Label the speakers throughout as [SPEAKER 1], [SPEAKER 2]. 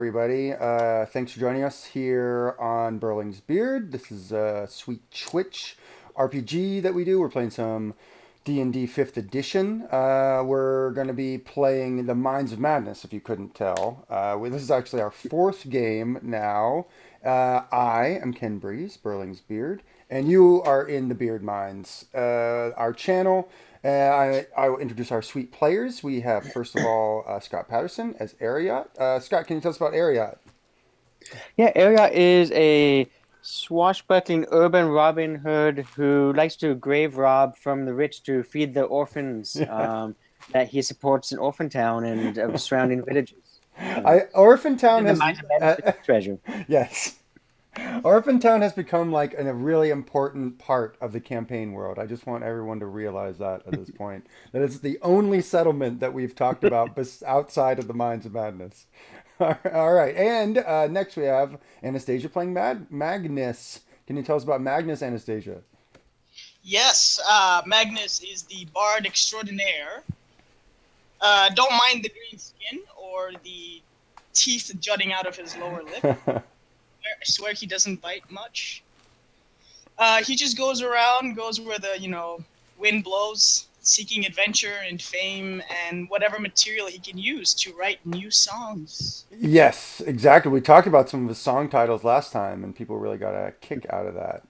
[SPEAKER 1] everybody. Thanks for joining us here on Burling's Beard. This is a Sweet Twitch RPG that we do. We're playing some D&D 5th edition. We're going to be playing the Minds of Madness, if you couldn't tell. This is actually our fourth game now. I am Ken Breeze, Burling's Beard, and you are in the Beard Minds. Our channel. I will introduce our sweet players. We have, first of all, Scott Patterson as Ariat. Scott, can you tell us about Ariat?
[SPEAKER 2] Yeah, Elliot is a swashbuckling urban Robin Hood who likes to grave rob from the rich to feed the orphans
[SPEAKER 1] Yeah.
[SPEAKER 2] that he supports in Orphan Town and surrounding villages.
[SPEAKER 1] Orphan Town
[SPEAKER 2] And the
[SPEAKER 1] has,
[SPEAKER 2] Mines of Madness treasure.
[SPEAKER 1] yes, Orphan Town has become like a really important part of the campaign world. I just want everyone to realize that at this point, that it's the only settlement that we've talked about outside of the Minds of Madness. All right, and next we have Anastasia playing Magnus. Can you tell us about Magnus, Anastasia?
[SPEAKER 3] Yes, Magnus is the bard extraordinaire. Don't mind the green skin or the teeth jutting out of his lower lip. I swear he doesn't bite much. He just goes around, goes where the wind blows, seeking adventure and fame and whatever material he can use to write new songs.
[SPEAKER 1] Yes, exactly. We talked about some of his song titles last time, and people really got a kick out of that.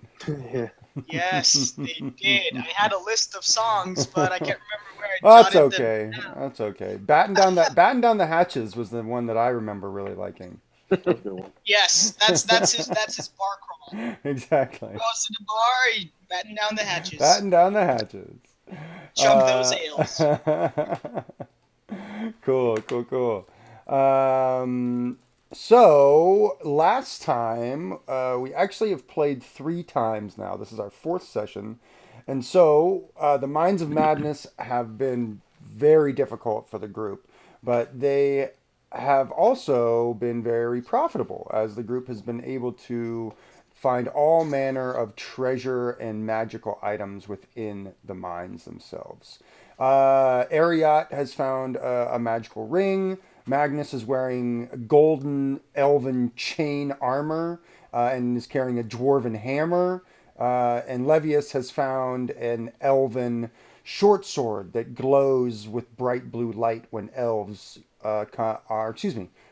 [SPEAKER 2] Yeah.
[SPEAKER 3] Yes, they did. I had a list of songs, but I can't remember where I
[SPEAKER 1] That's
[SPEAKER 3] jotted them
[SPEAKER 1] okay.
[SPEAKER 3] down.
[SPEAKER 1] That's okay. Batten down the hatches was the one that I remember really liking.
[SPEAKER 2] That was a good one.
[SPEAKER 3] Yes, that's his bar crawl.
[SPEAKER 1] Exactly.
[SPEAKER 3] Goes to the bar, he batten down the hatches.
[SPEAKER 1] Batten down the hatches.
[SPEAKER 3] Chug those ales.
[SPEAKER 1] Cool, cool, cool. So last time we actually have played three times now. This is our fourth session, and so the Minds of Madness have been very difficult for the group, but they have also been very profitable as the group has been able to find all manner of treasure and magical items within the mines themselves. Ariat has found a magical ring. Magnus is wearing golden elven chain armor and is carrying a dwarven hammer. And Levius has found an elven short sword that glows with bright blue light when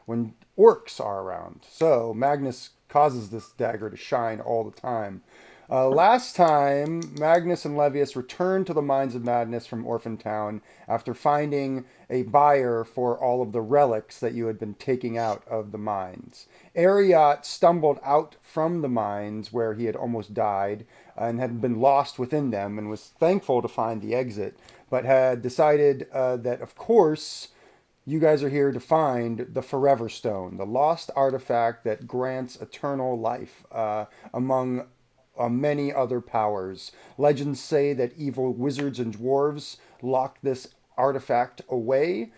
[SPEAKER 1] when orcs are around. So Magnus causes this dagger to shine all the time. Last time, Magnus and Levius returned to the Mines of Madness from Orphan Town after finding a buyer for all of the relics that you had been taking out of the mines. Ariat stumbled out from the mines where he had almost died and had been lost within them and was thankful to find the exit, but had decided that, of course, you guys are here to find the Forever Stone, the lost artifact that grants eternal life among many other powers. Legends say that evil wizards and dwarves locked this artifact away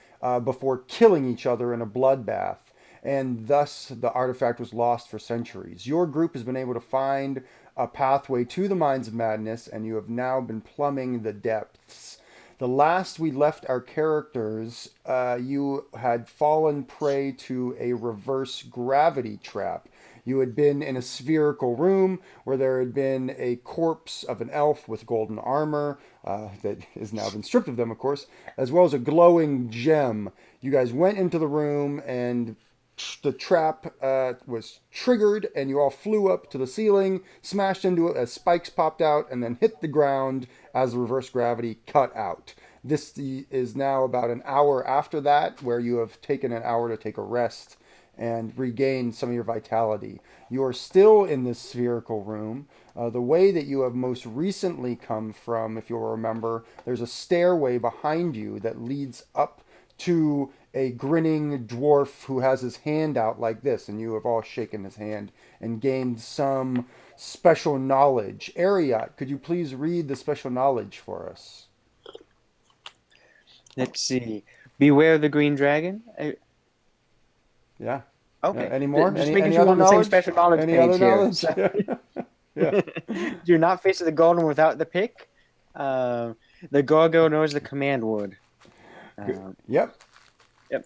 [SPEAKER 1] before killing each other in a bloodbath, and thus the artifact was lost for centuries. Your group has been able to find a pathway to the Mines of Madness, and you have now been plumbing the depths. The last we left our characters, you had fallen prey to a reverse gravity trap. You had been in a spherical room where there had been a corpse of an elf with golden armor that has now been stripped of them, of course, as well as a glowing gem. You guys went into the room and the trap was triggered, and you all flew up to the ceiling, smashed into it as spikes popped out, and then hit the ground as the reverse gravity cut out. This is now about an hour after that, where you have taken an hour to take a rest and regain some of your vitality. You are still in this spherical room. The way that you have most recently come from, if you'll remember, there's a stairway behind you that leads up to a grinning dwarf who has his hand out like this, and you have all shaken his hand and gained some special knowledge. Ariat, could you please read the special knowledge for us?
[SPEAKER 2] Let's see. Beware the green dragon.
[SPEAKER 1] Yeah. Yeah.
[SPEAKER 2] Okay.
[SPEAKER 1] Any more?
[SPEAKER 2] Just making
[SPEAKER 1] Any
[SPEAKER 2] sure we're
[SPEAKER 1] other
[SPEAKER 2] on the same
[SPEAKER 1] knowledge?
[SPEAKER 2] special knowledge
[SPEAKER 1] Any
[SPEAKER 2] page
[SPEAKER 1] other
[SPEAKER 2] here.
[SPEAKER 1] knowledge?
[SPEAKER 2] So,
[SPEAKER 1] Yeah.
[SPEAKER 2] do not face the golem without the pick. Uh, the Gorgo knows the command word.
[SPEAKER 1] Good.
[SPEAKER 2] Um,
[SPEAKER 1] Yep.
[SPEAKER 2] yep.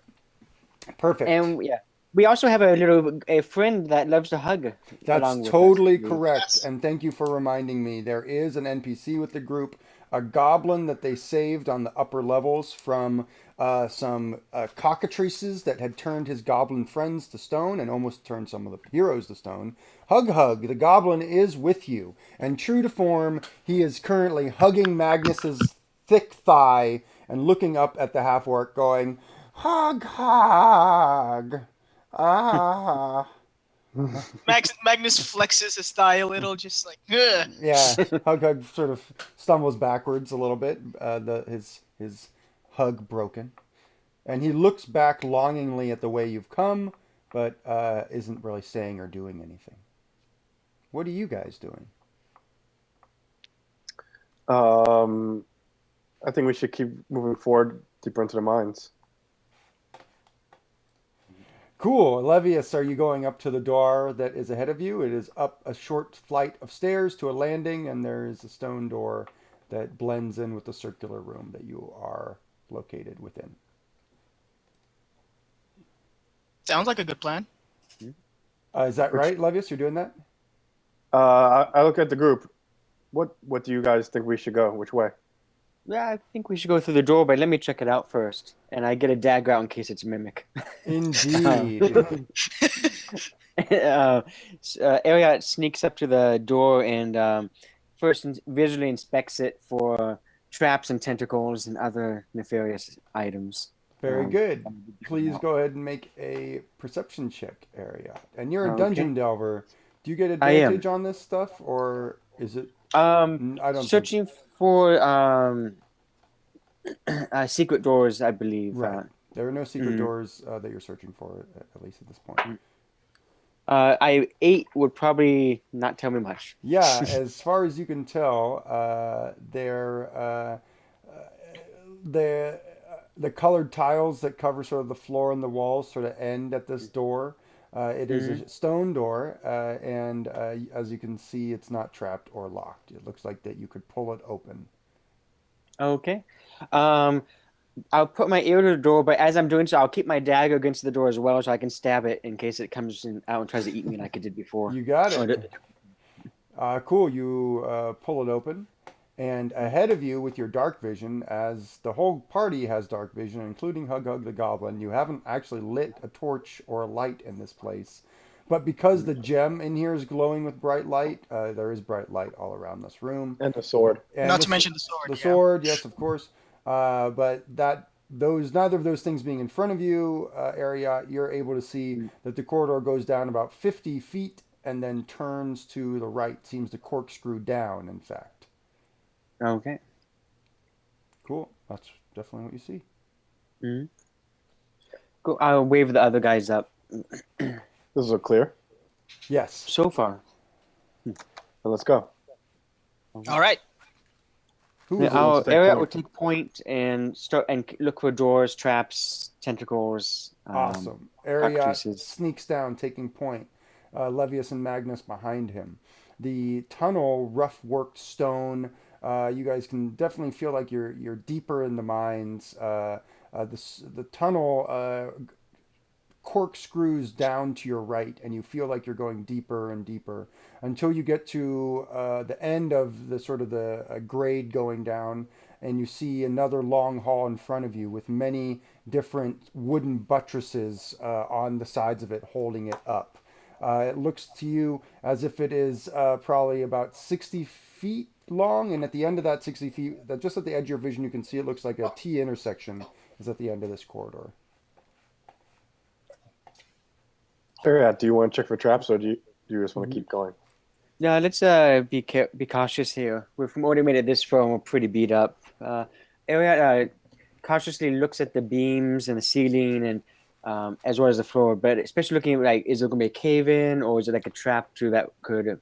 [SPEAKER 1] Perfect.
[SPEAKER 2] And yeah. We also have a friend that loves to hug.
[SPEAKER 1] That's
[SPEAKER 2] along with us.
[SPEAKER 1] totally correct.
[SPEAKER 3] Yes.
[SPEAKER 1] And thank you for reminding me. There is an NPC with the group, a goblin that they saved on the upper levels from some cockatrices that had turned his goblin friends to stone and almost turned some of the heroes to stone. Hug Hug, the goblin is with you. And true to form, he is currently hugging Magnus's thick thigh and looking up at the half orc, going, Hug Hug. Ah.
[SPEAKER 3] Magnus flexes his thigh a little, just like, ugh.
[SPEAKER 1] Yeah, Hug Hug sort of stumbles backwards a little bit. His hug broken, and he looks back longingly at the way you've come, but isn't really saying or doing anything. What are you guys doing?
[SPEAKER 4] I think we should keep moving forward deeper into the mines.
[SPEAKER 1] Cool. Levius, are you going up to the door that is ahead of you? It is up a short flight of stairs to a landing, and there is a stone door that blends in with the circular room that you are located within.
[SPEAKER 3] Sounds like a good plan.
[SPEAKER 1] Is that right, Levius? You're doing that?
[SPEAKER 4] I look at the group. What do you guys think we should go? Which way?
[SPEAKER 2] Yeah, I think we should go through the door, but let me check it out first. And I get a dagger out in case it's a mimic.
[SPEAKER 1] Indeed.
[SPEAKER 2] Ariat sneaks up to the door and first visually inspects it for traps and tentacles and other nefarious items.
[SPEAKER 1] Very good. Please go ahead and make a perception check, area. And you're a dungeon delver. Do you get advantage on this stuff, or is it? I don't.
[SPEAKER 2] Searching for secret doors, I believe.
[SPEAKER 1] Right. There are no secret doors that you're searching for, at least at this point.
[SPEAKER 2] 8 would probably not tell me much.
[SPEAKER 1] Yeah, as far as you can tell, the colored tiles that cover sort of the floor and the walls sort of end at this door. It is a stone door, and as you can see, it's not trapped or locked. It looks like that you could pull it open.
[SPEAKER 2] Okay. I'll put my ear to the door, but as I'm doing so, I'll keep my dagger against the door as well, so I can stab it in case it comes out and tries to eat me like it did before.
[SPEAKER 1] You got it. Cool. You pull it open, and ahead of you with your dark vision, as the whole party has dark vision, including Hug Hug the Goblin, you haven't actually lit a torch or a light in this place. But because the gem in here is glowing with bright light, there is bright light all around this room.
[SPEAKER 4] And the sword.
[SPEAKER 1] And
[SPEAKER 3] Not to mention the sword.
[SPEAKER 1] The sword, yes, of course. But neither of those things being in front of you, area, you're able to see that the corridor goes down about 50 feet and then turns to the right. Seems to corkscrew down, in fact.
[SPEAKER 2] Okay.
[SPEAKER 1] Cool. That's definitely what you see.
[SPEAKER 2] Mm-hmm. Cool. I'll wave the other guys up.
[SPEAKER 4] This is a clear.
[SPEAKER 1] Yes.
[SPEAKER 2] So far.
[SPEAKER 4] Then let's go.
[SPEAKER 3] All right.
[SPEAKER 2] Ariat will take point and start and look for doors, traps, tentacles.
[SPEAKER 1] Awesome. Ariat
[SPEAKER 2] cockatrices.
[SPEAKER 1] sneaks down, taking point. Levius and Magnus behind him. The tunnel, rough worked stone. You guys can definitely feel like you're deeper in the mines. The tunnel corkscrews down to your right, and you feel like you're going deeper and deeper until you get to the end of the sort of the grade going down, and you see another long hall in front of you with many different wooden buttresses on the sides of it holding it up. It looks to you as if it is probably about 60 feet long, and at the end of that 60 feet, just at the edge of your vision, you can see it looks like a T intersection is at the end of this corridor.
[SPEAKER 4] Ariat, do you want to check for traps, or do you just want to keep going?
[SPEAKER 2] Yeah, let's be cautious here. We've already made it this far and we're pretty beat up. Ariat cautiously looks at the beams and the ceiling and as well as the floor, but especially looking at like, is there going to be a cave in or is it like a trap through that could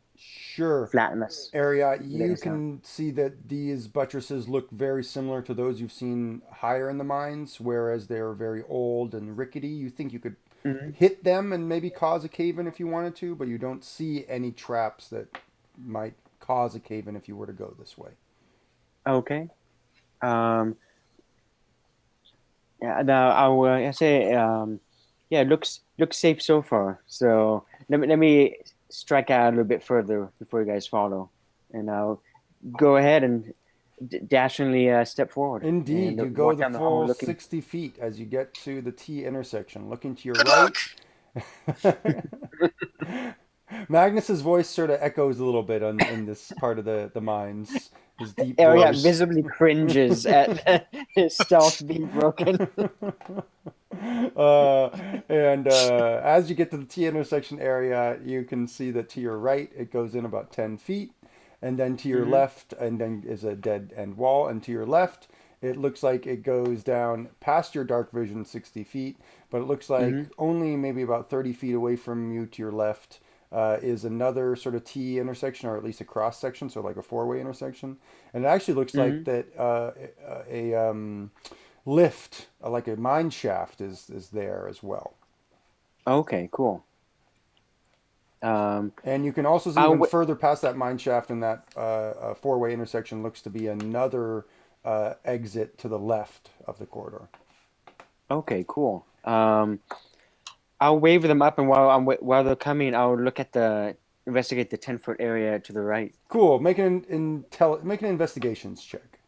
[SPEAKER 2] flatten us?
[SPEAKER 1] Area, you can see that these buttresses look very similar to those you've seen higher in the mines, whereas they're very old and rickety. You think you could hit them and maybe cause a cave-in if you wanted to, but you don't see any traps that might cause a cave-in if you were to go this way.
[SPEAKER 2] Okay. Yeah, now I will say, Yeah, it looks safe so far. So let me strike out a little bit further before you guys follow, and I'll go ahead and dashingly step forward
[SPEAKER 1] Indeed,
[SPEAKER 2] and
[SPEAKER 1] you go
[SPEAKER 2] walk
[SPEAKER 1] the
[SPEAKER 2] down the hall
[SPEAKER 1] full
[SPEAKER 2] looking.
[SPEAKER 1] 60 feet as you get to the T intersection. Looking to your
[SPEAKER 3] Good
[SPEAKER 1] right.
[SPEAKER 3] luck.
[SPEAKER 1] Magnus's voice sort of echoes a little bit in this part of the mines. His deep
[SPEAKER 2] Elliot
[SPEAKER 1] voice.
[SPEAKER 2] visibly cringes at his stealth being broken.
[SPEAKER 1] uh, and as you get to the T intersection area, you can see that to your right it goes in about 10 feet, and then to your
[SPEAKER 2] Hmm.
[SPEAKER 1] left, and then is a dead end wall, and to your left, it looks like it goes down past your dark vision 60 feet, but it looks like
[SPEAKER 2] Hmm.
[SPEAKER 1] only maybe about 30 feet away from you to your left. Is another sort of T intersection, or at least a cross section, so like a four-way intersection, and it actually looks like
[SPEAKER 2] Hmm.
[SPEAKER 1] that a lift, like a mine shaft, is there as well.
[SPEAKER 2] Okay, cool. Um,
[SPEAKER 1] And you can also see
[SPEAKER 2] I'll
[SPEAKER 1] even
[SPEAKER 2] w
[SPEAKER 1] further past that mine shaft in that four-way intersection looks to be another exit to the left of the corridor.
[SPEAKER 2] okay, cool. I'll wave them up, and while they're coming, I'll look at the investigate the 10-foot area to the right.
[SPEAKER 1] Cool. Make an investigations check.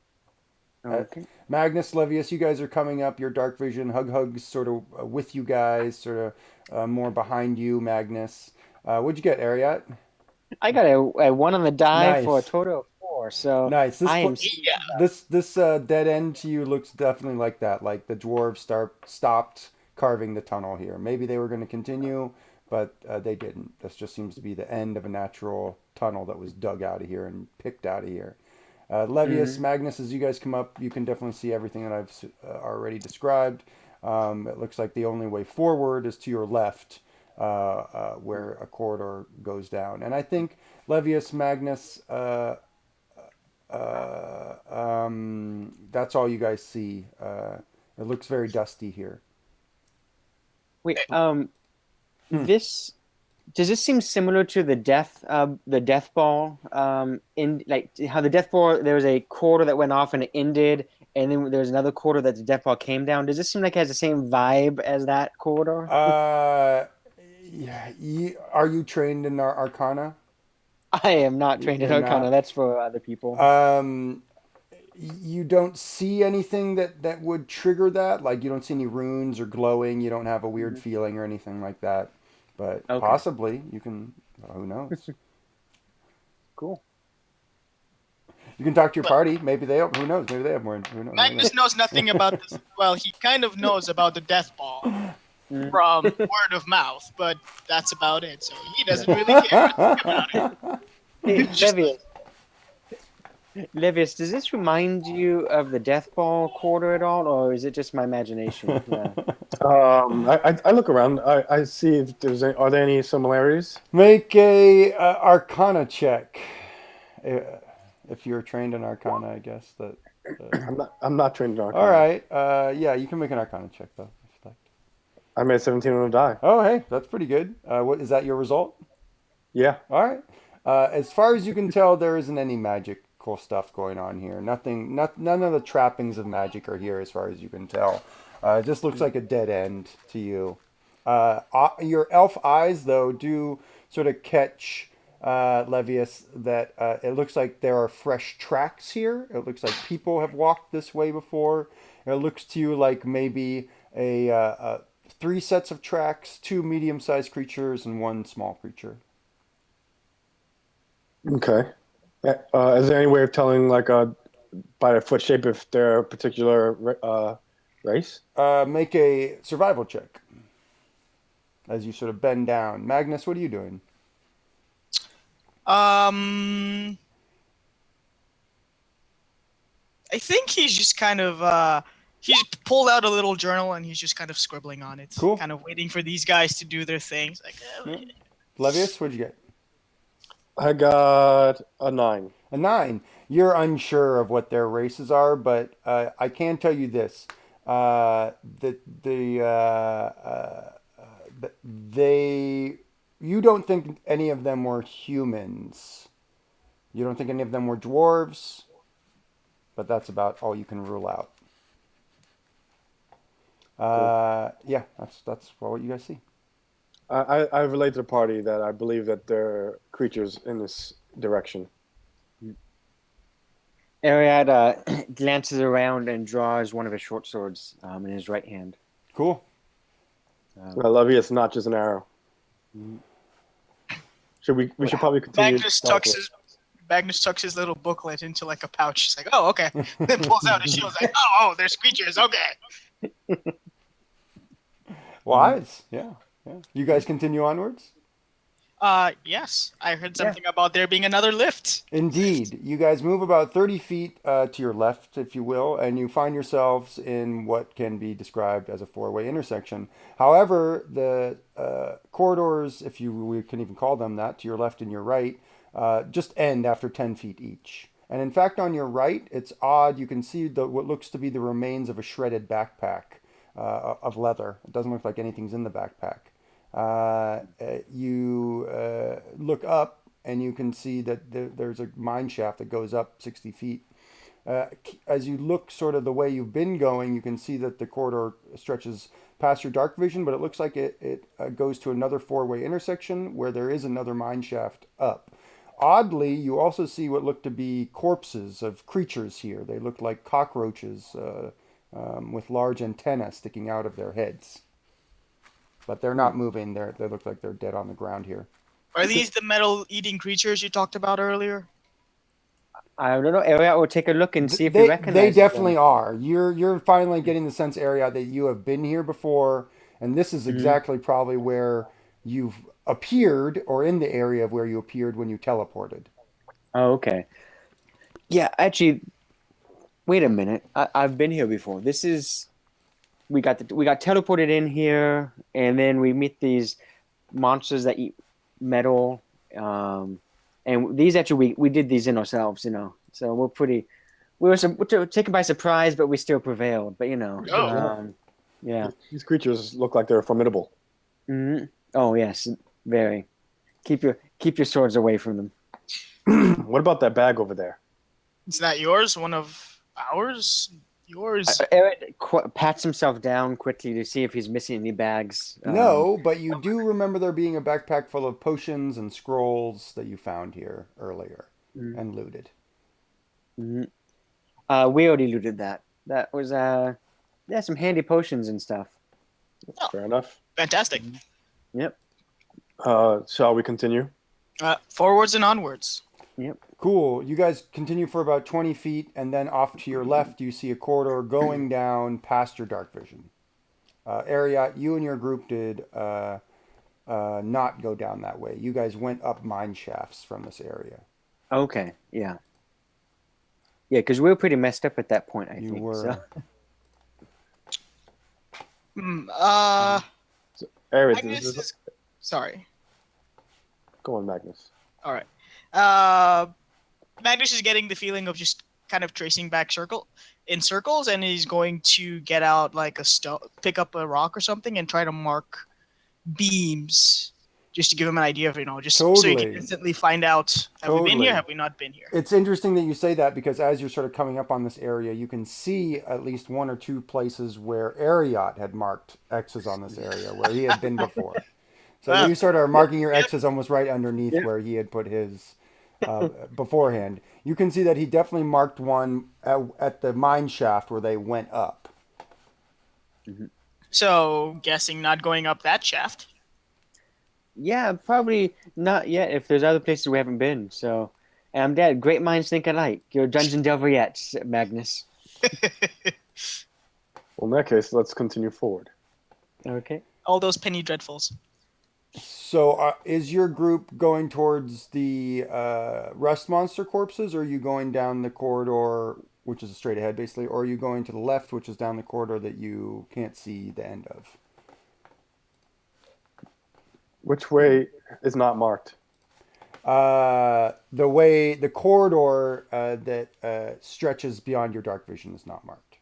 [SPEAKER 1] Uh,
[SPEAKER 2] Okay.
[SPEAKER 1] Magnus, Levius, you guys are coming up. Your dark vision, Hug's sort of with you guys, sort of more behind you, Magnus. What'd you get, Ariat?
[SPEAKER 2] I got a one on the die for a
[SPEAKER 1] Nice.
[SPEAKER 2] total of four, so
[SPEAKER 1] Nice.
[SPEAKER 2] I am seeing
[SPEAKER 3] Yeah.
[SPEAKER 1] This dead end to you looks definitely like that. Like the dwarves stopped carving the tunnel here. Maybe they were going to continue, but they didn't. This just seems to be the end of a natural tunnel that was dug out of here and picked out of here. Levius,
[SPEAKER 2] Mhm.
[SPEAKER 1] Magnus, as you guys come up, you can definitely see everything that I've already described. It looks like the only way forward is to your left, where a corridor goes down. And I think Levius, Magnus, that's all you guys see. It looks very dusty here.
[SPEAKER 2] Wait,
[SPEAKER 1] Hmm.
[SPEAKER 2] this does this seem similar to the death ball? In like how the death ball, there was a quarter that went off and it ended, and then there was another quarter that the death ball came down. Does this seem like it has the same vibe as that quarter?
[SPEAKER 1] Uh, yeah, are you trained in Arcana?
[SPEAKER 2] I am not trained in
[SPEAKER 1] You're
[SPEAKER 2] Arcana.
[SPEAKER 1] not.
[SPEAKER 2] That's for other people.
[SPEAKER 1] Um, you don't see anything that would trigger that. Like you don't see any runes or glowing. You don't have a weird
[SPEAKER 2] Mhm.
[SPEAKER 1] feeling or anything like that. But
[SPEAKER 2] Okay,
[SPEAKER 1] possibly you can. Who knows?
[SPEAKER 2] cool.
[SPEAKER 1] You can talk to your
[SPEAKER 3] Well,
[SPEAKER 1] party. Maybe they. Who knows? Maybe they have more. Who knows?
[SPEAKER 3] Magnus knows nothing about this. Well, he kind of knows about the death ball
[SPEAKER 2] Mm.
[SPEAKER 3] from word of mouth, but that's about it. So he
[SPEAKER 2] Yeah.
[SPEAKER 3] doesn't really care about it.
[SPEAKER 2] Hey,
[SPEAKER 3] It's just
[SPEAKER 2] Levius, does this remind you of the Death Ball quarter at all, or is it just my imagination? Yeah.
[SPEAKER 4] I look around. I see if are there any similarities.
[SPEAKER 1] Make a Arcana check. Uh, if you're trained in Arcana, I guess that. Uh,
[SPEAKER 4] I'm not trained in
[SPEAKER 1] all
[SPEAKER 4] Arcana.
[SPEAKER 1] right. Yeah, you can make an Arcana check though. If you'd like.
[SPEAKER 4] I made 17 on a die.
[SPEAKER 1] Oh, hey, that's pretty good. What is that? Your result?
[SPEAKER 4] Yeah.
[SPEAKER 1] All right. As far as you can tell, there isn't any magical stuff going on here. Nothing. None of the trappings of magic are here, as far as you can tell. It just looks like a dead end to you. Your elf eyes, though, do sort of catch Levius that it looks like there are fresh tracks here. It looks like people have walked this way before. It looks to you like maybe a three sets of tracks, two medium-sized creatures and one small creature.
[SPEAKER 4] Okay. Is there any way of telling, like, by the foot shape if they're a particular race?
[SPEAKER 1] Make a survival check as you sort of bend down. Magnus, what are you doing?
[SPEAKER 3] um. I think he's just kind of he's pulled out a little journal and he's just kind of scribbling on it,
[SPEAKER 1] Cool.
[SPEAKER 3] kind of waiting for these guys to do their things. Like,
[SPEAKER 1] Yeah. Levius, what'd you get?
[SPEAKER 4] I got a 9.
[SPEAKER 1] A 9. You're unsure of what their races are, but I can tell you this: that they, you don't think any of them were humans. You don't think any of them were dwarves, but that's about all you can rule out. Yeah, that's what you guys see.
[SPEAKER 4] I relate to the party that I believe that there are creatures in this direction.
[SPEAKER 2] Ariad glances around and draws one of his short swords in his right hand.
[SPEAKER 1] Cool.
[SPEAKER 4] I love you. It's not just an arrow.
[SPEAKER 2] Mm.
[SPEAKER 4] Should we? We should probably continue.
[SPEAKER 3] Magnus tucks his little booklet into like a pouch. He's like, "Oh, okay." Then pulls out his shield. Like, "Oh, there's creatures. Okay."
[SPEAKER 1] Wise. Yeah. You guys continue onwards?
[SPEAKER 3] Yes. I heard something about there being another lift.
[SPEAKER 1] Indeed. You guys move about 30 feet to your left, if you will, and you find yourselves in what can be described as a four-way intersection. However, the corridors, if we can even call them that, to your left and your right, just end after 10 feet each. And in fact, on your right, it's odd. You can see what looks to be the remains of a shredded backpack of leather. It doesn't look like anything's in the backpack. You look up and you can see that there's a mine shaft that goes up 60 feet. As you look sort of the way you've been going, you can see that the corridor stretches past your dark vision, but it looks like it goes to another four-way intersection where there is another mine shaft up. Oddly, you also see what look to be corpses of creatures here. They look like cockroaches with large antennae sticking out of their heads. But they're not moving. They look like they're dead on the ground here.
[SPEAKER 3] Are these the metal-eating creatures you talked about earlier?
[SPEAKER 2] I don't know. Ariad will take a look and see if he recognizes
[SPEAKER 1] They definitely
[SPEAKER 2] them.
[SPEAKER 1] are. You're finally getting the sense, Ariad, that you have been here before, and this is exactly probably where you've appeared, or in the area of where you appeared when you teleported.
[SPEAKER 2] Oh, okay. Yeah, actually, wait a minute. I've been here before. This is we got teleported in here, and then we meet these monsters that eat metal. And these actually we did these in ourselves, So we were taken by surprise, but we still prevailed. But
[SPEAKER 3] Oh.
[SPEAKER 2] yeah.
[SPEAKER 4] These creatures look like they're formidable.
[SPEAKER 2] Mhm. Oh yes, very. Keep your swords away from them.
[SPEAKER 4] What about that bag over there?
[SPEAKER 3] Is that yours? One of ours? Yours?
[SPEAKER 2] Eric pats himself down quickly to see if he's missing any bags.
[SPEAKER 1] No, but you do remember there being a backpack full of potions and scrolls that you found here earlier and looted.
[SPEAKER 2] Mhm. We already looted that. That was some handy potions and stuff.
[SPEAKER 3] Oh.
[SPEAKER 4] Fair enough.
[SPEAKER 3] Fantastic.
[SPEAKER 2] Yep.
[SPEAKER 4] Shall we continue?
[SPEAKER 3] Forwards and onwards.
[SPEAKER 2] Yep.
[SPEAKER 1] Cool. You guys continue for about 20 feet, and then off to your left, you see a corridor going down past your dark vision. Ariat, you and your group did not go down that way. You guys went up mine shafts from this area.
[SPEAKER 2] Okay. Yeah. Yeah, because we were pretty messed up at that point. I
[SPEAKER 1] You
[SPEAKER 2] think.
[SPEAKER 1] were.
[SPEAKER 2] So.
[SPEAKER 4] Eric,
[SPEAKER 3] Magnus is... Sorry.
[SPEAKER 4] Go on, Magnus.
[SPEAKER 3] All right. Magnus is getting the feeling of just kind of tracing back in circles, and he's going to get out like a stone, pick up a rock or something, and try to mark beams, just to give him an idea of just so you can instantly find out: have we been here? Have we not been here?
[SPEAKER 1] It's interesting that you say that, because as you're sort of coming up on this area, you can see at least one or two places where Ariat had marked X's on this area where he had been before. So you sort of are marking your X's almost right underneath where he had put his beforehand. You can see that he definitely marked one at the mine shaft where they went up.
[SPEAKER 2] Mm-hmm.
[SPEAKER 3] So, guessing not going up that shaft.
[SPEAKER 2] Yeah, probably not yet. If there's other places we haven't been, so. And I'm dead. Great minds think alike. You're a dungeon delver yet, Magnus.
[SPEAKER 4] Well, in that case, let's continue forward.
[SPEAKER 2] Okay.
[SPEAKER 3] All those penny dreadfuls.
[SPEAKER 1] So is your group going towards the rust monster corpses, or are you going down the corridor, which is straight ahead basically, or are you going to the left, which is down the corridor that you can't see the end of?
[SPEAKER 4] Which way is not marked?
[SPEAKER 1] The corridor that stretches beyond your dark vision is not marked.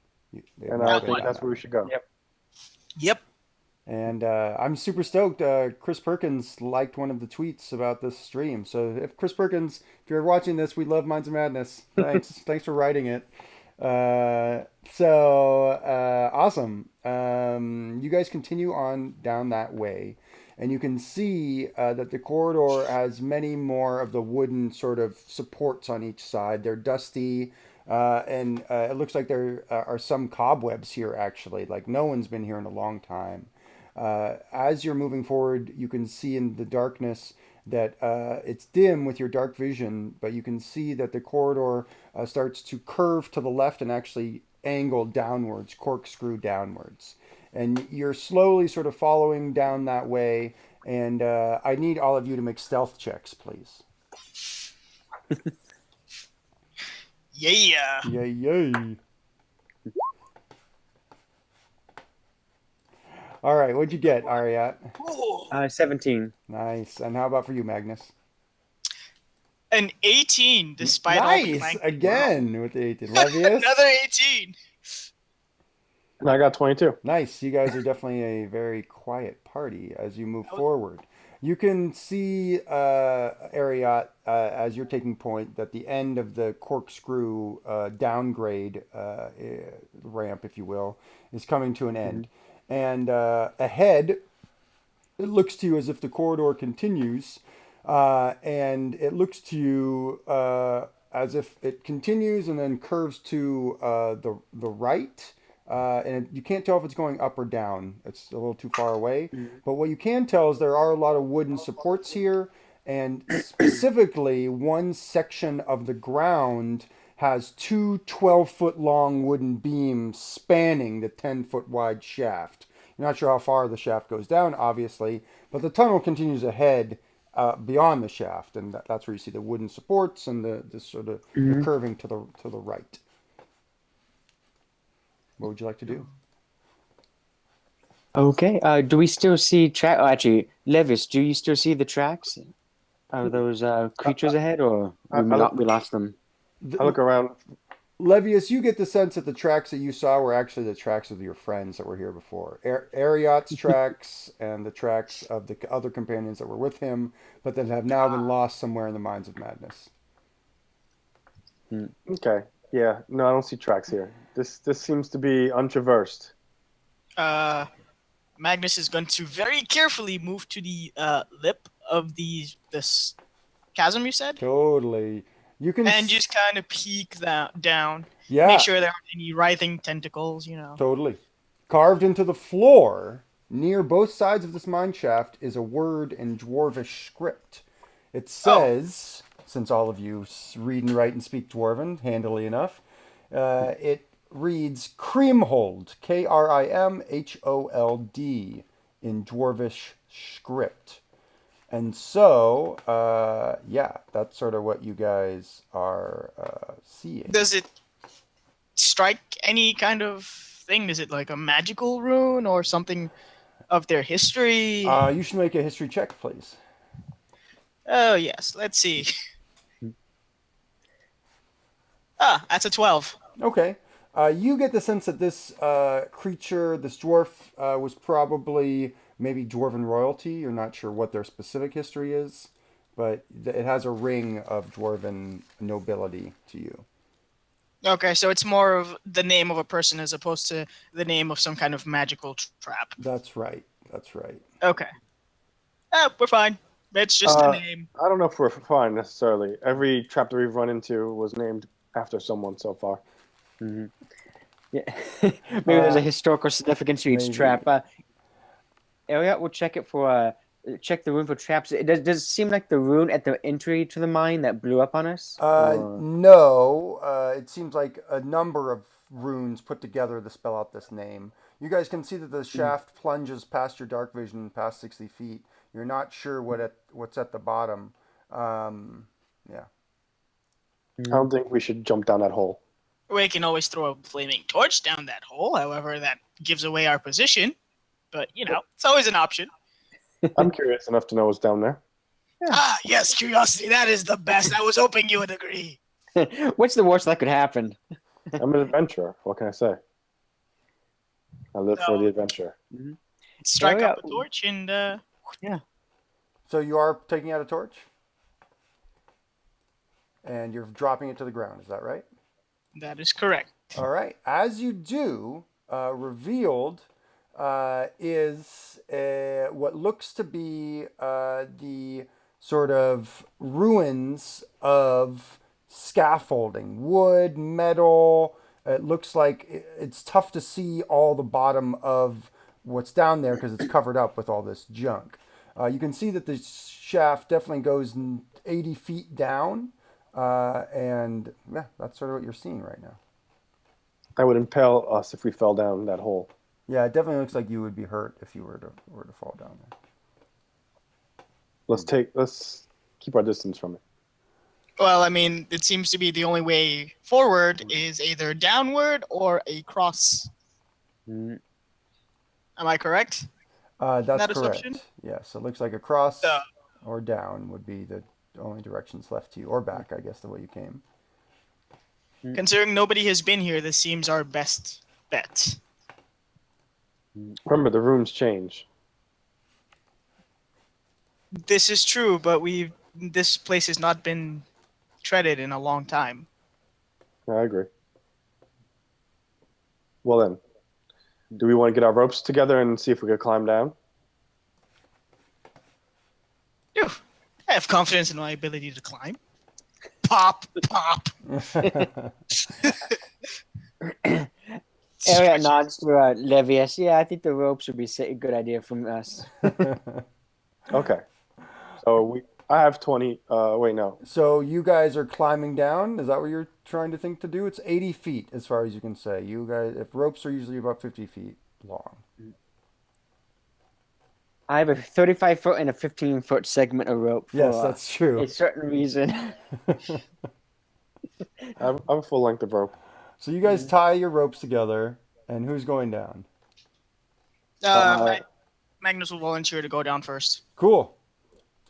[SPEAKER 4] And I think that's where we should go.
[SPEAKER 3] Yep.
[SPEAKER 1] And I'm super stoked. Chris Perkins liked one of the tweets about this stream. So if Chris Perkins, if you're watching this, we love Minds of Madness. Thanks. Thanks for writing it. Awesome. You guys continue on down that way, and you can see that the corridor has many more of the wooden sort of supports on each side. They're dusty, and it looks like there are some cobwebs here actually. Like no one's been here in a long time. As you're moving forward, you can see in the darkness that it's dim with your dark vision, but you can see that the corridor starts to curve to the left and actually angle downwards, corkscrew downwards. And you're slowly sort of following down that way. And I need all of you to make stealth checks, please.
[SPEAKER 3] Yeah.
[SPEAKER 1] Yay, yay. All right, what'd you get, Ariat?
[SPEAKER 3] Ooh.
[SPEAKER 2] 17.
[SPEAKER 1] Nice. And how about for you, Magnus?
[SPEAKER 3] An 18, despite all the
[SPEAKER 1] Nice!
[SPEAKER 3] clanking.
[SPEAKER 1] Again with the 18. Levius?
[SPEAKER 3] Another 18.
[SPEAKER 4] And I got 22.
[SPEAKER 1] Nice. You guys are definitely a very quiet party as you move forward. You can see, Ariat, as you're taking point, that the end of the corkscrew downgrade ramp, if you will, is coming to an end. And ahead, it looks to you as if the corridor continues, and it looks to you as if it continues and then curves to the right. You can't tell if it's going up or down. It's a little too far away. But what you can tell is there are a lot of wooden supports here, and specifically one section of the ground has two 12-foot long wooden beams spanning the 10-foot wide shaft. You're not sure how far the shaft goes down, obviously, but the tunnel continues ahead beyond the shaft, and that's where you see the wooden supports and the sort of the curving to the right. What would you like to do?
[SPEAKER 2] Okay. Do we still see track? Oh, actually, Levis, do you still see the tracks? Are those creatures ahead, or we lost them?
[SPEAKER 4] I look around.
[SPEAKER 1] Levius, you get the sense that the tracks that you saw were actually the tracks of your friends that were here before. Ariat's tracks and the tracks of the other companions that were with him, but that have now been lost somewhere in the Mines of Madness.
[SPEAKER 4] Okay. Yeah. No, I don't see tracks here. This seems to be untraversed.
[SPEAKER 3] Magnus is going to very carefully move to the lip of this chasm, you said?
[SPEAKER 1] Totally. You can
[SPEAKER 3] And just kind of peek that down.
[SPEAKER 1] yeah,
[SPEAKER 3] Make sure there aren't any writhing tentacles, you know.
[SPEAKER 1] totally. Carved into the floor near both sides of this mine shaft is a word in Dwarvish script. It says, since all of you read and write and speak Dwarven handily enough, it reads Creamhold, Krimhold, in Dwarvish script. And so, yeah, that's sort of what you guys are seeing.
[SPEAKER 3] Does it strike any kind of thing? Is it like a magical rune or something of their history?
[SPEAKER 1] You should make a history check, please.
[SPEAKER 3] Oh, yes. Let's see. That's a 12.
[SPEAKER 1] Okay. You get the sense that this creature, this dwarf, was probably maybe dwarven royalty. You're not sure what their specific history is, but it has a ring of dwarven nobility to you.
[SPEAKER 3] Okay, so it's more of the name of a person as opposed to the name of some kind of magical trap.
[SPEAKER 1] That's right. That's right.
[SPEAKER 3] Okay. We're fine. It's just a name.
[SPEAKER 4] I don't know if we're fine necessarily. Every trap that we've run into was named after someone so far.
[SPEAKER 2] Yeah. Maybe there's a historical significance to each
[SPEAKER 1] maybe.
[SPEAKER 2] trap. Elliot will check it for check the rune for traps. Does it seem like the rune at the entry to the mine that blew up on us?
[SPEAKER 1] No. It seems like a number of runes put together to spell out this name. You guys can see that the shaft plunges past your dark vision, past 60 feet. You're not sure what's at the bottom. Yeah.
[SPEAKER 4] I don't think we should jump down that hole.
[SPEAKER 3] We can always throw a flaming torch down that hole. However, that gives away our position. But, you know, it's always an option.
[SPEAKER 4] I'm curious enough to know what's down there.
[SPEAKER 3] Ah, yes, curiosity. That is the best. I was hoping you would agree.
[SPEAKER 2] What's the worst that could happen?
[SPEAKER 4] I'm an adventurer. What can I say? I live for the adventure.
[SPEAKER 3] Strike
[SPEAKER 2] Oh,
[SPEAKER 3] up
[SPEAKER 2] yeah.
[SPEAKER 3] a torch and,
[SPEAKER 2] Yeah.
[SPEAKER 1] So you are taking out a torch? And you're dropping it to the ground, is that right?
[SPEAKER 3] that is correct.
[SPEAKER 1] All right. As you do, revealed is what looks to be the sort of ruins of scaffolding, wood, metal. It looks like it's tough to see all the bottom of what's down there because it's covered up with all this junk. You can see that the shaft definitely goes 80 feet down, and yeah, that's sort of what you're seeing right now.
[SPEAKER 4] That would impale us if we fell down that hole.
[SPEAKER 1] Yeah, it definitely looks like you would be hurt if you were to fall down there.
[SPEAKER 4] Let's keep our distance from it.
[SPEAKER 3] Well, I mean, it seems to be the only way forward is either downward or across.
[SPEAKER 2] Mm,
[SPEAKER 3] Am I correct?
[SPEAKER 1] That's
[SPEAKER 3] That
[SPEAKER 1] correct.
[SPEAKER 3] assumption?
[SPEAKER 1] Yes, it looks like across
[SPEAKER 3] Uh,
[SPEAKER 1] or down would be the only directions left to you, or back, I guess, the way you came.
[SPEAKER 3] Considering nobody has been here, this seems our best bet.
[SPEAKER 4] Remember, the runes change.
[SPEAKER 3] This is true, but this place has not been treaded in a long time.
[SPEAKER 4] I agree. Well then, do we want to get our ropes together and see if we could climb down?
[SPEAKER 3] Phew. I have confidence in my ability to climb. Pop, pop.
[SPEAKER 2] Elliot nods to Levius. Yeah, I think the ropes would be a good idea from us.
[SPEAKER 4] Okay. So I have 20. Wait, no.
[SPEAKER 1] So you guys are climbing down. Is that what you're trying to think to do? It's 80 feet as far as you can say. You guys, if ropes are usually about 50 feet long.
[SPEAKER 2] I have a 35-foot and a 15-foot segment of rope for
[SPEAKER 1] Yes, that's true.
[SPEAKER 2] a certain reason.
[SPEAKER 4] I have a full length of rope.
[SPEAKER 1] So you guys tie your ropes together, and who's going down?
[SPEAKER 3] Magnus will volunteer to go down first.
[SPEAKER 1] Cool.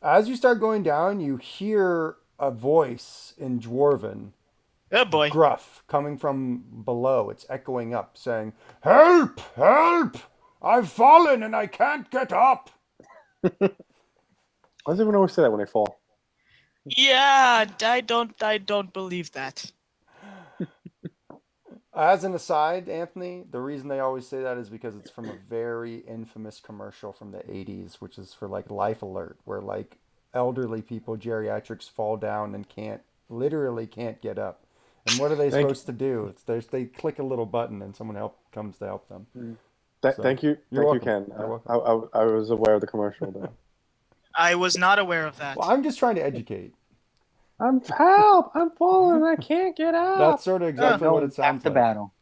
[SPEAKER 1] As you start going down, you hear a voice in Dwarven,
[SPEAKER 3] Oh boy.
[SPEAKER 1] gruff, coming from below. It's echoing up, saying, "Help! Help! I've fallen and I can't get up."
[SPEAKER 4] Why does everyone always say that when they fall?
[SPEAKER 3] Yeah, I don't believe that.
[SPEAKER 1] As an aside, Anthony, the reason they always say that is because it's from a very infamous commercial from the 80s, which is for like Life Alert, where like elderly people, geriatrics, fall down and literally can't get up. And what are they supposed to do? They click a little button and someone comes to help them.
[SPEAKER 4] Thank you.
[SPEAKER 1] You're
[SPEAKER 4] Thank you,
[SPEAKER 1] welcome.
[SPEAKER 4] Ken.
[SPEAKER 1] You're welcome.
[SPEAKER 4] I was aware of the commercial, though.
[SPEAKER 3] I was not aware of that.
[SPEAKER 1] Well, I'm just trying to educate.
[SPEAKER 4] Help! I'm falling. I can't get up.
[SPEAKER 1] That's sort of exactly what it sounds
[SPEAKER 2] Half the
[SPEAKER 1] like.
[SPEAKER 2] battle.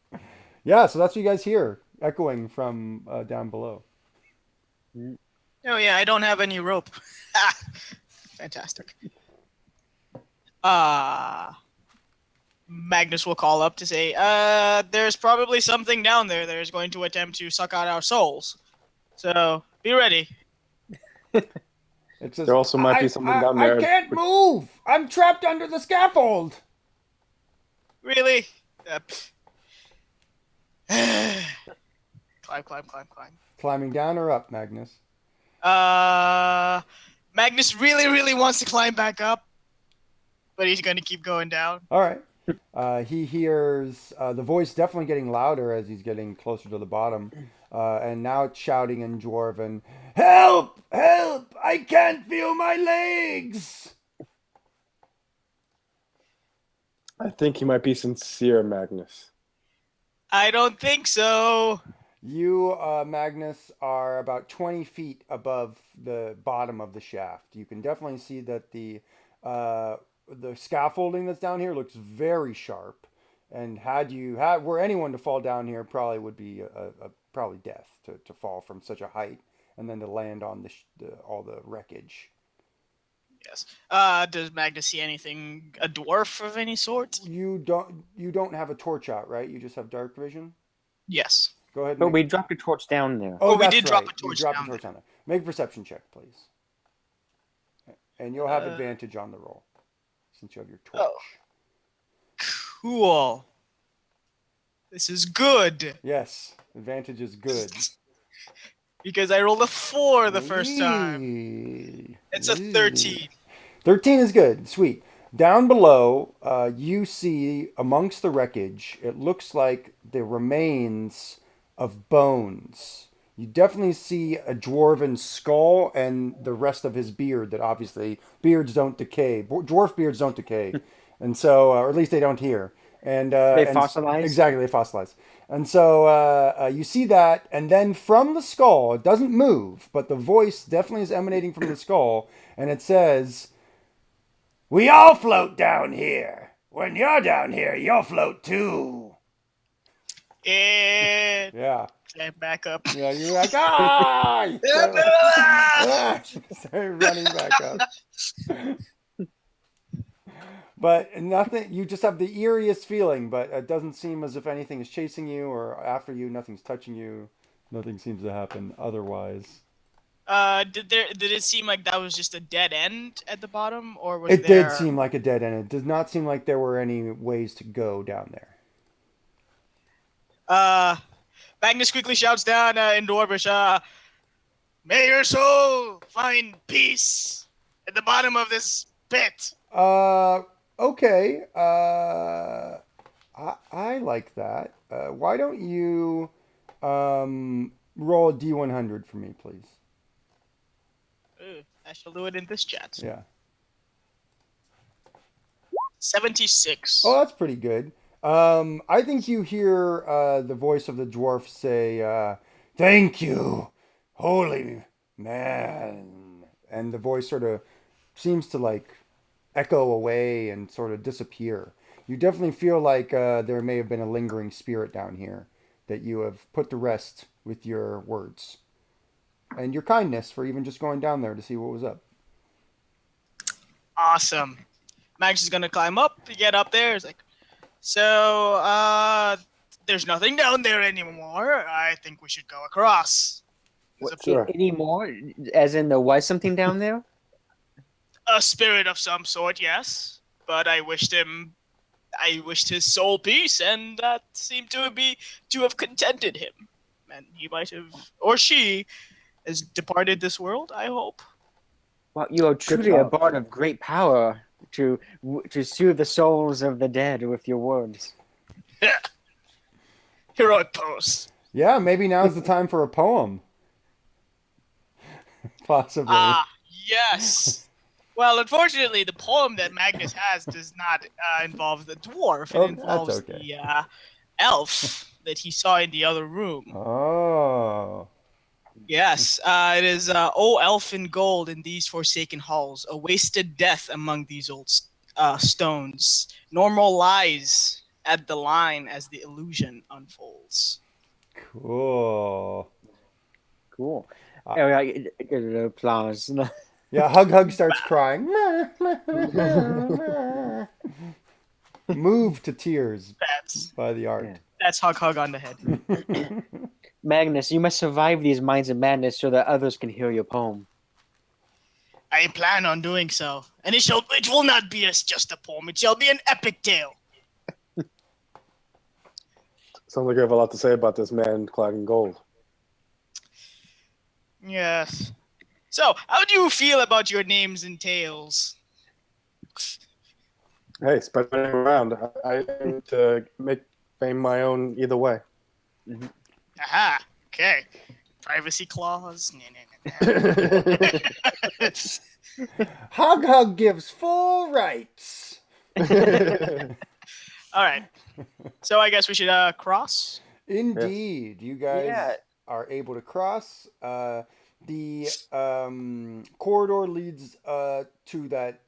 [SPEAKER 1] Yeah, so that's what you guys hear echoing from down below.
[SPEAKER 3] Oh yeah, I don't have any rope. Fantastic. Magnus will call up to say, there's probably something down there that is going to attempt to suck out our souls. So, be ready.
[SPEAKER 1] It says,
[SPEAKER 4] There also might be something down there.
[SPEAKER 1] I can't move. I'm trapped under the scaffold.
[SPEAKER 3] Really? Climb.
[SPEAKER 1] Climbing down or up, Magnus?
[SPEAKER 3] Magnus really, really wants to climb back up, but he's going to keep going down.
[SPEAKER 1] All right. He hears the voice definitely getting louder as he's getting closer to the bottom. And now it's shouting in Dwarven, "Help! Help! I can't feel my legs!"
[SPEAKER 4] I think he might be sincere, Magnus.
[SPEAKER 3] I don't think so.
[SPEAKER 1] You, Magnus, are about 20 feet above the bottom of the shaft. You can definitely see that the scaffolding that's down here looks very sharp. And were anyone to fall down here, probably would be probably death to fall from such a height and then to land on all the wreckage.
[SPEAKER 3] Yes. Does Magnus see anything? A dwarf of any sort?
[SPEAKER 1] You don't have a torch out, right? You just have dark vision.
[SPEAKER 3] Yes.
[SPEAKER 1] Go ahead.
[SPEAKER 2] But we dropped a torch down there.
[SPEAKER 1] Oh,
[SPEAKER 3] we
[SPEAKER 1] that's
[SPEAKER 3] did
[SPEAKER 1] right.
[SPEAKER 3] drop a
[SPEAKER 1] You
[SPEAKER 3] torch
[SPEAKER 1] dropped
[SPEAKER 3] down
[SPEAKER 1] a torch down there. Make a perception check, please. And you'll have advantage on the roll since you have your torch.
[SPEAKER 3] Oh. Cool. This is good.
[SPEAKER 1] Yes, advantage is good.
[SPEAKER 3] Because I rolled a 4 the first time. It's a 13.
[SPEAKER 1] 13 is good. Sweet. Down below, you see amongst the wreckage, it looks like the remains of bones. You definitely see a dwarven skull and the rest of his beard. That obviously beards don't decay. Dwarf beards don't decay, and so, or at least they don't here.
[SPEAKER 2] They
[SPEAKER 1] And
[SPEAKER 2] fossilize.
[SPEAKER 1] exactly, they fossilize. And so you see that, and then from the skull, it doesn't move, but the voice definitely is emanating from the skull, and it says, "We all float down here. When you're down here, you'll float too."
[SPEAKER 3] And
[SPEAKER 1] Yeah.
[SPEAKER 3] back up.
[SPEAKER 1] Yeah, you're like, ah! You start, start running back up. But nothing, you just have the eeriest feeling, but it doesn't seem as if anything is chasing you or after you, nothing's touching you. Nothing seems to happen otherwise.
[SPEAKER 3] Did it seem like that was just a dead end at the bottom, or was
[SPEAKER 1] It did
[SPEAKER 3] there?
[SPEAKER 1] seem like a dead end. It did not seem like there were any ways to go down there.
[SPEAKER 3] Uh, Magnus quickly shouts down in Dwarvish, "May your soul find peace at the bottom of this pit."
[SPEAKER 1] Okay. I like that. Why don't you roll a D100 for me, please?
[SPEAKER 3] I shall do it in this chat.
[SPEAKER 1] Yeah.
[SPEAKER 3] 76.
[SPEAKER 1] Oh, that's pretty good. I think you hear the voice of the dwarf say, "Thank you, holy man," and the voice sort of seems to like echo away and sort of disappear. You definitely feel like there may have been a lingering spirit down here that you have put to rest with your words and your kindness for even just going down there to see what was up.
[SPEAKER 3] Awesome. Magnus is gonna climb up, get up there. It's like, so, there's nothing down there anymore. I think we should go across. There's
[SPEAKER 2] What,
[SPEAKER 4] Sure.
[SPEAKER 2] any more? As in, there was something down there?
[SPEAKER 3] a spirit of some sort, yes. But I wished his soul peace, and that seemed to have contented him. And he might have, or she, has departed this world, I hope.
[SPEAKER 2] Well, you are truly a
[SPEAKER 4] job.
[SPEAKER 2] bard of great power to soothe the souls of the dead with your words.
[SPEAKER 3] Heroic pose.
[SPEAKER 1] Yeah, maybe now's the time for a poem. Possibly.
[SPEAKER 3] Yes. Well, unfortunately, the poem that Magnus has does not involve the dwarf. It
[SPEAKER 1] Oh, that's
[SPEAKER 3] involves
[SPEAKER 1] okay.
[SPEAKER 3] the elf that he saw in the other room.
[SPEAKER 1] Oh.
[SPEAKER 3] Yes, it is, "O elf in gold in these forsaken halls, a wasted death among these old stones. Normal lies at the line as the illusion unfolds."
[SPEAKER 1] Cool.
[SPEAKER 2] Cool. Oh, yeah, applause.
[SPEAKER 1] Yeah, Hug starts crying. Moved to tears
[SPEAKER 3] That's
[SPEAKER 1] by the art.
[SPEAKER 2] Yeah.
[SPEAKER 3] that's hug on the head.
[SPEAKER 2] Magnus, you must survive these minds of madness so that others can hear your poem.
[SPEAKER 3] I plan on doing so, and it will not be just a poem. It shall be an epic tale.
[SPEAKER 4] Sounds like you have a lot to say about this man clad in gold.
[SPEAKER 3] Yes. So, how do you feel about your names and tales?
[SPEAKER 4] Hey, spreading around. I aim to make fame my own either way.
[SPEAKER 3] Aha. Okay. Privacy clause. Nah.
[SPEAKER 1] Hug gives full rights.
[SPEAKER 3] All right. So I guess we should cross.
[SPEAKER 1] Indeed, you guys
[SPEAKER 2] Yeah.
[SPEAKER 1] are able to cross. The corridor leads to that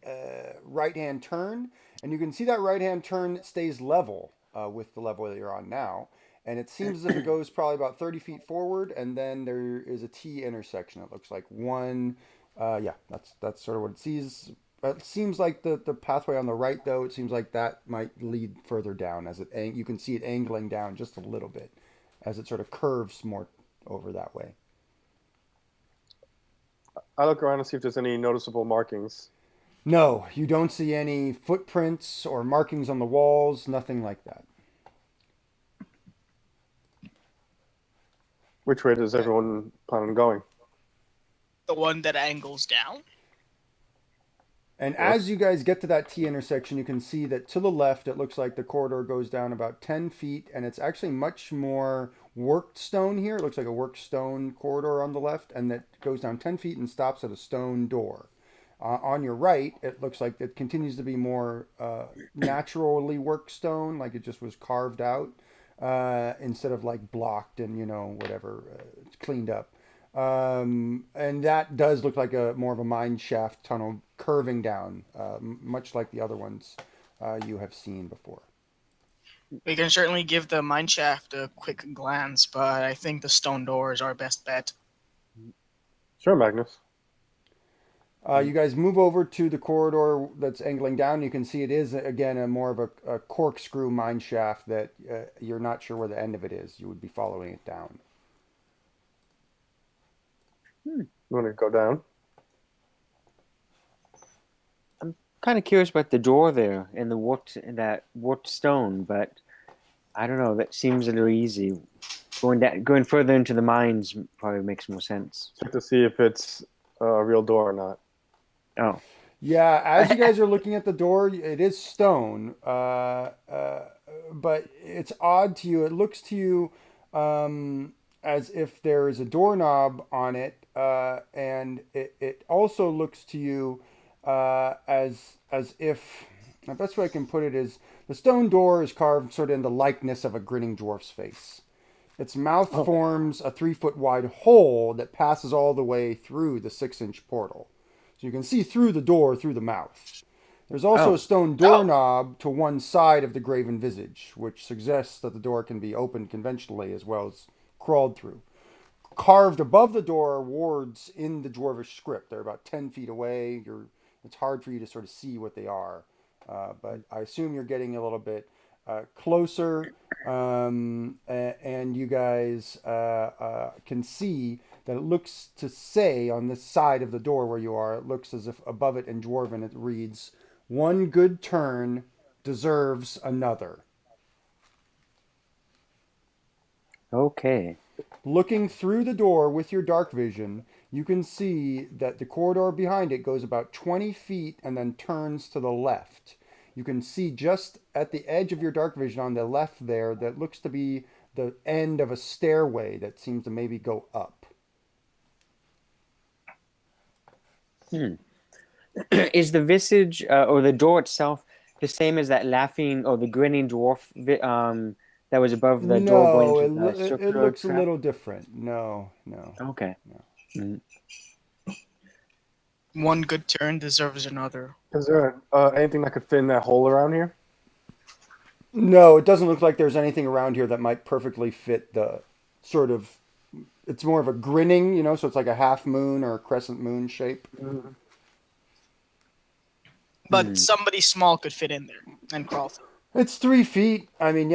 [SPEAKER 1] right-hand turn, and you can see that right-hand turn stays level with the level that you're on now. And it seems as if it goes probably about 30 feet forward, and then there is a T intersection. It looks like one. Yeah, that's sort of what it sees. It seems like the pathway on the right, though, it seems like that might lead further down as you can see it angling down just a little bit as it sort of curves more over that way.
[SPEAKER 4] I look around and see if there's any noticeable markings.
[SPEAKER 1] No, you don't see any footprints or markings on the walls, nothing like that.
[SPEAKER 4] Which way does everyone plan on going?
[SPEAKER 3] The one that angles down.
[SPEAKER 1] And
[SPEAKER 4] Yes.
[SPEAKER 1] as you guys get to that T intersection, you can see that to the left, it looks like the corridor goes down about 10 feet, and it's actually much more worked stone here. It looks like a worked stone corridor on the left, and that goes down 10 feet and stops at a stone door. On your right, it looks like it continues to be more naturally worked stone, like it just was carved out instead of like blocked and, whatever, cleaned up. And that does look like a more of a mine shaft tunnel curving down, much like the other ones you have seen before.
[SPEAKER 3] We can certainly give the mine shaft a quick glance, but I think the stone door is our best bet.
[SPEAKER 4] Sure, Magnus.
[SPEAKER 1] You guys move over to the corridor that's angling down. You can see it is again a more of a corkscrew mine shaft that you're not sure where the end of it is. You would be following it down.
[SPEAKER 4] You want to go down?
[SPEAKER 2] Kind of curious about the door there and that warped stone, but I don't know. That seems a little easy. Going further into the mines probably makes more sense.
[SPEAKER 4] Check to see if it's a real door or not.
[SPEAKER 2] Oh,
[SPEAKER 1] Yeah, as you guys are looking at the door, it is stone, but it's odd to you. It looks to you as if there is a doorknob on it, and it also looks to you as if the best way I can put it is the stone door is carved sort of in the likeness of a grinning dwarf's face. Its mouth forms a 3-foot wide hole that passes all the way through the 6-inch portal. So you can see through the door, through the mouth. There's also a stone doorknob to one side of the graven visage, which suggests that the door can be opened conventionally as well as crawled through. Carved above the door are wards in the dwarvish script. They're about 10 feet away. It's hard for you to sort of see what they are, but I assume you're getting a little bit closer, and you guys can see that it looks to say on this side of the door where you are, it looks as if above it in Dwarven it reads, "One good turn deserves another."
[SPEAKER 2] okay.
[SPEAKER 1] Looking through the door with your dark vision, you can see that the corridor behind it goes about 20 feet and then turns to the left. You can see just at the edge of your dark vision on the left there that looks to be the end of a stairway that seems to maybe go up.
[SPEAKER 2] Is the visage or the door itself the same as that laughing or the grinning dwarf that was above the door
[SPEAKER 1] No,
[SPEAKER 2] going to the
[SPEAKER 1] it
[SPEAKER 2] circular
[SPEAKER 1] looks a
[SPEAKER 2] trap?
[SPEAKER 1] little different. No.
[SPEAKER 2] Okay. Mhm.
[SPEAKER 3] One good turn deserves another.
[SPEAKER 4] Is there anything that could fit in that hole around here?
[SPEAKER 1] No, it doesn't look like there's anything around here that might perfectly fit the sort of. It's more of a grinning, so it's like a half moon or a crescent moon shape.
[SPEAKER 3] But somebody small could fit in there and crawl through.
[SPEAKER 1] It's 3 feet. I mean,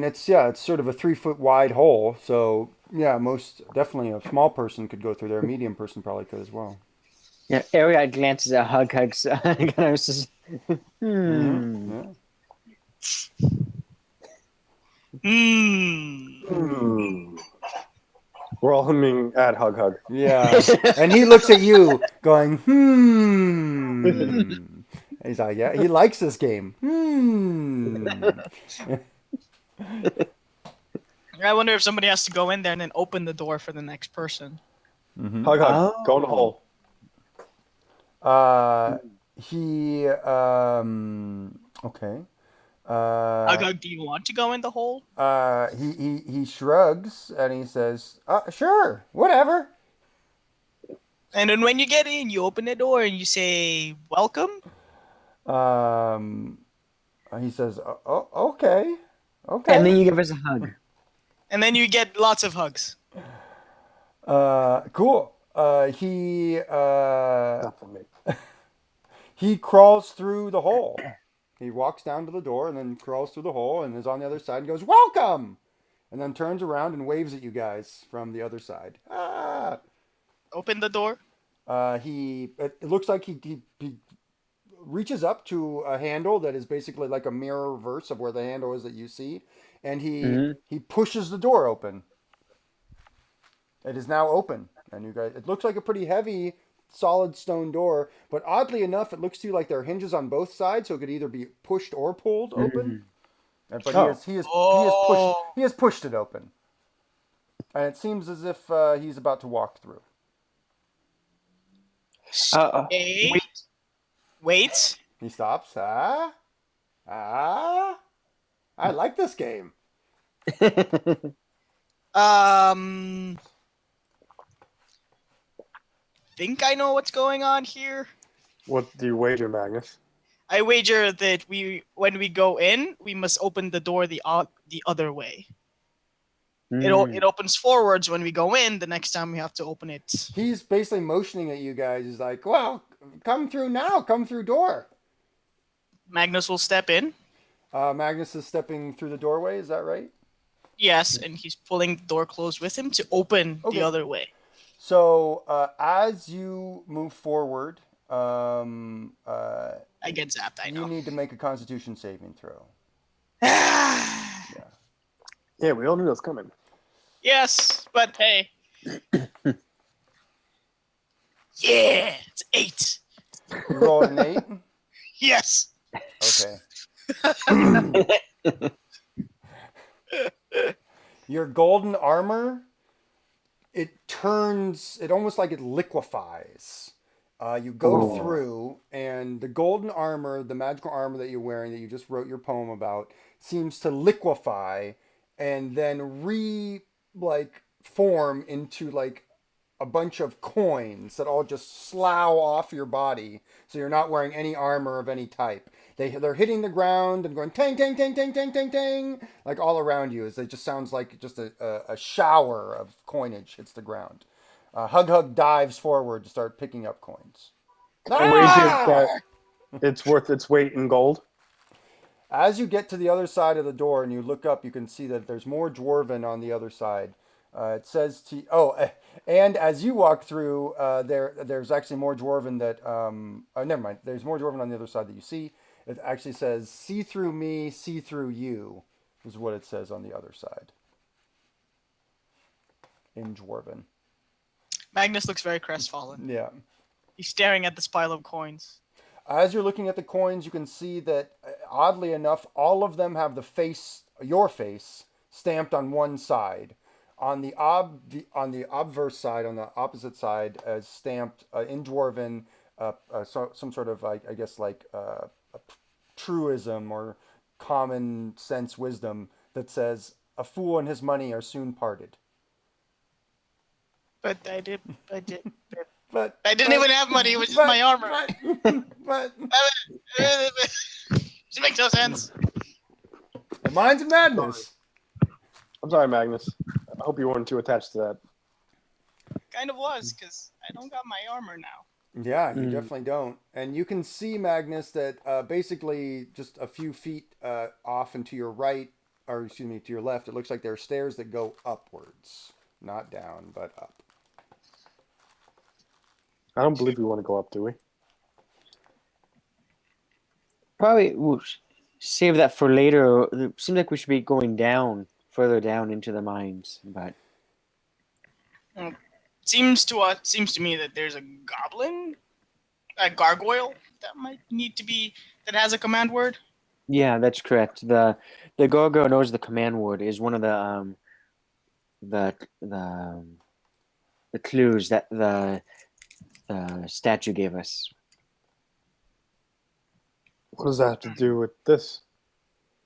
[SPEAKER 1] it's sort of a 3-foot wide hole. So yeah, most definitely a small person could go through there. A medium person probably could as well.
[SPEAKER 2] Yeah, Ariad glances at Hugs. Kind of says,
[SPEAKER 1] Yeah.
[SPEAKER 4] We're all humming at Hug.
[SPEAKER 1] Yeah, and he looks at you, going, He's like, yeah, he likes this game.
[SPEAKER 3] I wonder if somebody has to go in there and then open the door for the next person.
[SPEAKER 4] Hug, go in the hole.
[SPEAKER 1] Okay.
[SPEAKER 3] Hug, do you want to go in the hole?
[SPEAKER 1] He shrugs and he says, "Sure, whatever."
[SPEAKER 3] And then when you get in, you open the door and you say, "Welcome."
[SPEAKER 1] He says, "Oh, okay."
[SPEAKER 2] and then you give us a hug.
[SPEAKER 3] And then you get lots of hugs.
[SPEAKER 1] Cool.
[SPEAKER 4] Not for me.
[SPEAKER 1] He crawls through the hole. He walks down to the door and then crawls through the hole and is on the other side and goes, "Welcome!" And then turns around and waves at you guys from the other side.
[SPEAKER 3] Open the door.
[SPEAKER 1] It looks like he reaches up to a handle that is basically like a mirror reverse of where the handle is that you see, and he pushes the door open. It is now open, and you guys. It looks like a pretty heavy solid stone door, but oddly enough, it looks to you like there are hinges on both sides, so it could either be pushed or pulled open. But
[SPEAKER 4] Oh.
[SPEAKER 1] he has pushed it open, and it seems as if he's about to walk through.
[SPEAKER 3] Okay. Wait.
[SPEAKER 1] He stops. I like this game.
[SPEAKER 3] Think I know what's going on here.
[SPEAKER 4] What do you wager, Magnus?
[SPEAKER 3] I wager that when we go in, we must open the door the other way. It opens forwards when we go in. The next time we have to open it.
[SPEAKER 1] He's basically motioning at you guys. He's like, "Well, come through now. Come through door."
[SPEAKER 3] Magnus will step in.
[SPEAKER 1] Magnus is stepping through the doorway. Is that right?
[SPEAKER 3] Yes, and he's pulling the door closed with him to open
[SPEAKER 1] Okay.
[SPEAKER 3] the other way.
[SPEAKER 1] So as you move forward,
[SPEAKER 3] I get zapped. I know.
[SPEAKER 1] you need to make a Constitution saving throw.
[SPEAKER 4] Yeah, we all knew that was coming.
[SPEAKER 3] Yes, but hey. Yeah, it's 8.
[SPEAKER 1] You rolled an 8.
[SPEAKER 3] Yes.
[SPEAKER 1] Okay. Your golden armor, it almost like it liquefies. You go through, and the golden armor, the magical armor that you're wearing that you just wrote your poem about, seems to liquefy and then form into like a bunch of coins that all just slough off your body, so you're not wearing any armor of any type. They're hitting the ground and going tang tang tang tang tang tang tang like all around you. It just sounds like just a shower of coinage hits the ground. Hug dives forward to start picking up coins.
[SPEAKER 4] And wagers that it's worth its weight in gold.
[SPEAKER 1] As you get to the other side of the door and you look up, you can see that there's more dwarven on the other side. It says and as you walk through, there's actually more dwarven that. Never mind. There's more dwarven on the other side that you see. It actually says, "See through me, see through you," is what it says on the other side. In dwarven.
[SPEAKER 3] Magnus looks very crestfallen.
[SPEAKER 1] Yeah.
[SPEAKER 3] He's staring at this pile of coins.
[SPEAKER 1] As you're looking at the coins, you can see that, oddly enough, all of them have your face, stamped on one side. On the obverse side, on the opposite side, as stamped in dwarven, some sort of, I guess, like a truism or common sense wisdom that says, "A fool and his money are soon parted."
[SPEAKER 3] But I didn't
[SPEAKER 1] But
[SPEAKER 3] even have money. It was just my armor.
[SPEAKER 1] But
[SPEAKER 3] It makes no sense.
[SPEAKER 1] the minds of madness.
[SPEAKER 4] I'm sorry, Magnus. I hope you weren't too attached to that.
[SPEAKER 3] Kind of was, because I don't got my armor now.
[SPEAKER 1] Yeah, you definitely don't. And you can see, Magnus, that basically just a few feet off and to your right, or excuse me, to your left, it looks like there are stairs that go upwards. Not down, but up.
[SPEAKER 4] I don't believe we want to go up, do we?
[SPEAKER 2] Probably we'll save that for later. It seems like we should be going further down into the mines, but
[SPEAKER 3] Seems to me that there's a goblin, a gargoyle that has a command word.
[SPEAKER 2] yeah, that's correct. The gargoyle knows the command word is one of the clues that the statue gave us.
[SPEAKER 4] What does that have to do with this?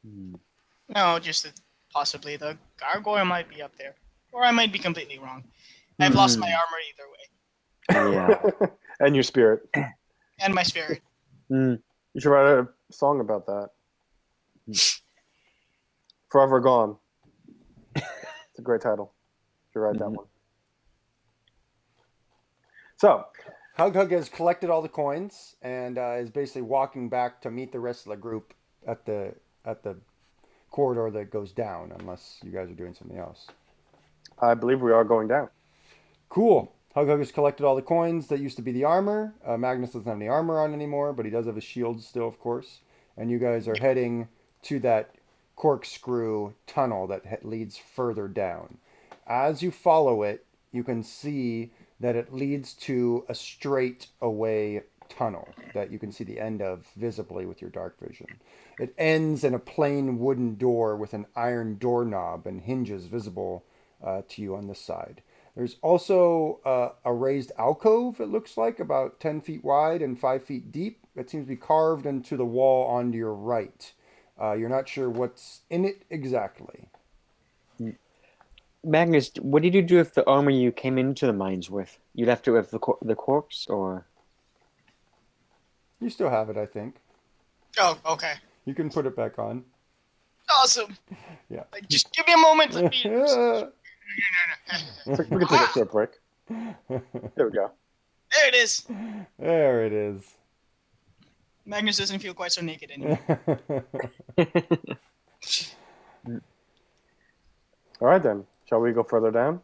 [SPEAKER 3] No, just that possibly the gargoyle might be up there, or I might be completely wrong. I've lost my armor either way,
[SPEAKER 2] Yeah.
[SPEAKER 4] And your spirit.
[SPEAKER 3] and my spirit.
[SPEAKER 4] You should write a song about that. Forever Gone. It's a great title. You should write that one. So,
[SPEAKER 1] Hug has collected all the coins and is basically walking back to meet the rest of the group at the corridor that goes down, unless you guys are doing something else.
[SPEAKER 4] I believe we are going down.
[SPEAKER 1] Cool. Hug has collected all the coins that used to be the armor. Magnus doesn't have any armor on anymore, but he does have his shield still, of course. And you guys are heading to that corkscrew tunnel that leads further down. As you follow it, you can see that it leads to a straight away tunnel that you can see the end of visibly with your dark vision. It ends in a plain wooden door with an iron doorknob and hinges visible to you on this side. There's also a raised alcove, it looks like, about 10 feet wide and 5 feet deep. It seems to be carved into the wall on your right. You're not sure what's in it exactly.
[SPEAKER 2] Magnus, what did you do with the armor you came into the mines with? You left it with the corpse, or?
[SPEAKER 1] You still have it, I think.
[SPEAKER 3] Oh, okay.
[SPEAKER 1] You can put it back on.
[SPEAKER 3] Awesome.
[SPEAKER 1] Yeah.
[SPEAKER 3] Like, just give me a moment. Let me...
[SPEAKER 4] We can take a short break. There we go.
[SPEAKER 3] There it is.
[SPEAKER 1] There it is.
[SPEAKER 3] Magnus doesn't feel quite so naked anymore.
[SPEAKER 4] All right then. Shall we go further down?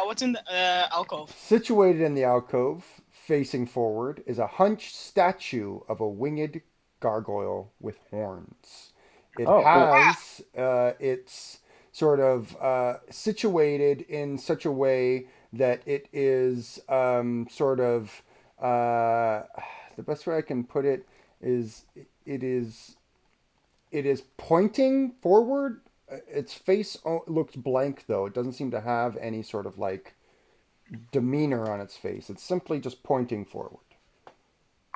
[SPEAKER 3] What's in the alcove?
[SPEAKER 1] Situated in the alcove, facing forward, is a hunched statue of a winged gargoyle with horns. It
[SPEAKER 4] Oh, cool.
[SPEAKER 1] has, it's sort of situated in such a way that it is sort of, the best way I can put it is it is pointing forward. Its face looks blank though. It doesn't seem to have any sort of like demeanor on its face. It's simply just pointing forward.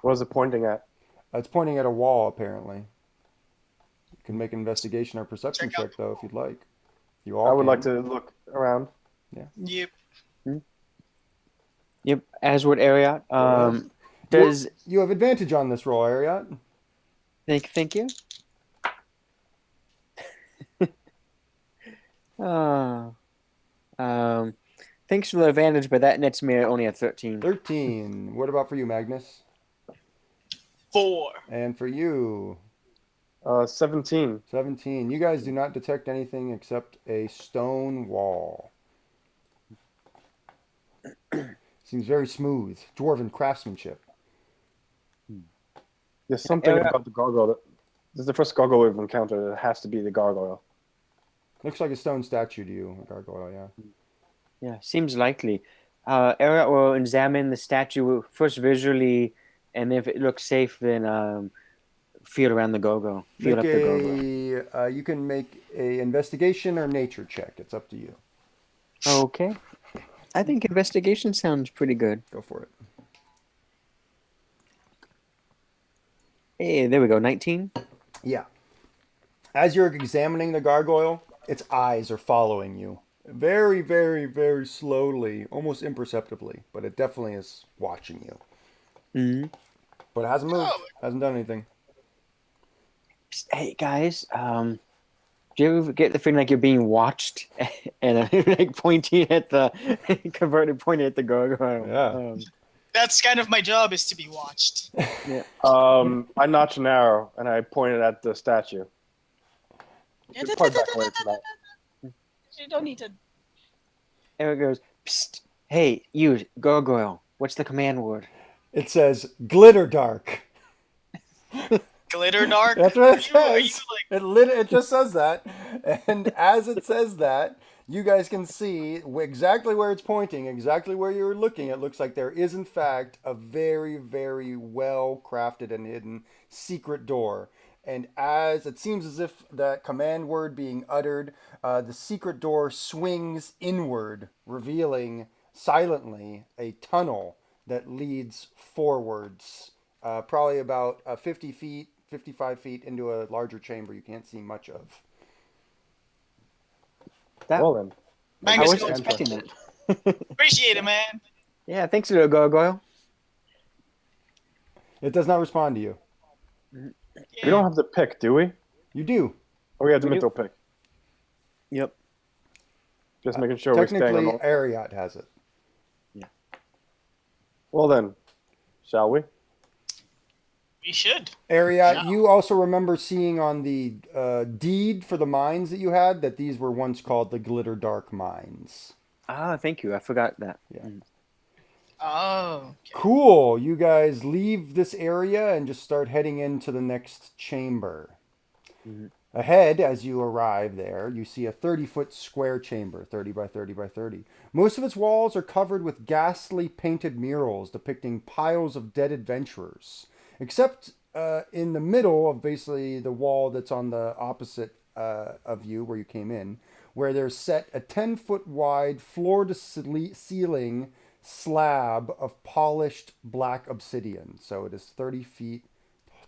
[SPEAKER 4] What is it pointing at?
[SPEAKER 1] It's pointing at a wall apparently. You can make an investigation or perception
[SPEAKER 3] Check out
[SPEAKER 1] check though if you'd like. You all
[SPEAKER 4] I would
[SPEAKER 1] can.
[SPEAKER 4] like to look around.
[SPEAKER 3] Yep.
[SPEAKER 2] Yep, as would Ariat.
[SPEAKER 1] Yes.
[SPEAKER 2] Does
[SPEAKER 1] You have advantage on this roll, Ariat.
[SPEAKER 2] thank you. Oh, thanks for the advantage, but that nets me only a 13.
[SPEAKER 1] 13. What about for you, Magnus?
[SPEAKER 3] 4.
[SPEAKER 1] And for you,
[SPEAKER 4] 17.
[SPEAKER 1] 17. You guys do not detect anything except a stone wall. Seems very smooth. Dwarven craftsmanship.
[SPEAKER 4] There's something about the gargoyle. This is the first gargoyle we've encountered. It has to be the gargoyle.
[SPEAKER 1] Looks like a stone statue to you, a gargoyle, yeah.
[SPEAKER 2] Yeah, seems likely. Ariat will examine the statue first visually, and if it looks safe, then feel around the go-go. Feel
[SPEAKER 1] Make
[SPEAKER 2] up the go-go.
[SPEAKER 1] you can make a investigation or nature check. It's up to you.
[SPEAKER 2] Okay. I think investigation sounds pretty good.
[SPEAKER 1] Go for it.
[SPEAKER 2] Hey, there we go. 19.
[SPEAKER 1] Yeah. As you're examining the gargoyle, its eyes are following you. Very, very, very slowly, almost imperceptibly, but it definitely is watching you.
[SPEAKER 2] Mm-hmm.
[SPEAKER 1] But it hasn't moved,
[SPEAKER 3] Oh.
[SPEAKER 1] hasn't done anything.
[SPEAKER 2] Hey guys, do you ever get the feeling like you're being watched and like pointing at the pointing at the gargoyle?
[SPEAKER 1] Yeah.
[SPEAKER 3] That's kind of my job, is to be watched.
[SPEAKER 4] I notched an arrow and I pointed at the statue.
[SPEAKER 3] Yeah,
[SPEAKER 4] Point back away from that.
[SPEAKER 3] You don't need to.
[SPEAKER 2] Eric goes, Psst, hey, you gargoyle. What's the command word?
[SPEAKER 1] It says glitter dark.
[SPEAKER 3] Glitter dark?
[SPEAKER 1] That's what it
[SPEAKER 3] Are you
[SPEAKER 1] says.
[SPEAKER 3] like...
[SPEAKER 1] It just says that. And as it says that, you guys can see exactly where it's pointing, exactly where you're looking. It looks like there is, in fact, a very, very well crafted and hidden secret door. And as it seems as if that command word being uttered, the secret door swings inward, revealing silently a tunnel that leads forwards, probably about 50 feet, 55 feet into a larger chamber you can't see much of.
[SPEAKER 2] That,
[SPEAKER 4] Well then.
[SPEAKER 2] I
[SPEAKER 3] Magnus
[SPEAKER 2] wasn't
[SPEAKER 3] goes,
[SPEAKER 2] expecting that.
[SPEAKER 3] appreciate it, man.
[SPEAKER 2] Yeah, thanks to the gargoyle.
[SPEAKER 1] It does not respond to you.
[SPEAKER 4] We don't have to pick, do we?
[SPEAKER 1] You do.
[SPEAKER 4] Or we have the
[SPEAKER 2] We do.
[SPEAKER 4] mental pick.
[SPEAKER 2] Yep.
[SPEAKER 4] Just making sure we're staying on
[SPEAKER 1] Technically,
[SPEAKER 4] the...
[SPEAKER 1] Ariat has it.
[SPEAKER 4] Well then, shall we?
[SPEAKER 3] We should.
[SPEAKER 1] Ariat,
[SPEAKER 3] Yeah.
[SPEAKER 1] you also remember seeing on the deed for the mines that you had that these were once called the Glitter Dark Mines.
[SPEAKER 2] Ah, thank you. I forgot that.
[SPEAKER 1] Yeah.
[SPEAKER 3] Oh. Okay.
[SPEAKER 1] Cool. You guys leave this area and just start heading into the next chamber.
[SPEAKER 2] Mhm.
[SPEAKER 1] Ahead, as you arrive there, you see a 30-foot square chamber, 30 by 30 by 30. Most of its walls are covered with ghastly painted murals depicting piles of dead adventurers, except in the middle of basically the wall that's on the opposite of you where you came in, where there's set a 10-foot wide floor to ceiling slab of polished black obsidian. So it is 30 feet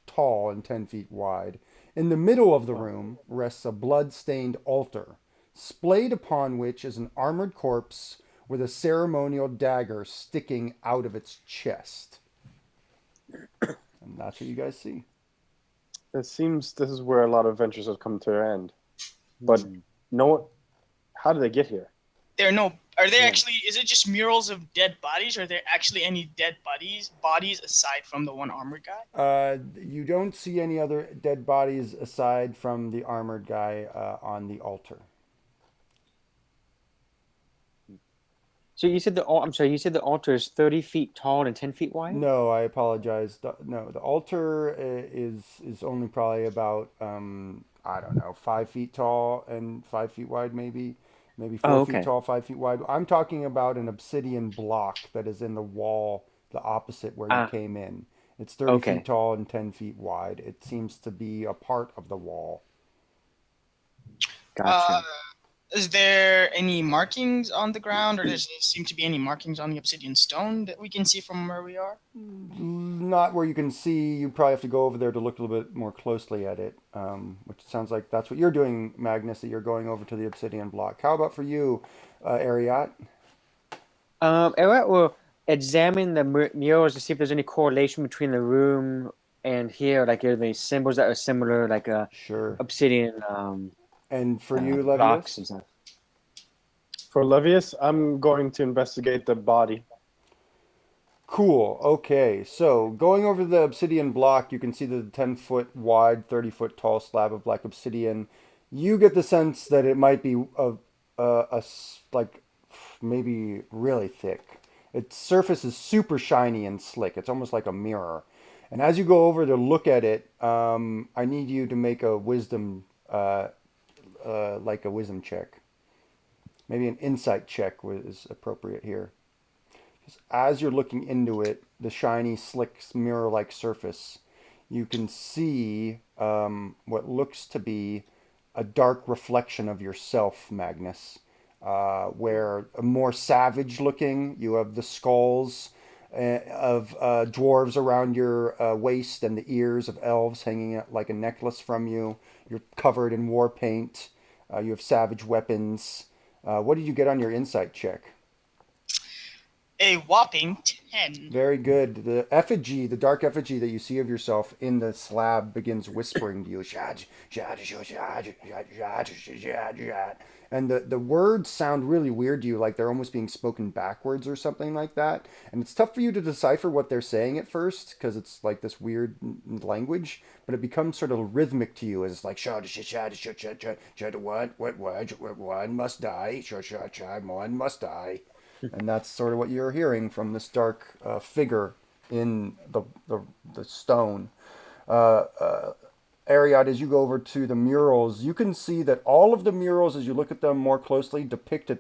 [SPEAKER 1] tall and 10 feet wide. In the middle of the room rests a blood-stained altar, splayed upon which is an armored corpse with a ceremonial dagger sticking out of its chest. And that's what you guys see.
[SPEAKER 4] It seems this is where a lot of adventures have come to their end. But no, how did they get here?
[SPEAKER 3] Are there actually? Is it just murals of dead bodies? Or are there actually any dead bodies aside from the one armored guy?
[SPEAKER 1] You don't see any other dead bodies aside from the armored guy on the altar.
[SPEAKER 2] So you said I'm sorry. You said the altar is 30 feet tall and 10 feet wide.
[SPEAKER 1] No, I apologize. No, the altar is only probably about I don't know, 5 feet tall and 5 feet wide, maybe 4 feet tall, 5 feet wide. I'm talking about an obsidian block that is in the wall, the opposite where you came in. It's 30 feet tall and 10 feet wide. It seems to be a part of the wall.
[SPEAKER 2] Gotcha.
[SPEAKER 3] Is there any markings on the ground, or does there seem to be any markings on the obsidian stone that we can see from where we are?
[SPEAKER 1] Not where you can see. You probably have to go over there to look a little bit more closely at it, which sounds like that's what you're doing, Magnus, that you're going over to the obsidian block. How about for you, Ariat?
[SPEAKER 2] Ariat will examine the murals to see if there's any correlation between the room and here, like are there symbols that are similar, like
[SPEAKER 1] Sure.
[SPEAKER 2] obsidian
[SPEAKER 1] And for you,
[SPEAKER 2] blocks
[SPEAKER 1] Levius?
[SPEAKER 2] and stuff.
[SPEAKER 4] For Levius, I'm going to investigate the body.
[SPEAKER 1] Cool. Okay. So going over the obsidian block, you can see the 10-foot wide, 30-foot tall slab of black obsidian. You get the sense that it might be like maybe really thick. Its surface is super shiny and slick. It's almost like a mirror. And as you go over to look at it, I need you to make a wisdom, like a wisdom check. Maybe an insight check is appropriate here. As you're looking into it, the shiny, slick, mirror-like surface, you can see what looks to be a dark reflection of yourself, Magnus, where a more savage looking, you have the skulls of dwarves around your waist and the ears of elves hanging out like a necklace from you. You're covered in war paint. You have savage weapons. What did you get on your insight check?
[SPEAKER 3] A whopping 10.
[SPEAKER 1] Very good. The effigy, the dark effigy that you see of yourself in the slab begins whispering to you. And the words sound really weird to you, like they're almost being spoken backwards or something like that. And it's tough for you to decipher what they're saying at first because it's like this weird language, but it becomes sort of rhythmic to you as it's like one must die, one must die. And that's sort of what you're hearing from this dark figure in the stone. Ariad, as you go over to the murals, you can see that all of the murals, as you look at them more closely, depicted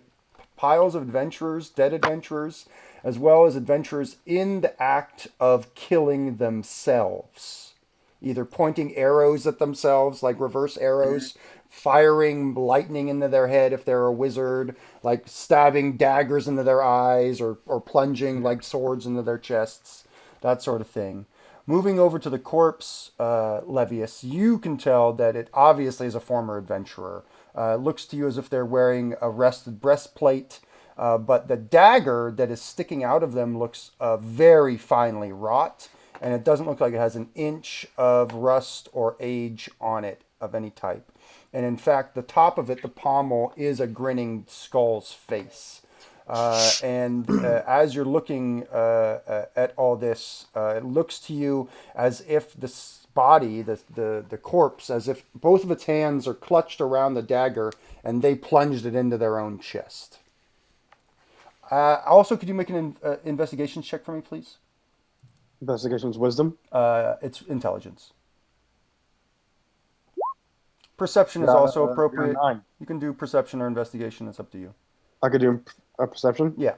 [SPEAKER 1] piles of adventurers, dead adventurers, as well as adventurers in the act of killing themselves. Either pointing arrows at themselves, like reverse arrows, firing lightning into their head if they're a wizard, like stabbing daggers into their eyes, or plunging like swords into their chests, that sort of thing. Moving over to the corpse, Levius, you can tell that it obviously is a former adventurer. It looks to you as if they're wearing a rusted breastplate, but the dagger that is sticking out of them looks very finely wrought, and it doesn't look like it has an inch of rust or age on it of any type. And in fact, the top of it, the pommel, is a grinning skull's face. As you're looking at all this, it looks to you as if this body, the corpse, as if both of its hands are clutched around the dagger and they plunged it into their own chest. Also, could you make an investigation check for me, please?
[SPEAKER 4] Investigation's wisdom.
[SPEAKER 1] It's intelligence. Perception is also appropriate.
[SPEAKER 4] 9.
[SPEAKER 1] You can do perception or investigation. It's up to you.
[SPEAKER 4] I could do a perception.
[SPEAKER 1] Yeah.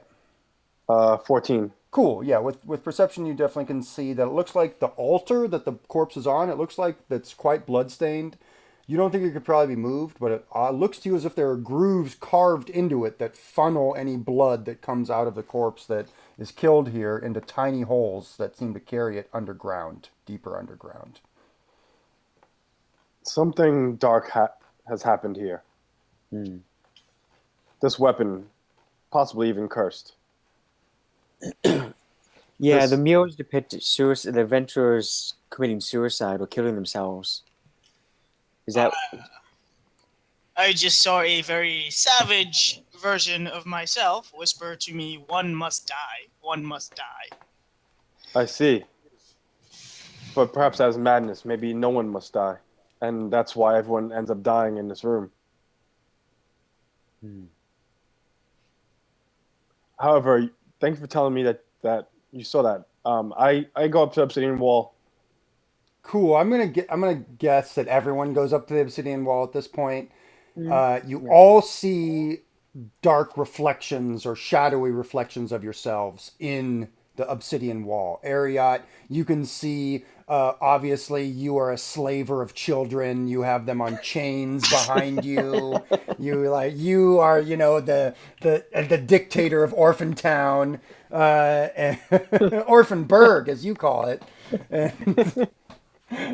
[SPEAKER 4] 14.
[SPEAKER 1] Cool. Yeah. With perception, you definitely can see that it looks like the altar that the corpse is on. It looks like that's quite bloodstained. You don't think it could probably be moved, but it looks to you as if there are grooves carved into it that funnel any blood that comes out of the corpse that is killed here into tiny holes that seem to carry it underground, deeper underground.
[SPEAKER 4] Something dark has happened here. This weapon, possibly even cursed.
[SPEAKER 2] Yeah,
[SPEAKER 4] This-
[SPEAKER 2] the murals depict suicide, the adventurers committing suicide or killing themselves. Is that
[SPEAKER 3] I just saw a very savage version of myself whisper to me, "One must die. One must die."
[SPEAKER 4] I see. But perhaps as madness, maybe no one must die. And that's why everyone ends up dying in this room. However, thank you for telling me that you saw that. I go up to the obsidian wall.
[SPEAKER 1] Cool. I'm gonna guess that everyone goes up to the obsidian wall at this point. You all see dark reflections or shadowy reflections of yourselves in the obsidian wall. Ariat, you can see. Obviously, you are a slaver of children. You have them on chains behind you. You are, you know, the dictator of Orphan Town, Orphanburg, as you call it.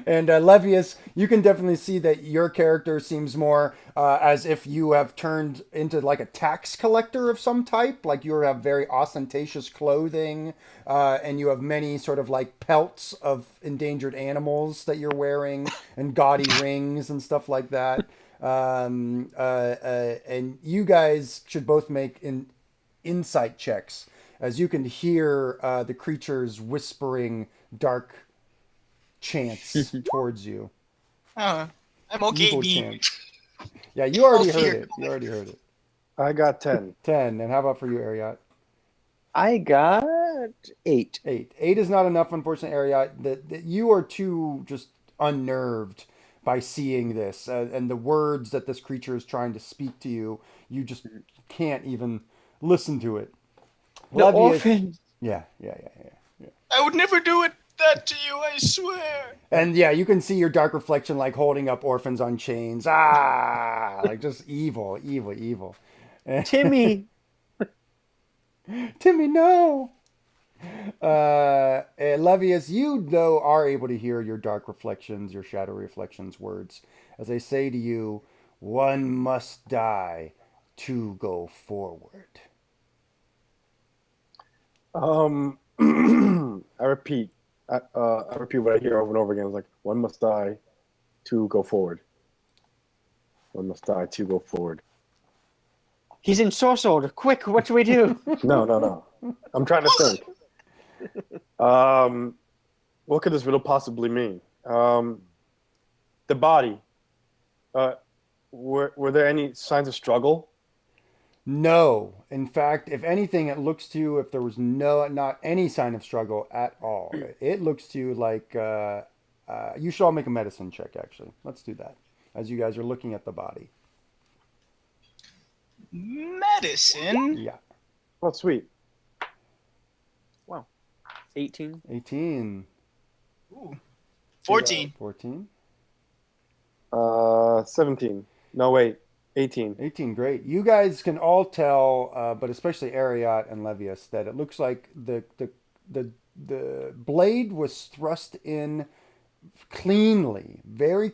[SPEAKER 1] And Levius, you can definitely see that your character seems more as if you have turned into like a tax collector of some type. Like you have very ostentatious clothing, and you have many sort of like pelts of endangered animals that you're wearing, and gaudy rings and stuff like that. And you guys should both make insight checks, as you can hear the creatures whispering dark chants towards you.
[SPEAKER 3] I'm okay,
[SPEAKER 1] Evil
[SPEAKER 3] being.
[SPEAKER 1] chants. Yeah, you already
[SPEAKER 3] Oh,
[SPEAKER 1] heard
[SPEAKER 3] fear.
[SPEAKER 1] it. You already heard it.
[SPEAKER 4] I got 10.
[SPEAKER 1] 10. And how about for you, Ariat?
[SPEAKER 2] I got 8.
[SPEAKER 1] 8. 8 is not enough, unfortunately, Ariat. That you are too just unnerved by seeing this. And the words that this creature is trying to speak to you, you just can't even listen to it.
[SPEAKER 2] The
[SPEAKER 1] Levius-
[SPEAKER 2] orphans.
[SPEAKER 1] Yeah.
[SPEAKER 3] I would never do that to you, I swear.
[SPEAKER 1] And yeah, you can see your dark reflection like holding up orphans on chains. Like just evil.
[SPEAKER 2] Timmy.
[SPEAKER 1] Timmy, no. Levius, you though are able to hear your dark reflections, your shadow reflections words as they say to you, "One must die to go forward."
[SPEAKER 4] I repeat. I repeat what I hear over and over again. It's like, one must die to go forward. One must die to go forward.
[SPEAKER 2] He's ensorcelled. Quick, what do we do?
[SPEAKER 4] No. I'm trying to think. What could this riddle possibly mean? The body. Were there any signs of struggle?
[SPEAKER 1] No. In fact, if anything, it looks to you if there was not any sign of struggle at all. It looks to you like you should all make a medicine check, actually. Let's do that as you guys are looking at the body.
[SPEAKER 3] Medicine?
[SPEAKER 1] Yeah.
[SPEAKER 4] Oh, sweet.
[SPEAKER 2] 18.
[SPEAKER 1] 18.
[SPEAKER 3] Ooh. 14.
[SPEAKER 1] 14.
[SPEAKER 4] 17. No, wait. 18.
[SPEAKER 1] 18, great. You guys can all tell, but especially Ariat and Levius, that it looks like the blade was thrust in cleanly, very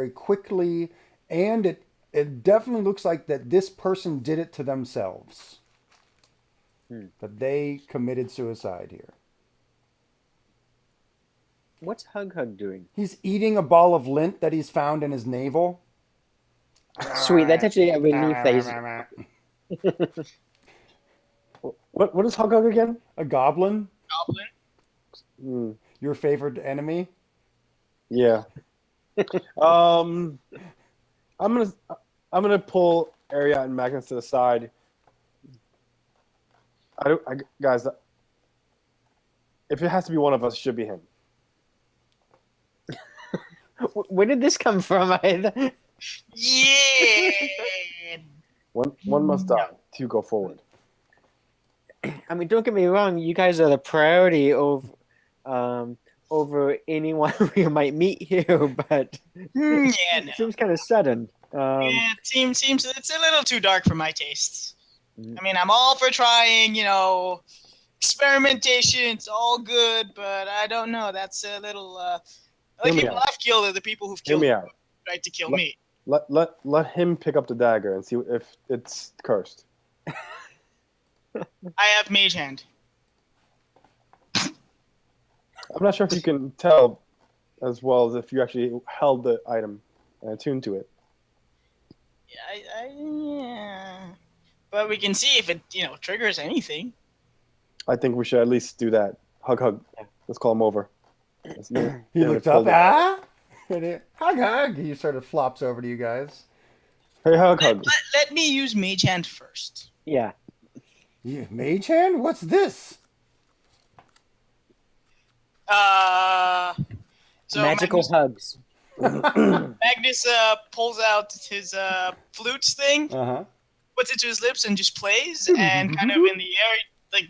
[SPEAKER 1] quickly, and it definitely looks like that this person did it to themselves. That they committed suicide here.
[SPEAKER 2] What's Hug doing?
[SPEAKER 1] He's eating a ball of lint that he's found in his navel.
[SPEAKER 2] Sweet, that's actually a relief that he's...
[SPEAKER 4] What is Hug again?
[SPEAKER 1] A goblin?
[SPEAKER 3] Goblin?
[SPEAKER 1] Your favorite enemy?
[SPEAKER 4] Yeah. I'm gonna pull Ariat and Magnus to the side. Guys, if it has to be one of us, it should be him.
[SPEAKER 2] Where did this come from?
[SPEAKER 3] Yeah.
[SPEAKER 4] One must die, two go forward.
[SPEAKER 2] I mean, don't get me wrong. You guys are the priority over anyone we might meet here, but
[SPEAKER 3] Yeah, no.
[SPEAKER 2] it seems kind of sudden.
[SPEAKER 3] Yeah, it seems it's a little too dark for my tastes.
[SPEAKER 2] Mm.
[SPEAKER 3] I mean, I'm all for trying, experimentation. It's all good, but I don't know. That's a little. The
[SPEAKER 4] Hear me
[SPEAKER 3] people
[SPEAKER 4] out.
[SPEAKER 3] I've killed are the people who've
[SPEAKER 4] Hear
[SPEAKER 3] killed
[SPEAKER 4] me
[SPEAKER 3] me,
[SPEAKER 4] out.
[SPEAKER 3] tried to kill
[SPEAKER 4] Let-
[SPEAKER 3] me.
[SPEAKER 4] Let him pick up the dagger and see if it's cursed.
[SPEAKER 3] I have mage hand.
[SPEAKER 4] I'm not sure if you can tell as well as if you actually held the item and attuned to it.
[SPEAKER 3] Yeah. But we can see if it, triggers anything.
[SPEAKER 4] I think we should at least do that. Hug. Let's call him over.
[SPEAKER 1] He looks up. Ah! Hug, hug. He sort of flops over to you guys.
[SPEAKER 4] Hey, hug.
[SPEAKER 3] Let me use mage hand first.
[SPEAKER 2] Yeah.
[SPEAKER 1] Yeah, mage hand? What's this?
[SPEAKER 3] So
[SPEAKER 2] Magical hugs.
[SPEAKER 3] Magnus pulls out his flutes thing,
[SPEAKER 1] Uh-huh.
[SPEAKER 3] puts it to his lips, and just plays. And kind of in the air, like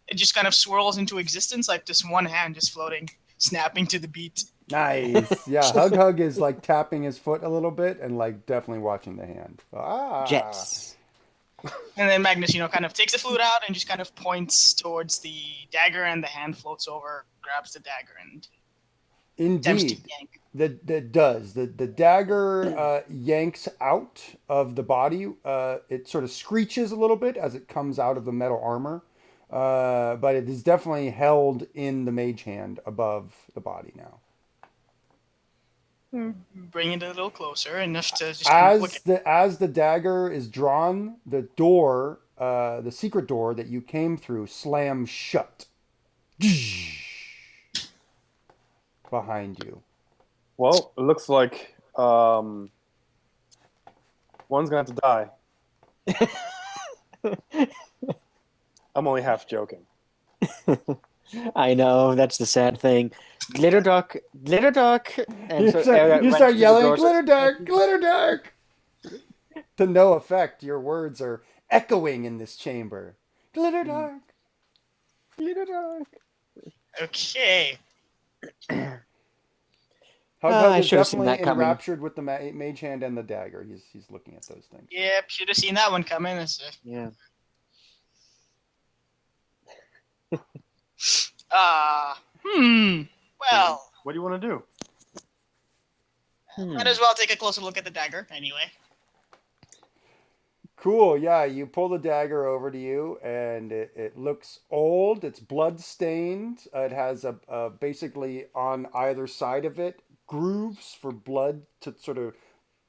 [SPEAKER 3] it just kind of swirls into existence, like just one hand just floating, snapping to the beat.
[SPEAKER 1] Nice. Yeah, hug is like tapping his foot a little bit and like definitely watching the hand. Ah.
[SPEAKER 2] Jets.
[SPEAKER 3] And then Magnus, kind of takes the flute out and just kind of points towards the dagger, and the hand floats over, grabs the dagger, and attempts to
[SPEAKER 1] Indeed.
[SPEAKER 3] yank.
[SPEAKER 1] That does. The dagger yanks out of the body. It sort of screeches a little bit as it comes out of the metal armor. But it is definitely held in the mage hand above the body now.
[SPEAKER 3] Bring it a little closer, enough to just kind of look at
[SPEAKER 1] As the dagger is drawn, the door, the secret door that you came through, slams shut behind you.
[SPEAKER 4] Well, it looks like one's gonna have to die. I'm only half joking.
[SPEAKER 2] I know, that's the sad thing. Glitter duck. And
[SPEAKER 1] You
[SPEAKER 2] so
[SPEAKER 1] start,
[SPEAKER 2] Ariat
[SPEAKER 1] you
[SPEAKER 2] runs
[SPEAKER 1] start
[SPEAKER 2] through the
[SPEAKER 1] yelling,
[SPEAKER 2] door,
[SPEAKER 1] glitter dark, glitter dark! To no effect, your words are echoing in this chamber. Glitter dark, glitter dark.
[SPEAKER 3] Okay.
[SPEAKER 1] Hug
[SPEAKER 2] I
[SPEAKER 1] is
[SPEAKER 2] should have seen
[SPEAKER 1] definitely
[SPEAKER 2] that coming.
[SPEAKER 1] enraptured with the mage hand and the dagger. He's looking at those things.
[SPEAKER 3] Yep, should have seen that one coming.
[SPEAKER 2] Yeah.
[SPEAKER 3] Well,
[SPEAKER 4] What do you want to do?
[SPEAKER 3] might as well take a closer look at the dagger anyway.
[SPEAKER 1] Cool, yeah, you pull the dagger over to you, and it looks old. It's blood stained. It has a basically on either side of it grooves for blood to sort of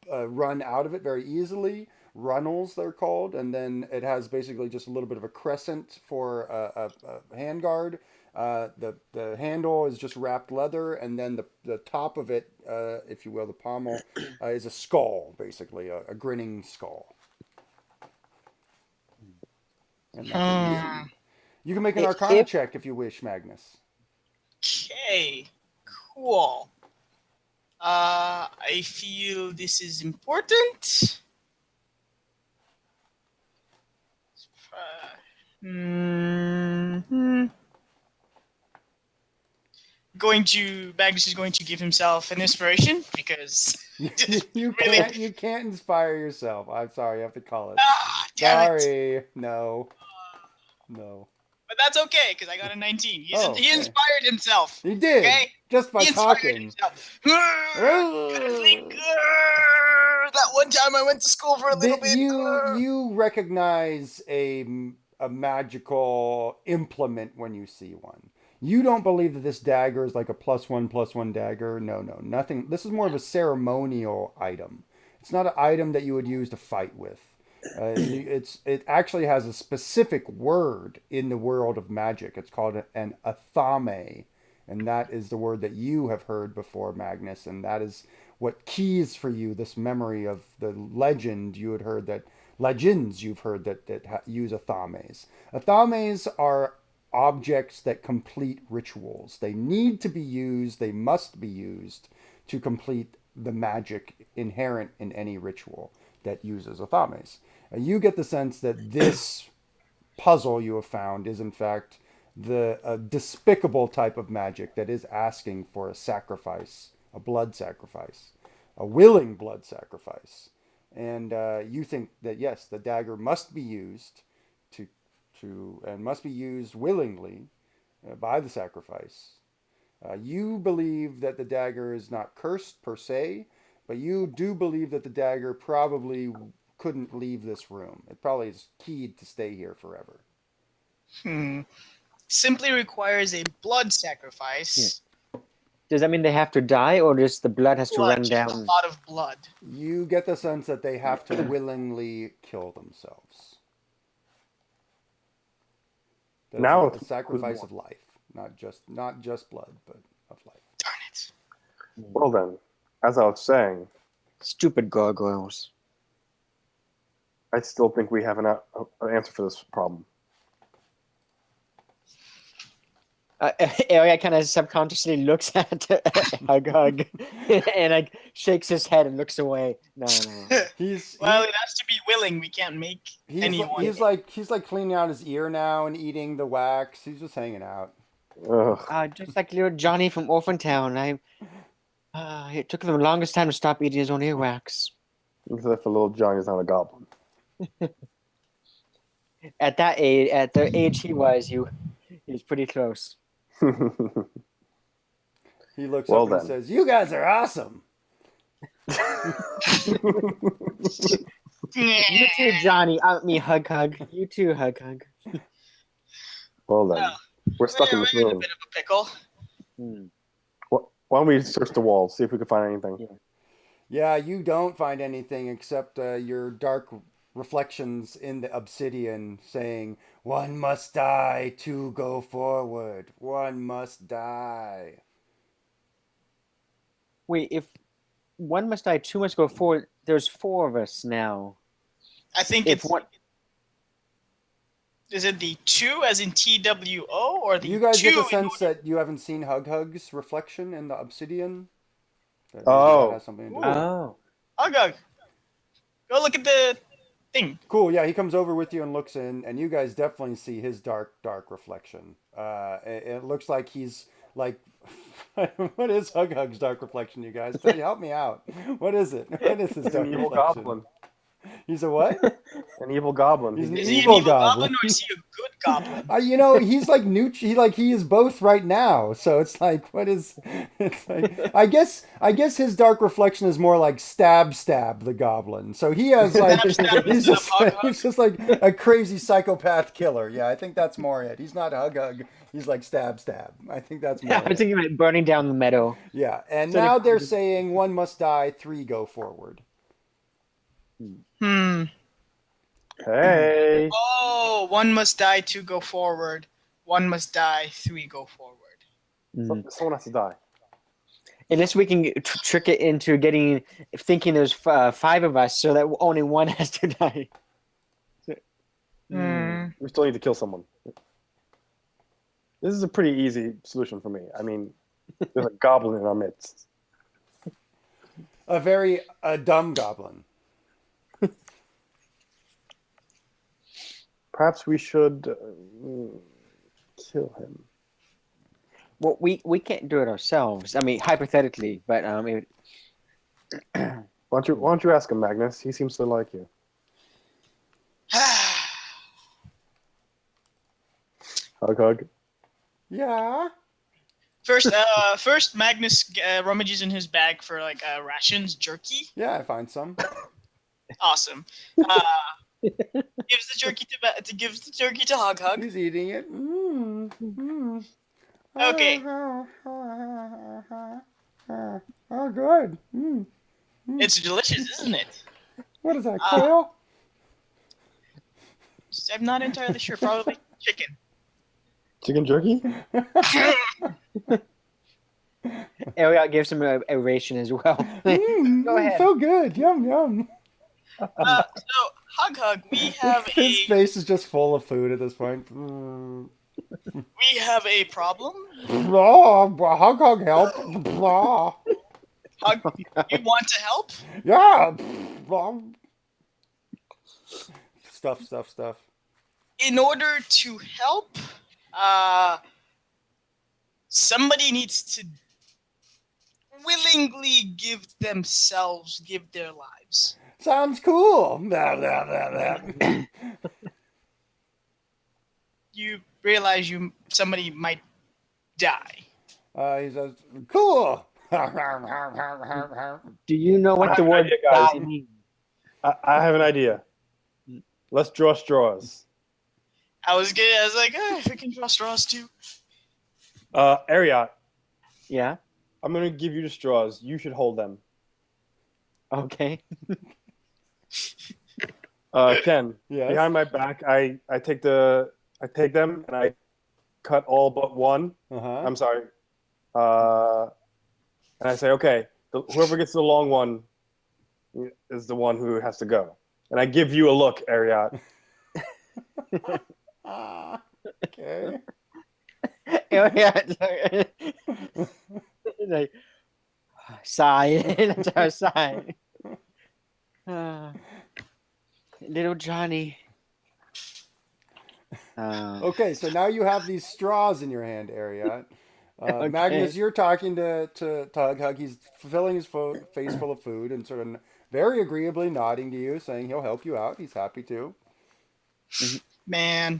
[SPEAKER 1] run out of it very easily. Runnels, they're called, and then it has basically just a little bit of a crescent for a handguard. The handle is just wrapped leather, and then the top of it, if you will, the pommel, is a skull, basically a grinning skull. And that's what you see. You can make an Arcana check if you wish, Magnus.
[SPEAKER 3] Okay, cool. I feel this is important. Magnus is going to give himself an inspiration because
[SPEAKER 1] you can't inspire yourself. I'm sorry, you have to call it.
[SPEAKER 3] Damn it.
[SPEAKER 1] Sorry, no.
[SPEAKER 3] But that's okay because I got a 19. He
[SPEAKER 1] Okay.
[SPEAKER 3] inspired himself.
[SPEAKER 1] He did
[SPEAKER 3] Okay?
[SPEAKER 1] just by
[SPEAKER 3] He inspired
[SPEAKER 1] talking.
[SPEAKER 3] himself. Gotta think. That one time I went to school for a little bit.
[SPEAKER 1] You recognize a magical implement when you see one. You don't believe that this dagger is like a +1/+1 dagger. No, nothing. This is more of a ceremonial item. It's not an item that you would use to fight with. It actually has a specific word in the world of magic. It's called an athame, and that is the word that you have heard before, Magnus, and that is what keys for you this memory of the legend you had heard that legends you've heard that use athames. Athames are objects that complete rituals. They need to be used. They must be used to complete the magic inherent in any ritual that uses Othames. You get the sense that this puzzle you have found is in fact the despicable type of magic that is asking for a sacrifice, a blood sacrifice, a willing blood sacrifice. And you think that yes, the dagger must be used to and must be used willingly by the sacrifice. You believe that the dagger is not cursed per se, but you do believe that the dagger probably couldn't leave this room. It probably is keyed to stay here forever.
[SPEAKER 3] Simply requires a blood sacrifice.
[SPEAKER 2] Does that mean they have to die, or just the blood has to
[SPEAKER 3] Blood,
[SPEAKER 2] run
[SPEAKER 3] just a
[SPEAKER 2] down?
[SPEAKER 3] lot of blood.
[SPEAKER 1] You get the sense that they have to willingly kill themselves. That
[SPEAKER 4] Now
[SPEAKER 1] it's a sacrifice of life, not just blood, but of life.
[SPEAKER 3] Darn it.
[SPEAKER 4] Well then, as I was saying,
[SPEAKER 2] Stupid gargoyles.
[SPEAKER 4] I still think we have an answer for this problem.
[SPEAKER 2] Arya kind of subconsciously looks at Hug and like shakes his head and looks away. No.
[SPEAKER 3] Well, it has to be willing. We can't make anyone.
[SPEAKER 1] He's like cleaning out his ear now and eating the wax. He's just hanging out.
[SPEAKER 4] Ugh.
[SPEAKER 2] Just like little Johnny from Orphan Town. It took them the longest time to stop eating his own earwax.
[SPEAKER 4] Except for little Johnny's not a goblin.
[SPEAKER 2] At the age he was, he was pretty close.
[SPEAKER 1] He looks
[SPEAKER 4] Well
[SPEAKER 1] up and
[SPEAKER 4] then.
[SPEAKER 1] says, "You guys are awesome."
[SPEAKER 2] You too, Johnny. Hug. You too, hug.
[SPEAKER 4] Well then, we're stuck in this
[SPEAKER 3] We're in a
[SPEAKER 4] room.
[SPEAKER 3] bit of a pickle.
[SPEAKER 4] Why don't we search the walls, see if we can find anything?
[SPEAKER 1] Yeah, you don't find anything except your dark reflections in the obsidian saying, "One must die to go forward. One must die."
[SPEAKER 2] Wait, if one must die, two must go forward. There's 4 of us now.
[SPEAKER 3] I think
[SPEAKER 2] If
[SPEAKER 3] it's.
[SPEAKER 2] one,
[SPEAKER 3] Is it the 2 as in TWO or the
[SPEAKER 1] You guys
[SPEAKER 3] 2
[SPEAKER 1] get the
[SPEAKER 3] in
[SPEAKER 1] sense
[SPEAKER 3] order-
[SPEAKER 1] that you haven't seen Hug's reflection in the obsidian? That maybe
[SPEAKER 4] Oh.
[SPEAKER 1] that has something to do with it.
[SPEAKER 2] oh,
[SPEAKER 3] Hug. Go look at the thing.
[SPEAKER 1] Cool. Yeah, he comes over with you and looks in, and you guys definitely see his dark reflection. It looks like he's like, what is Hug's dark reflection? You guys, help me out. What is it? What is his
[SPEAKER 4] He's
[SPEAKER 1] dark
[SPEAKER 4] an evil
[SPEAKER 1] reflection?
[SPEAKER 4] goblin.
[SPEAKER 1] He's a what?
[SPEAKER 4] An evil goblin.
[SPEAKER 1] He's an
[SPEAKER 3] Is he an
[SPEAKER 1] evil
[SPEAKER 3] evil goblin
[SPEAKER 1] goblin.
[SPEAKER 3] or is he a good goblin?
[SPEAKER 1] He's like he is both right now. So it's like, what is? It's like, I guess his dark reflection is more like stab the goblin. So he has like
[SPEAKER 3] Stab
[SPEAKER 1] he's
[SPEAKER 3] instead of
[SPEAKER 1] just
[SPEAKER 3] Hug.
[SPEAKER 1] he's just like a crazy psychopath killer. Yeah, I think that's more it. He's not Hug. He's like stab. I think that's more.
[SPEAKER 2] I was
[SPEAKER 1] it.
[SPEAKER 2] thinking about burning down the meadow.
[SPEAKER 1] Yeah, and
[SPEAKER 2] So
[SPEAKER 1] now
[SPEAKER 2] they-
[SPEAKER 1] they're saying 1 must die, 3 go forward.
[SPEAKER 4] Hey.
[SPEAKER 3] Oh, 1 must die, 2 go forward. 1 must die, 3 go forward.
[SPEAKER 4] Someone has to die.
[SPEAKER 2] Unless we can trick it into thinking there's 5 of us, so that only 1 has to die.
[SPEAKER 4] We still need to kill someone. This is a pretty easy solution for me. I mean, there's a goblin in our midst.
[SPEAKER 1] A very dumb goblin.
[SPEAKER 4] Perhaps we should kill him.
[SPEAKER 2] Well, we can't do it ourselves. I mean, hypothetically, but
[SPEAKER 4] Why don't you ask him, Magnus? He seems to like you. Hug.
[SPEAKER 1] Yeah.
[SPEAKER 3] First, Magnus rummages in his bag for like rations, jerky.
[SPEAKER 1] Yeah, I find some.
[SPEAKER 3] Awesome. Gives the jerky to Hug.
[SPEAKER 1] He's eating it.
[SPEAKER 3] Okay.
[SPEAKER 1] Oh, good.
[SPEAKER 3] It's delicious, isn't it?
[SPEAKER 1] What is that, quail?
[SPEAKER 3] I'm not entirely sure. Probably chicken.
[SPEAKER 4] Chicken jerky?
[SPEAKER 2] Ariel gives him a ration as well. Go ahead.
[SPEAKER 1] So good. Yum, yum.
[SPEAKER 3] So Hug, we have
[SPEAKER 1] His face is just full of food at this point.
[SPEAKER 3] we have a problem.
[SPEAKER 1] Blah, help. Blah.
[SPEAKER 3] Hug, you want to help?
[SPEAKER 1] Yeah. Stuff.
[SPEAKER 3] In order to help, somebody needs to willingly give their lives.
[SPEAKER 1] Sounds cool. Blah, blah, blah, blah.
[SPEAKER 3] You realize somebody might die.
[SPEAKER 1] He says, cool.
[SPEAKER 2] Do you know what the
[SPEAKER 4] I have an
[SPEAKER 2] word
[SPEAKER 4] idea, guys.
[SPEAKER 2] die means?
[SPEAKER 4] I have an idea. Let's draw straws.
[SPEAKER 3] I was like, if we can draw straws too.
[SPEAKER 4] Ariat,
[SPEAKER 2] Yeah.
[SPEAKER 4] I'm gonna give you the straws. You should hold them.
[SPEAKER 2] Okay.
[SPEAKER 4] Ken,
[SPEAKER 1] Yes.
[SPEAKER 4] behind my back, I take them and I cut all but one.
[SPEAKER 1] Uh-huh.
[SPEAKER 4] I'm sorry. And I say, okay, whoever gets the long one is the one who has to go. And I give you a look, Ariat.
[SPEAKER 1] Okay.
[SPEAKER 2] Yeah. Like sigh. That's our sigh. Little Johnny.
[SPEAKER 1] Okay, so now you have these straws in your hand, Ariat.
[SPEAKER 2] Okay.
[SPEAKER 1] Magnus, you're talking to Hug. He's filling his face full of food and sort of very agreeably nodding to you, saying he'll help you out. He's happy to.
[SPEAKER 3] Man,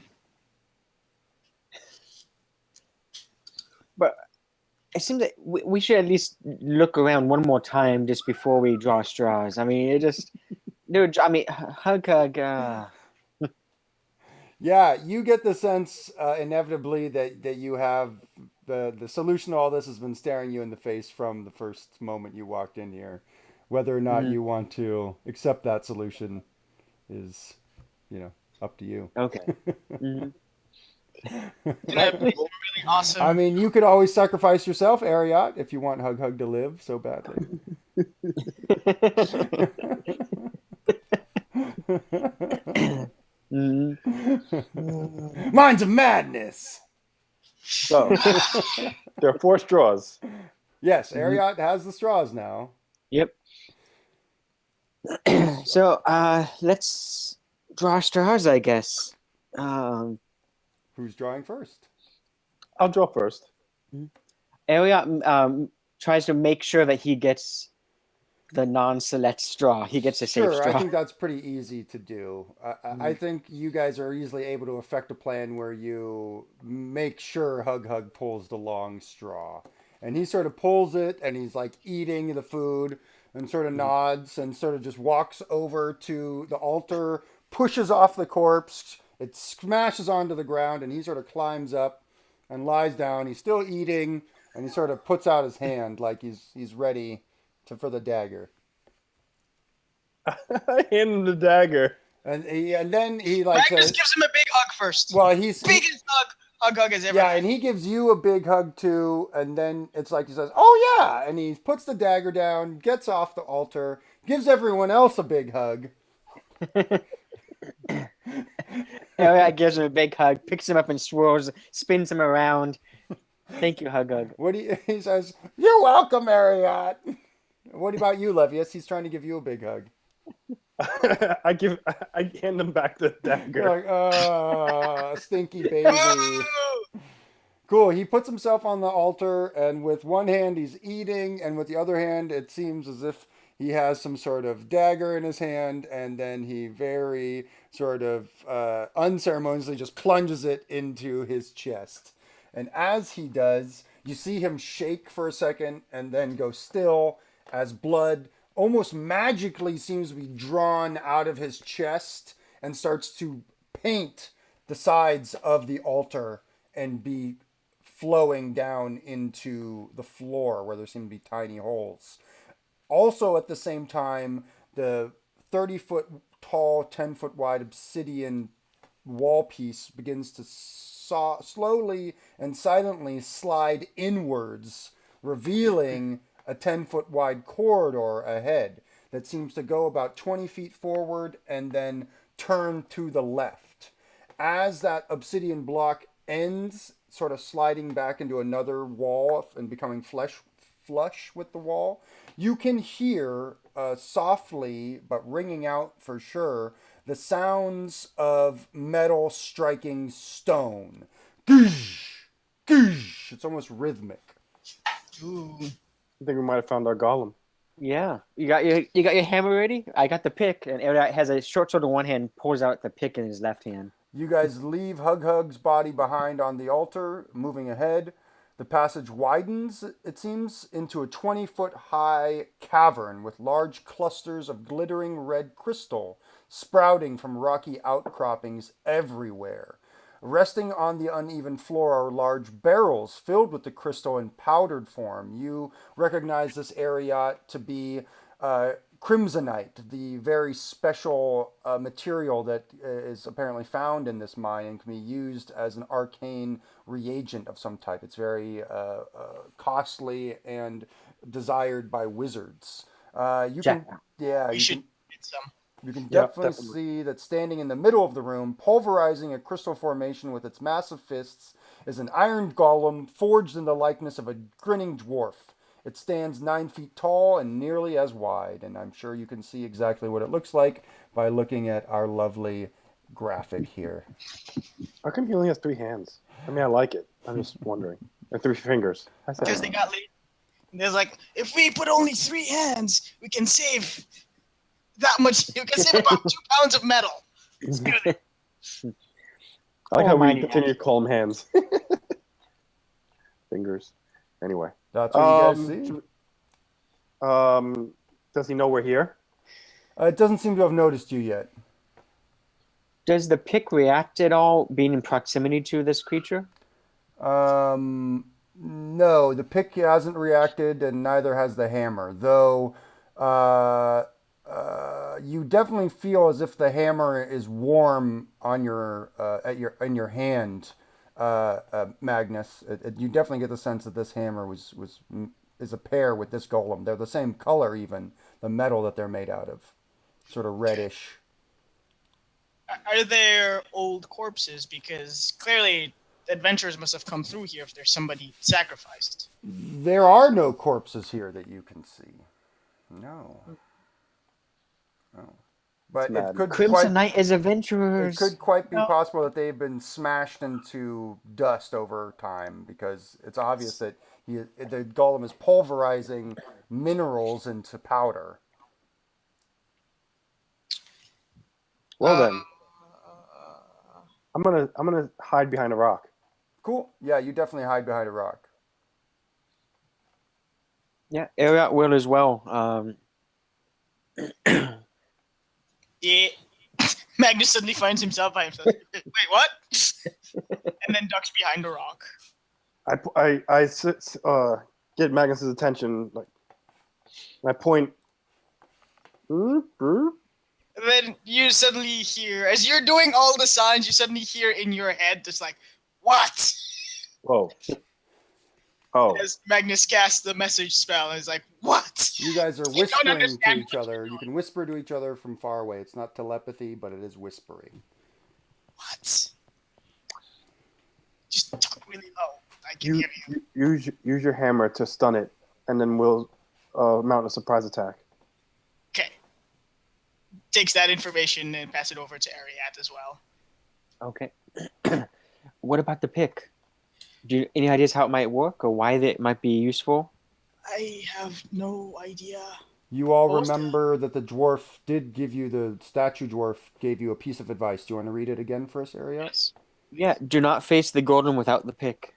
[SPEAKER 2] But it seems that we should at least look around one more time just before we draw straws. I mean, hug.
[SPEAKER 1] Yeah, you get the sense inevitably that you have the solution to all this has been staring you in the face from the first moment you walked in here. Whether or not you want to accept that solution is, up to you.
[SPEAKER 2] Okay. Mhm.
[SPEAKER 3] really awesome.
[SPEAKER 1] I mean, you could always sacrifice yourself, Ariat, if you want Hug to live so badly.
[SPEAKER 2] Mhm.
[SPEAKER 1] Minds of madness.
[SPEAKER 4] So there are 4 straws.
[SPEAKER 1] Yes, Ariat has the straws now.
[SPEAKER 2] Yep. So let's draw straws, I guess.
[SPEAKER 1] Who's drawing first?
[SPEAKER 4] I'll draw first.
[SPEAKER 2] Elliot tries to make sure that he gets the non-select straw. He gets a safe
[SPEAKER 1] Sure,
[SPEAKER 2] straw.
[SPEAKER 1] I think that's pretty easy to do. I think you guys are easily able to effect a plan where you make sure Hug pulls the long straw. And he sort of pulls it, and he's like eating the food, and sort of nods, and sort of just walks over to the altar, pushes off the corpse, it smashes onto the ground, and he sort of climbs up and lies down. He's still eating, and he sort of puts out his hand like he's ready for the dagger.
[SPEAKER 4] I hand him the dagger.
[SPEAKER 1] And then he like
[SPEAKER 3] Magnus
[SPEAKER 1] says,
[SPEAKER 3] gives him a big hug first.
[SPEAKER 1] well, he's
[SPEAKER 3] Biggest hug has ever
[SPEAKER 1] yeah,
[SPEAKER 3] had.
[SPEAKER 1] and he gives you a big hug too, and then it's like he says, "Oh yeah," and he puts the dagger down, gets off the altar, gives everyone else a big hug.
[SPEAKER 2] Elliot gives him a big hug, picks him up and spins him around. Thank you, Hug.
[SPEAKER 1] He says, "You're welcome, Ariat." What about you, Levius? He's trying to give you a big hug.
[SPEAKER 4] I hand him back the dagger.
[SPEAKER 1] You're like, stinky baby.
[SPEAKER 3] Woo!
[SPEAKER 1] Cool. He puts himself on the altar, and with one hand he's eating, and with the other hand it seems as if he has some sort of dagger in his hand, and then he very sort of unceremoniously just plunges it into his chest. And as he does, you see him shake for a second and then go still as blood almost magically seems to be drawn out of his chest and starts to paint the sides of the altar and be flowing down into the floor where there seem to be tiny holes. Also, at the same time, the 30-foot tall, 10-foot wide obsidian wall piece begins to slowly and silently slide inwards, revealing a 10-foot wide corridor ahead that seems to go about 20 feet forward and then turn to the left. As that obsidian block ends, sort of sliding back into another wall and becoming flesh flush with the wall. You can hear softly, but ringing out for sure, the sounds of metal striking stone. Goosh, goosh. It's almost rhythmic.
[SPEAKER 3] Ooh.
[SPEAKER 4] I think we might have found our golem.
[SPEAKER 2] Yeah, you got your hammer ready. I got the pick, and Elliot has a short sword in one hand, pulls out the pick in his left hand.
[SPEAKER 1] You guys leave Hug Hug's body behind on the altar, moving ahead. The passage widens, it seems, into a 20-foot high cavern with large clusters of glittering red crystal sprouting from rocky outcroppings everywhere. Resting on the uneven floor are large barrels filled with the crystal in powdered form. You recognize this area to be crimsonite, the very special material that is apparently found in this mine and can be used as an arcane reagent of some type. It's very costly and desired by wizards. You
[SPEAKER 2] Jack.
[SPEAKER 1] can, yeah,
[SPEAKER 3] We
[SPEAKER 1] you
[SPEAKER 3] should
[SPEAKER 1] can,
[SPEAKER 3] get some.
[SPEAKER 1] you can
[SPEAKER 4] Yeah,
[SPEAKER 1] definitely
[SPEAKER 4] definitely.
[SPEAKER 1] see that standing in the middle of the room, pulverizing a crystal formation with its massive fists, is an iron golem forged in the likeness of a grinning dwarf. It stands 9 feet tall and nearly as wide, and I'm sure you can see exactly what it looks like by looking at our lovely graphic here.
[SPEAKER 4] How come he only has 3 hands? I mean, I like it. I'm just wondering. Or 3 fingers. I said,
[SPEAKER 3] Because they got late. There's like, if we put only 3 hands, we can save that much. We can save about 2 pounds of metal. It's good.
[SPEAKER 4] I like how we
[SPEAKER 2] Almighty
[SPEAKER 4] continue to call them hands. Fingers. Anyway.
[SPEAKER 1] That's what you guys see.
[SPEAKER 4] Does he know we're here?
[SPEAKER 1] It doesn't seem to have noticed you yet.
[SPEAKER 2] Does the pick react at all, being in proximity to this creature?
[SPEAKER 1] No, the pick hasn't reacted, and neither has the hammer. Though, you definitely feel as if the hammer is warm on in your hand, Magnus. You definitely get the sense that this hammer is a pair with this golem. They're the same color, even the metal that they're made out of, sort of reddish.
[SPEAKER 3] Are there old corpses? Because clearly adventurers must have come through here if there's somebody sacrificed.
[SPEAKER 1] There are no corpses here that you can see. No. But
[SPEAKER 4] It's
[SPEAKER 1] it
[SPEAKER 4] mad.
[SPEAKER 1] could
[SPEAKER 2] Crimson
[SPEAKER 1] quite
[SPEAKER 2] Knight is
[SPEAKER 1] it
[SPEAKER 2] adventurers.
[SPEAKER 1] could quite be
[SPEAKER 3] No.
[SPEAKER 1] possible that they've been smashed into dust over time, because it's obvious that the golem is pulverizing minerals into powder.
[SPEAKER 4] Well then, I'm gonna hide behind a rock.
[SPEAKER 1] Cool. Yeah, you definitely hide behind a rock.
[SPEAKER 2] Yeah, Elliot will as well.
[SPEAKER 3] Yeah. Magnus suddenly finds himself by himself. Wait, what? And then ducks behind a rock.
[SPEAKER 4] Get Magnus's attention, like, and I point.
[SPEAKER 3] And then you suddenly hear, as you're doing all the signs, you suddenly hear in your head just like, what?
[SPEAKER 4] Whoa. Oh.
[SPEAKER 3] As Magnus casts the message spell and is like, what?
[SPEAKER 1] You guys are
[SPEAKER 3] don't
[SPEAKER 1] whispering to
[SPEAKER 3] understand
[SPEAKER 1] each other. You can whisper to each other from far away. It's not telepathy, but it is whispering.
[SPEAKER 3] What? Just talk really low. I can hear you.
[SPEAKER 4] Use your hammer to stun it, and then we'll mount a surprise attack.
[SPEAKER 3] Okay. Takes that information and pass it over to Ariat as well.
[SPEAKER 2] Okay. What about the pick? Any ideas how it might work or why it might be useful?
[SPEAKER 3] I have no idea.
[SPEAKER 1] You all
[SPEAKER 3] What was
[SPEAKER 1] remember that the dwarf did give you, the statue dwarf gave you a piece of advice. Do you want to read it again for us, Ariat?
[SPEAKER 3] Yes.
[SPEAKER 2] Yeah, do not face the golem without the pick.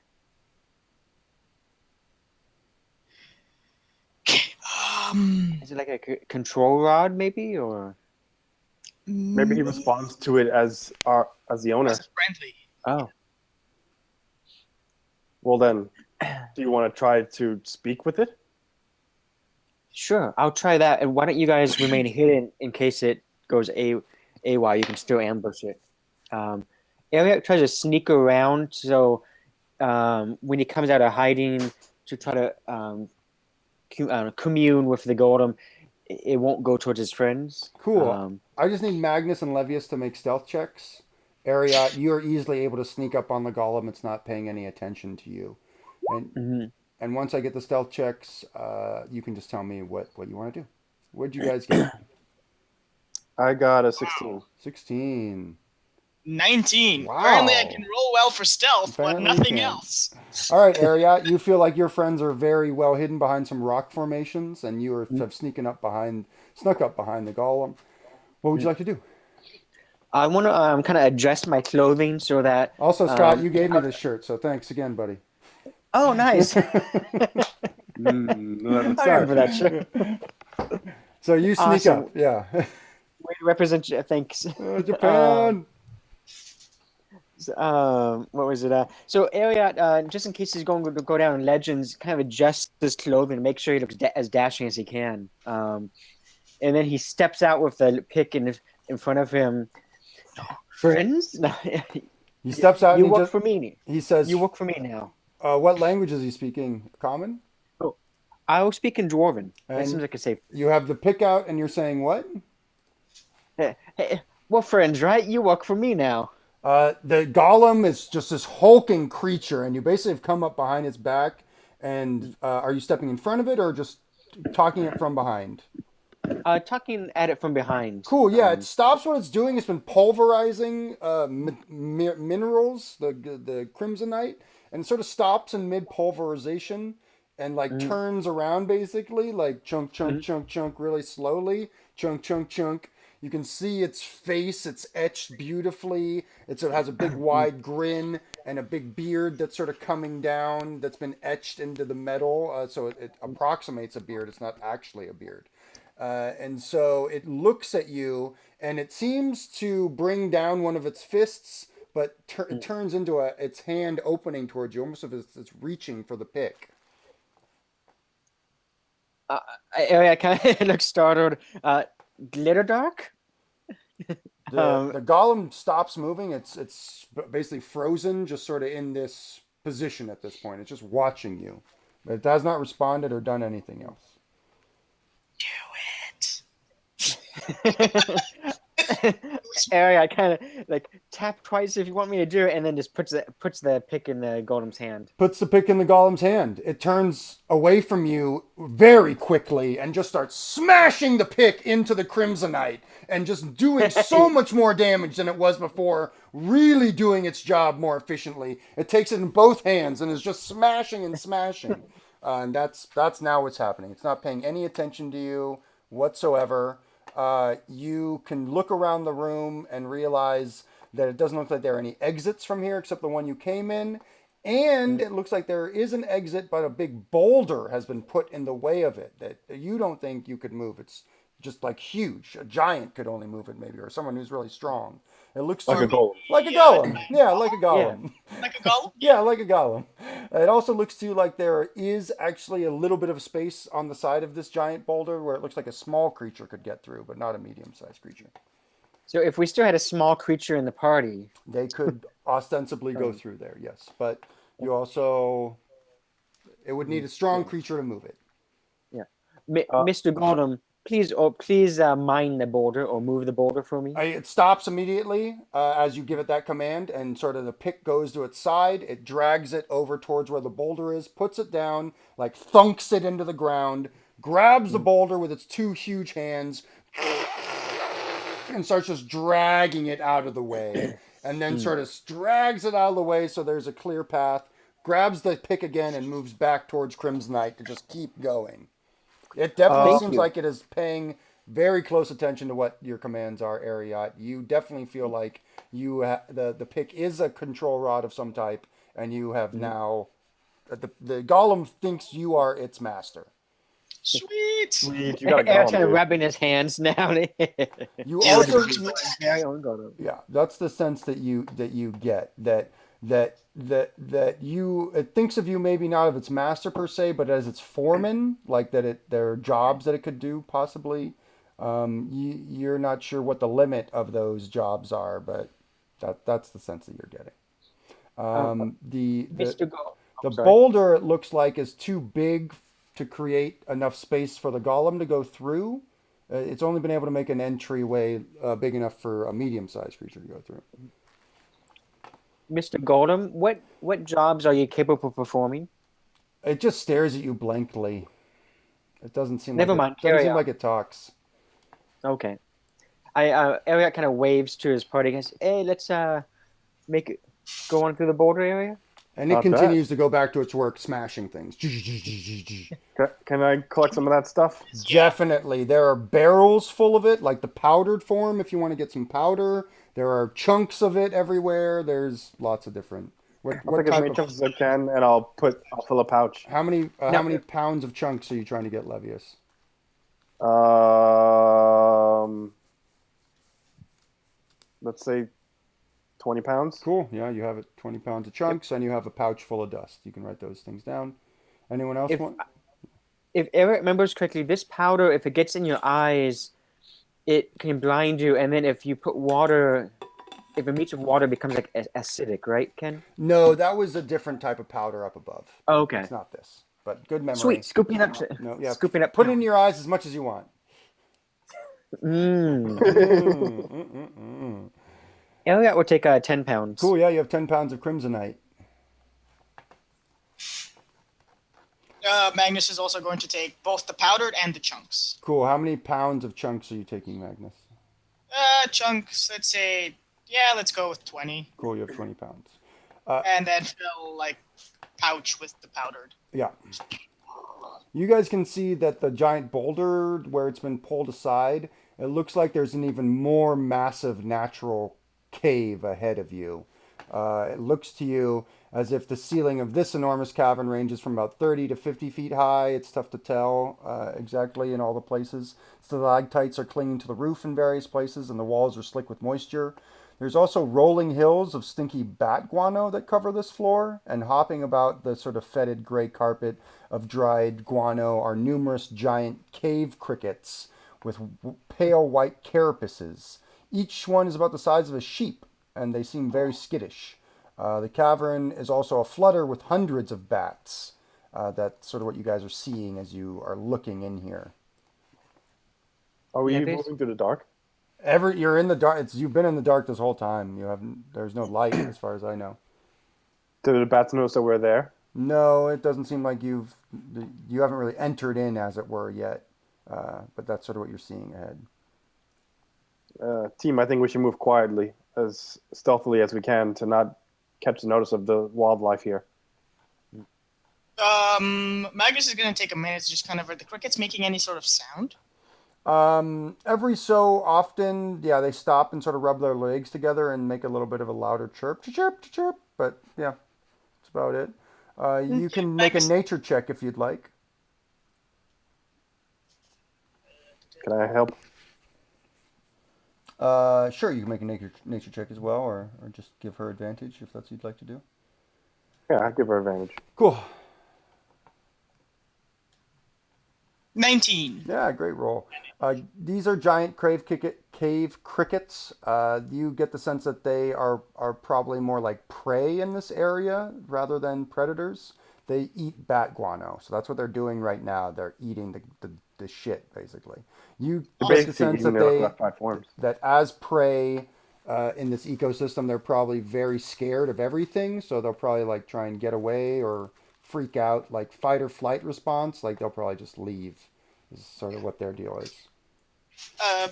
[SPEAKER 3] Okay.
[SPEAKER 2] Is it like a control rod, maybe, or?
[SPEAKER 4] Maybe he responds to it as the owner.
[SPEAKER 3] As a friendly.
[SPEAKER 2] Oh,
[SPEAKER 4] Well then, do you want to try to speak with it?
[SPEAKER 2] sure. I'll try that. And why don't you guys remain hidden in case it goes AY? You can still ambush it. Elliot tries to sneak around, so when he comes out of hiding to try to commune with the golem, it won't go towards his friends.
[SPEAKER 1] Cool. I just need Magnus and Levius to make stealth checks. Ariat, you are easily able to sneak up on the golem. It's not paying any attention to you. And
[SPEAKER 2] Mhm.
[SPEAKER 1] and once I get the stealth checks, you can just tell me what you want to do. What'd you guys get?
[SPEAKER 4] I got a 16.
[SPEAKER 1] 16.
[SPEAKER 3] 19.
[SPEAKER 1] Wow.
[SPEAKER 3] Apparently, I can roll well for stealth,
[SPEAKER 1] Apparently
[SPEAKER 3] but
[SPEAKER 1] you
[SPEAKER 3] nothing
[SPEAKER 1] can.
[SPEAKER 3] else.
[SPEAKER 1] All right, Ariat, you feel like your friends are very well hidden behind some rock formations, and you have snuck up behind the golem. What would you like to do?
[SPEAKER 2] I want to kind of adjust my clothing so that.
[SPEAKER 1] Also, Scott, you gave me this shirt, so thanks again, buddy.
[SPEAKER 2] Oh, nice.
[SPEAKER 4] Let's
[SPEAKER 2] I
[SPEAKER 4] start.
[SPEAKER 2] remember that shirt.
[SPEAKER 1] So you sneak
[SPEAKER 2] Awesome.
[SPEAKER 1] up, yeah.
[SPEAKER 2] Way to represent. Thanks.
[SPEAKER 1] Japan.
[SPEAKER 2] What was it? So Ariat, just in case he's going to go down in Legends, kind of adjusts his clothing, make sure he looks as dashing as he can. And then he steps out with the pick in front of him. Friends,
[SPEAKER 1] He steps out
[SPEAKER 2] you
[SPEAKER 1] and
[SPEAKER 2] work for me.
[SPEAKER 1] he says,
[SPEAKER 2] You work for me now.
[SPEAKER 1] what language is he speaking? Common?
[SPEAKER 2] I will speak in Dwarven. That
[SPEAKER 1] And-
[SPEAKER 2] seems like a safe.
[SPEAKER 1] You have the pick out and you're saying what?
[SPEAKER 2] Hey, we're friends, right? You work for me now.
[SPEAKER 1] The golem is just this hulking creature, and you basically have come up behind its back. And are you stepping in front of it or just talking it from behind?
[SPEAKER 2] Talking at it from behind.
[SPEAKER 1] Cool. Yeah, it stops what it's doing. It's been pulverizing minerals, the crimsonite, and it sort of stops in mid pulverization and like turns around basically, like chunk, chunk, chunk, chunk, really slowly, chunk, chunk, chunk. You can see its face. It's etched beautifully. It has a big wide grin and a big beard that's sort of coming down that's been etched into the metal. So it approximates a beard. It's not actually a beard. And so it looks at you and it seems to bring down one of its fists, but it turns into its hand opening towards you, almost as if it's reaching for the pick.
[SPEAKER 2] I kind of look startled. Glitter dark.
[SPEAKER 1] The golem stops moving. It's basically frozen, just sort of in this position at this point. It's just watching you. But it has not responded or done anything else.
[SPEAKER 3] Do it.
[SPEAKER 2] Ari, I kind of like tap twice if you want me to do it, and then just puts the pick in the golem's hand.
[SPEAKER 1] Puts the pick in the golem's hand. It turns away from you very quickly and just starts smashing the pick into the crimsonite and just doing so much more damage than it was before, really doing its job more efficiently. It takes it in both hands and is just smashing and smashing. And that's now what's happening. It's not paying any attention to you whatsoever. You can look around the room and realize that it doesn't look like there are any exits from here except the one you came in. And it looks like there is an exit, but a big boulder has been put in the way of it that you don't think you could move. It's just like huge. A giant could only move it maybe, or someone who's really strong. It looks
[SPEAKER 4] Like a golem.
[SPEAKER 1] like a golem. Yeah, like a golem.
[SPEAKER 3] Like a golem?
[SPEAKER 1] Yeah, like a golem. It also looks to you like there is actually a little bit of space on the side of this giant boulder where it looks like a small creature could get through, but not a medium-sized creature.
[SPEAKER 2] So if we still had a small creature in the party,
[SPEAKER 1] They could ostensibly go through there, yes. But you also... It would need a strong creature to move it.
[SPEAKER 2] Mr. Golem, please mine the boulder or move the boulder for me.
[SPEAKER 1] It stops immediately as you give it that command, and sort of the pick goes to its side. It drags it over towards where the boulder is, puts it down, like thunks it into the ground, grabs the boulder with its two huge hands, and starts just dragging it out of the way. And then sort of drags it out of the way so there's a clear path, grabs the pick again, and moves back towards Crimsonite to just keep going. It definitely
[SPEAKER 2] Thank
[SPEAKER 1] seems
[SPEAKER 2] you.
[SPEAKER 1] like it is paying very close attention to what your commands are, Ariat. You definitely feel like the pick is a control rod of some type, and you have now... The golem thinks you are its master.
[SPEAKER 3] Sweet.
[SPEAKER 4] Sweet, you got a
[SPEAKER 2] Eric's
[SPEAKER 4] golem,
[SPEAKER 2] kind of
[SPEAKER 4] dude.
[SPEAKER 2] rubbing his hands now.
[SPEAKER 1] You
[SPEAKER 3] Yeah,
[SPEAKER 1] also...
[SPEAKER 2] Very own golem.
[SPEAKER 1] Yeah, that's the sense that you get that you it thinks of you maybe not of its master per se, but as its foreman, like that there are jobs that it could do possibly. You're not sure what the limit of those jobs are, but that's the sense that you're getting.
[SPEAKER 2] Mr. Golem.
[SPEAKER 1] The
[SPEAKER 2] sorry.
[SPEAKER 1] boulder, it looks like, is too big to create enough space for the golem to go through. It's only been able to make an entryway big enough for a medium-sized creature to go through.
[SPEAKER 2] Mr. Golem, what jobs are you capable of performing?
[SPEAKER 1] It just stares at you blankly. It doesn't seem
[SPEAKER 2] Never
[SPEAKER 1] like
[SPEAKER 2] mind,
[SPEAKER 1] it doesn't
[SPEAKER 2] carry
[SPEAKER 1] seem
[SPEAKER 2] on.
[SPEAKER 1] like it talks.
[SPEAKER 2] Okay. Elliot kind of waves to his party and says, "Hey, let's make it go on through the border area."
[SPEAKER 1] And it
[SPEAKER 4] Not bad.
[SPEAKER 1] continues to go back to its work smashing things.
[SPEAKER 4] Can I collect some of that stuff?
[SPEAKER 1] Definitely. There are barrels full of it, like the powdered form if you want to get some powder. There are chunks of it everywhere. There's lots of different.
[SPEAKER 4] I'll
[SPEAKER 1] What
[SPEAKER 4] take as
[SPEAKER 1] type
[SPEAKER 4] many
[SPEAKER 1] of
[SPEAKER 4] chunks as I can, and I'll fill a pouch.
[SPEAKER 1] how many
[SPEAKER 2] Now-
[SPEAKER 1] how many pounds of chunks are you trying to get, Levius?
[SPEAKER 4] Let's say 20 pounds.
[SPEAKER 1] Cool. Yeah, you have it 20 pounds of chunks and you have a pouch full of dust. You can write those things down. Anyone else
[SPEAKER 2] If
[SPEAKER 1] want?
[SPEAKER 2] if Eric remembers correctly, this powder, if it gets in your eyes, it can blind you, and then if you put water, if it meets with water, it becomes like acidic, right, Ken?
[SPEAKER 1] No, that was a different type of powder up above.
[SPEAKER 2] Oh, okay.
[SPEAKER 1] It's not this. But good memory.
[SPEAKER 2] Sweet, scooping up,
[SPEAKER 1] No, yeah.
[SPEAKER 2] scooping up.
[SPEAKER 1] Put it in your eyes as much as you want.
[SPEAKER 2] Mm.
[SPEAKER 1] Mm.
[SPEAKER 2] Elliot will take 10 pounds.
[SPEAKER 1] Cool, yeah, you have 10 pounds of crimsonite.
[SPEAKER 3] Magnus is also going to take both the powdered and the chunks.
[SPEAKER 1] Cool. How many pounds of chunks are you taking, Magnus?
[SPEAKER 3] Chunks, let's say, yeah, let's go with 20.
[SPEAKER 1] Cool, you have 20 pounds.
[SPEAKER 3] And then fill, like, pouch with the powdered.
[SPEAKER 1] Yeah. You guys can see that the giant boulder, where it's been pulled aside, it looks like there's an even more massive natural cave ahead of you. It looks to you as if the ceiling of this enormous cavern ranges from about 30 to 50 feet high. It's tough to tell exactly in all the places. Stalactites are clinging to the roof in various places, and the walls are slick with moisture. There's also rolling hills of stinky bat guano that cover this floor, and hopping about the sort of fetid gray carpet of dried guano are numerous giant cave crickets with pale white carapaces. Each one is about the size of a sheep, and they seem very skittish. The cavern is also aflutter with hundreds of bats. That's sort of what you guys are seeing as you are looking in here.
[SPEAKER 4] Are we
[SPEAKER 2] Levius?
[SPEAKER 4] moving through the dark?
[SPEAKER 1] You're in the dark. You've been in the dark this whole time. There's no light as far as I know.
[SPEAKER 4] Did the bats notice that we're there?
[SPEAKER 1] No, it doesn't seem like you haven't really entered in, as it were, yet. But that's sort of what you're seeing ahead.
[SPEAKER 4] Team, I think we should move quietly, as stealthily as we can, to not catch the notice of the wildlife here.
[SPEAKER 3] Magnus is going to take a minute to just kind of, are the crickets making any sort of sound?
[SPEAKER 1] Every so often, yeah, they stop and sort of rub their legs together and make a little bit of a louder chirp, chirp, chirp. But yeah, that's about it. You can make a nature check if you'd like.
[SPEAKER 4] Can I help?
[SPEAKER 1] Sure, you can make a nature check as well, or just give her advantage if that's what you'd like to do.
[SPEAKER 4] Yeah, I'll give her advantage.
[SPEAKER 1] Cool.
[SPEAKER 3] 19.
[SPEAKER 1] Yeah, great roll. These are giant cave crickets. You get the sense that they are probably more like prey in this area rather than predators. They eat bat guano, so that's what they're doing right now. They're eating the shit, basically. You get the sense that
[SPEAKER 4] left five forms.
[SPEAKER 1] that as prey in this ecosystem, they're probably very scared of everything, so they'll probably like try and get away or freak out, like fight or flight response. Like they'll probably just leave. Is sort of what their deal is.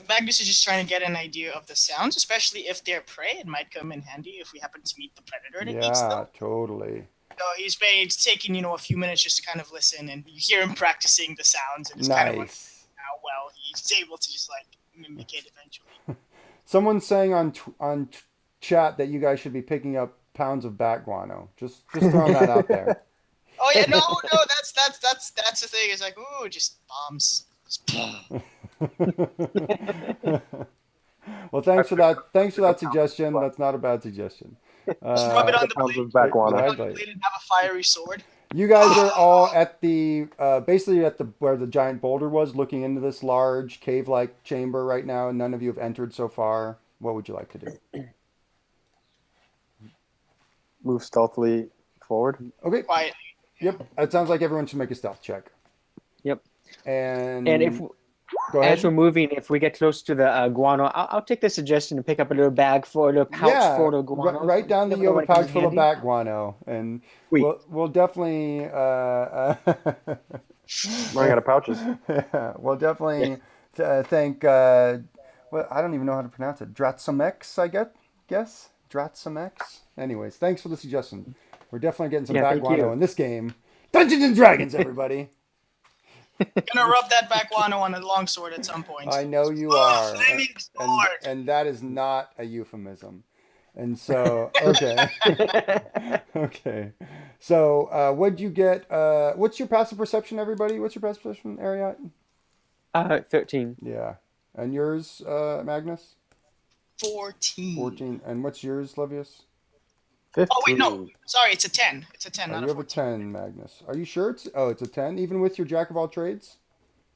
[SPEAKER 3] Magnus is just trying to get an idea of the sounds, especially if they're prey. It might come in handy if we happen to meet the predator that eats them.
[SPEAKER 1] Yeah, totally.
[SPEAKER 3] So he's taking, a few minutes just to kind of listen, and you hear him practicing the sounds, and it's kind of wondering
[SPEAKER 1] Nice.
[SPEAKER 3] how well he's able to just like mimic it eventually.
[SPEAKER 1] Someone's saying on chat that you guys should be picking up pounds of bat guano. Just throwing that out there.
[SPEAKER 3] Oh yeah, no, that's the thing. It's like, ooh, just bombs.
[SPEAKER 1] Well, thanks for that. Thanks for that suggestion. That's not a bad suggestion.
[SPEAKER 3] Just rub it on the
[SPEAKER 4] Pounds
[SPEAKER 3] blade.
[SPEAKER 4] of bat guano.
[SPEAKER 1] Right.
[SPEAKER 3] Rub it on the blade and have a fiery sword.
[SPEAKER 1] You guys are all at the basically at the where the giant boulder was, looking into this large cave-like chamber right now. And none of you have entered so far. What would you like to do?
[SPEAKER 4] Move stealthily forward.
[SPEAKER 1] Okay.
[SPEAKER 3] Quietly.
[SPEAKER 1] Yep. It sounds like everyone should make a stealth check.
[SPEAKER 2] Yep.
[SPEAKER 1] And
[SPEAKER 2] And if
[SPEAKER 1] Go
[SPEAKER 2] As
[SPEAKER 1] ahead.
[SPEAKER 2] we're moving, if we get close to the guano, I'll take the suggestion to pick up a little bag for a little pouch full of guano.
[SPEAKER 1] Write down that
[SPEAKER 2] Never
[SPEAKER 1] you
[SPEAKER 2] know
[SPEAKER 1] have a
[SPEAKER 2] when it comes
[SPEAKER 1] pouch
[SPEAKER 2] in
[SPEAKER 1] full of
[SPEAKER 2] handy.
[SPEAKER 1] bat guano, and
[SPEAKER 2] Sweet.
[SPEAKER 1] we'll definitely
[SPEAKER 4] Running out of pouches.
[SPEAKER 1] yeah, we'll definitely thank well, I don't even know how to pronounce it. Dratsomex, I guess Dratsomex. Anyways, thanks for the suggestion. We're definitely getting some
[SPEAKER 2] Yeah,
[SPEAKER 1] bat
[SPEAKER 2] thank
[SPEAKER 1] guano
[SPEAKER 2] you.
[SPEAKER 1] in this game. Dungeons and Dragons, everybody.
[SPEAKER 3] Gonna rub that back guano on a longsword at some point.
[SPEAKER 1] I know you
[SPEAKER 3] Oh,
[SPEAKER 1] are,
[SPEAKER 3] flaming sword!
[SPEAKER 1] and that is not a euphemism. And so, okay, okay. So, what'd you get? What's your passive perception, everybody? What's your passive perception, Ariat?
[SPEAKER 2] 13.
[SPEAKER 1] Yeah, and yours, Magnus?
[SPEAKER 3] 14.
[SPEAKER 1] 14. And what's yours, Levius?
[SPEAKER 4] 15.
[SPEAKER 3] Oh wait, no. Sorry, it's a 10. It's a 10,
[SPEAKER 1] Oh,
[SPEAKER 3] not
[SPEAKER 1] you
[SPEAKER 3] a
[SPEAKER 1] have a
[SPEAKER 3] 14.
[SPEAKER 1] 10, Magnus. Are you sure it's a 10, even with your jack of all trades?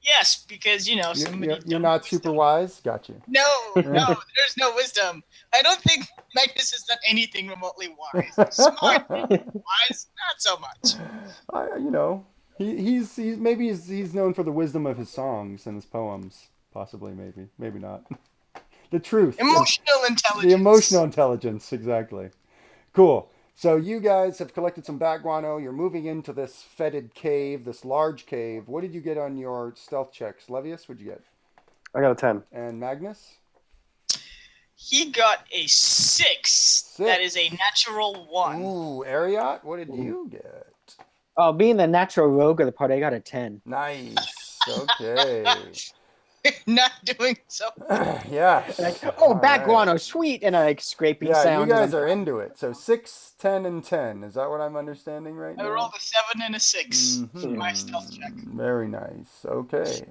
[SPEAKER 3] Yes, because somebody.
[SPEAKER 1] You're
[SPEAKER 3] told
[SPEAKER 1] not
[SPEAKER 3] me
[SPEAKER 1] super
[SPEAKER 3] wisdom.
[SPEAKER 1] wise. Got you.
[SPEAKER 3] No, there's no wisdom. I don't think Magnus has done anything remotely wise. Smart, wise, not so much.
[SPEAKER 1] You know, he's maybe he's known for the wisdom of his songs and his poems. Possibly, maybe not. The truth,
[SPEAKER 3] Emotional intelligence.
[SPEAKER 1] the emotional intelligence, exactly. Cool. So you guys have collected some bat guano. You're moving into this fetid cave, this large cave. What did you get on your stealth checks, Levius? What'd you get?
[SPEAKER 4] I got a 10.
[SPEAKER 1] And Magnus?
[SPEAKER 3] He got a 6. That is a natural 1.
[SPEAKER 1] Ooh, Ariat, what did you get?
[SPEAKER 2] Oh, being the natural rogue of the party, I got a 10.
[SPEAKER 1] Nice. Okay.
[SPEAKER 3] Not doing so.
[SPEAKER 1] Yes.
[SPEAKER 2] Like, oh,
[SPEAKER 1] All
[SPEAKER 2] back
[SPEAKER 1] right.
[SPEAKER 2] guano, sweet, and like scraping
[SPEAKER 1] Yeah,
[SPEAKER 2] sounds.
[SPEAKER 1] you guys
[SPEAKER 2] and
[SPEAKER 1] are into it. So 6, 10, and 10. Is that what I'm understanding right
[SPEAKER 3] I
[SPEAKER 1] now?
[SPEAKER 3] rolled a 7 and a 6 in my stealth check.
[SPEAKER 1] Very nice. Okay.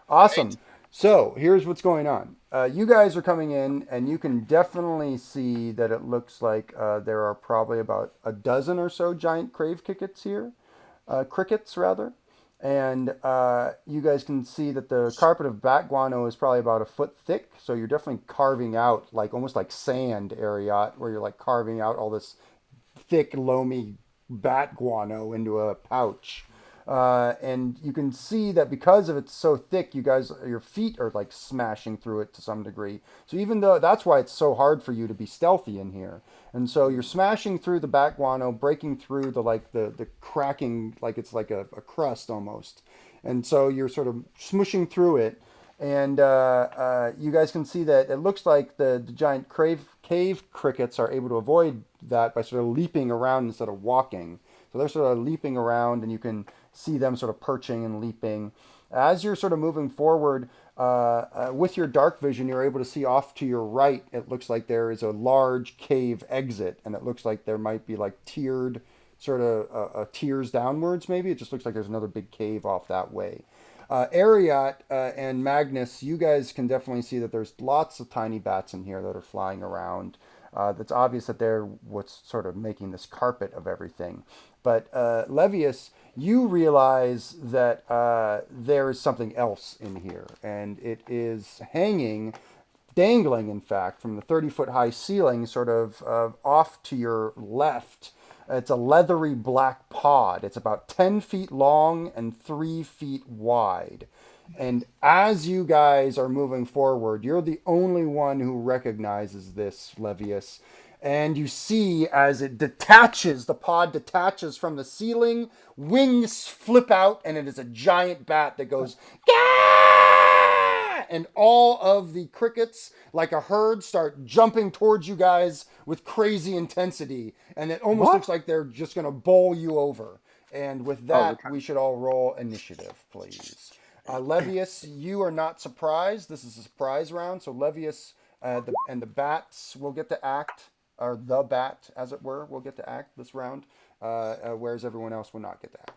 [SPEAKER 1] Awesome. So here's what's going on. You guys are coming in, and you can definitely see that it looks like there are probably about a dozen or so giant crave crickets here. Crickets, rather. And you guys can see that the carpet of bat guano is probably about a foot thick. So you're definitely carving out, like almost like sand, Ariat, where you're like carving out all this thick, loamy bat guano into a pouch. And you can see that because of it's so thick, your feet are like smashing through it to some degree. So even though that's why it's so hard for you to be stealthy in here. And so you're smashing through the bat guano, breaking through the cracking, like it's like a crust almost. And so you're sort of smushing through it. And you guys can see that it looks like the giant cave crickets are able to avoid that by sort of leaping around instead of walking. So they're sort of leaping around, and you can see them sort of perching and leaping. As you're sort of moving forward, with your dark vision, you're able to see off to your right. It looks like there is a large cave exit, and it looks like there might be like tiered, sort of tiers downwards. Maybe it just looks like there's another big cave off that way. Ariat and Magnus, you guys can definitely see that there's lots of tiny bats in here that are flying around. That's obvious that they're what's sort of making this carpet of everything. But Levius, you realize that there is something else in here, and it is dangling, in fact, from the 30-foot high ceiling, sort of off to your left. It's a leathery black pod. It's about 10 feet long and 3 feet wide. And as you guys are moving forward, you're the only one who recognizes this, Levius. And you see as the pod detaches from the ceiling, wings flip out, and it is a giant bat that goes, Gah! And all of the crickets, like a herd, start jumping towards you guys with crazy intensity. And it almost looks like they're just going to bowl you over. And with that, we should all roll initiative, please. Levius, you are not surprised. This is a surprise round. So Levius and the bats will get to act, or the bat, as it were, will get to act this round, whereas everyone else will not get to act.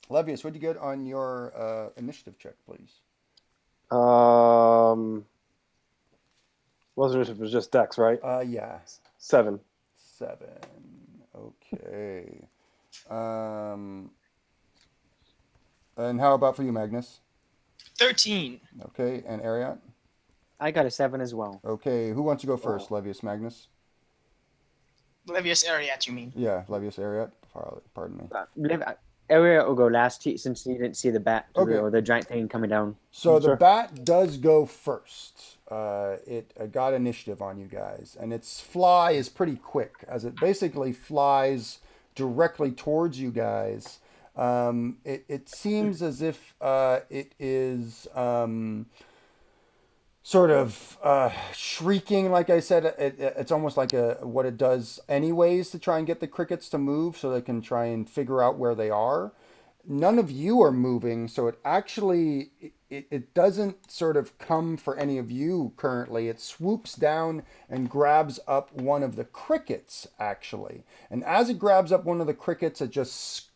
[SPEAKER 1] Levius, what'd you get on your initiative check, please?
[SPEAKER 4] Wasn't it was just Dex, right?
[SPEAKER 1] Yeah.
[SPEAKER 4] 7.
[SPEAKER 1] 7. Okay. And how about for you, Magnus?
[SPEAKER 3] 13.
[SPEAKER 1] Okay, and Ariat?
[SPEAKER 2] I got a 7 as well.
[SPEAKER 1] Okay, who wants to go first? Levius, Magnus?
[SPEAKER 3] Levius Ariat, you mean?
[SPEAKER 1] Yeah, Levius, Ariat. Pardon me.
[SPEAKER 2] Elliot will go last since he didn't see the bat
[SPEAKER 1] Okay.
[SPEAKER 2] or the giant thing coming down.
[SPEAKER 1] So the
[SPEAKER 4] Sure.
[SPEAKER 1] bat does go first. It got initiative on you guys, and its fly is pretty quick as it basically flies directly towards you guys. It seems as if it is sort of shrieking. Like I said, it's almost like what it does anyways to try and get the crickets to move so they can try and figure out where they are. None of you are moving, so it actually it doesn't sort of come for any of you currently. It swoops down and grabs up one of the crickets actually, and as it grabs up one of the crickets, it just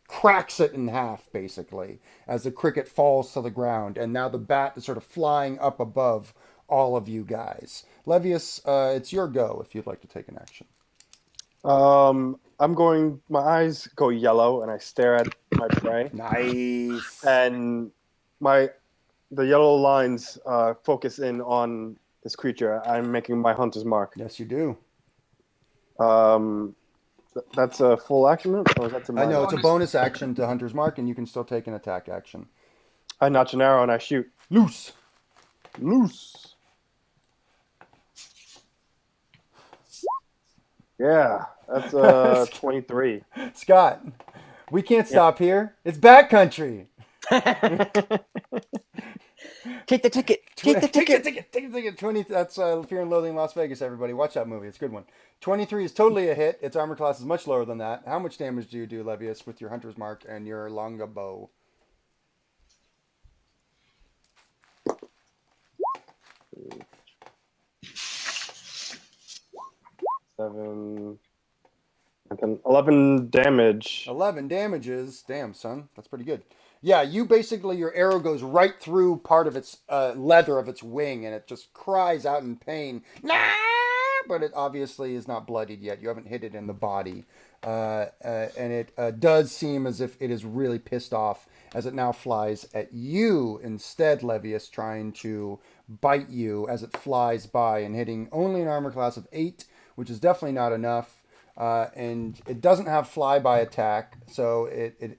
[SPEAKER 1] cracks it in half basically as the cricket falls to the ground, and now the bat is sort of flying up above all of you guys. Levius, it's your go if you'd like to take an action.
[SPEAKER 4] I'm going. My eyes go yellow, and I stare at my prey,
[SPEAKER 1] Nice.
[SPEAKER 4] and the yellow lines focus in on this creature. I'm making my hunter's mark.
[SPEAKER 1] Yes, you do.
[SPEAKER 4] That's a full action, or is that to
[SPEAKER 1] I know it's a
[SPEAKER 3] Bonus.
[SPEAKER 1] bonus action to Hunter's Mark, and you can still take an attack action.
[SPEAKER 4] I notch an arrow and I shoot.
[SPEAKER 1] Loose.
[SPEAKER 4] Loose. Yeah, that's 23.
[SPEAKER 1] Scott, we can't stop here. It's bat country.
[SPEAKER 2] Take the ticket. Take the ticket.
[SPEAKER 1] Take the ticket. 20. That's Fear and Loathing in Las Vegas. Everybody, watch that movie. It's a good one. 23 is totally a hit. Its armor class is much lower than that. How much damage do you do, Levius, with your Hunter's Mark and your Longa bow?
[SPEAKER 4] Seven. And then 11 damage.
[SPEAKER 1] 11 damages. Damn, son, that's pretty good. Yeah, you basically, your arrow goes right through part of its leather of its wing, and it just cries out in pain. Nah! But it obviously is not bloodied yet. You haven't hit it in the body. And it does seem as if it is really pissed off as it now flies at you instead, Levius, trying to bite you as it flies by and hitting only an armor class of 8, which is definitely not enough. And it doesn't have flyby attack, so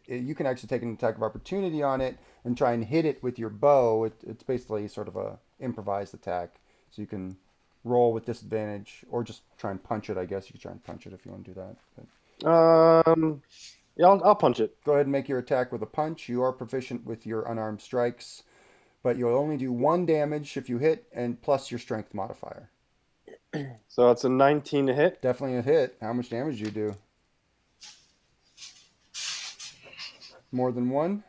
[SPEAKER 1] you can actually take an attack of opportunity on it and try and hit it with your bow. It's basically sort of a improvised attack, so you can roll with disadvantage or just try and punch it. I guess you can try and punch it if you want to do that. But
[SPEAKER 4] Yeah, I'll punch it.
[SPEAKER 1] go ahead and make your attack with a punch. You are proficient with your unarmed strikes, but you'll only do 1 damage if you hit, and plus your strength modifier.
[SPEAKER 4] So it's a 19 to hit.
[SPEAKER 1] Definitely a hit. How much damage do you do? More than 1?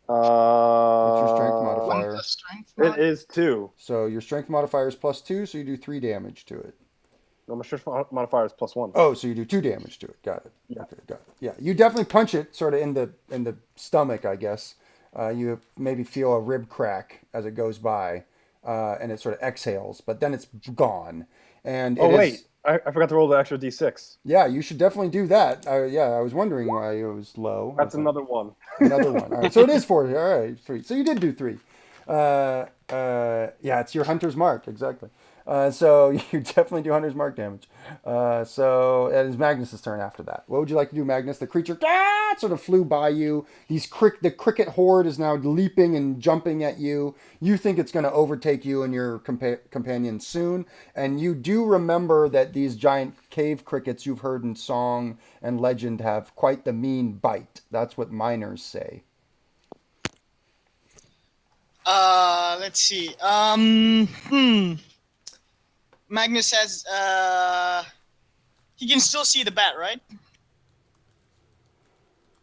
[SPEAKER 1] What's your strength
[SPEAKER 4] Uh,
[SPEAKER 1] modifier?
[SPEAKER 3] 1 plus strength.
[SPEAKER 4] it is 2.
[SPEAKER 1] So your strength modifier is plus 2, so you do 3 damage to it.
[SPEAKER 4] No, my strength modifier is +1.
[SPEAKER 1] Oh, so you do 2 damage to it. Got it.
[SPEAKER 4] Yeah.
[SPEAKER 1] Okay, got it. Yeah, you definitely punch it sort of in the stomach, I guess. You maybe feel a rib crack as it goes by, and it sort of exhales, but then it's gone. And
[SPEAKER 4] Oh,
[SPEAKER 1] it is-
[SPEAKER 4] wait. I forgot to roll the extra d6.
[SPEAKER 1] yeah, you should definitely do that. Yeah, I was wondering why it was low.
[SPEAKER 4] That's
[SPEAKER 1] Okay.
[SPEAKER 4] another one.
[SPEAKER 1] Another one. All right, so it is 4. All right, 3. So you did do 3. Yeah, it's your Hunter's Mark, exactly. So you definitely do Hunter's Mark damage. So it is Magnus's turn after that. What would you like to do, Magnus? The creature sort of flew by you. The cricket horde is now leaping and jumping at you. You think it's going to overtake you and your companion soon. And you do remember that these giant cave crickets you've heard in song and legend have quite the mean bite. That's what miners say.
[SPEAKER 3] Let's see. Magnus has he can still see the bat, right?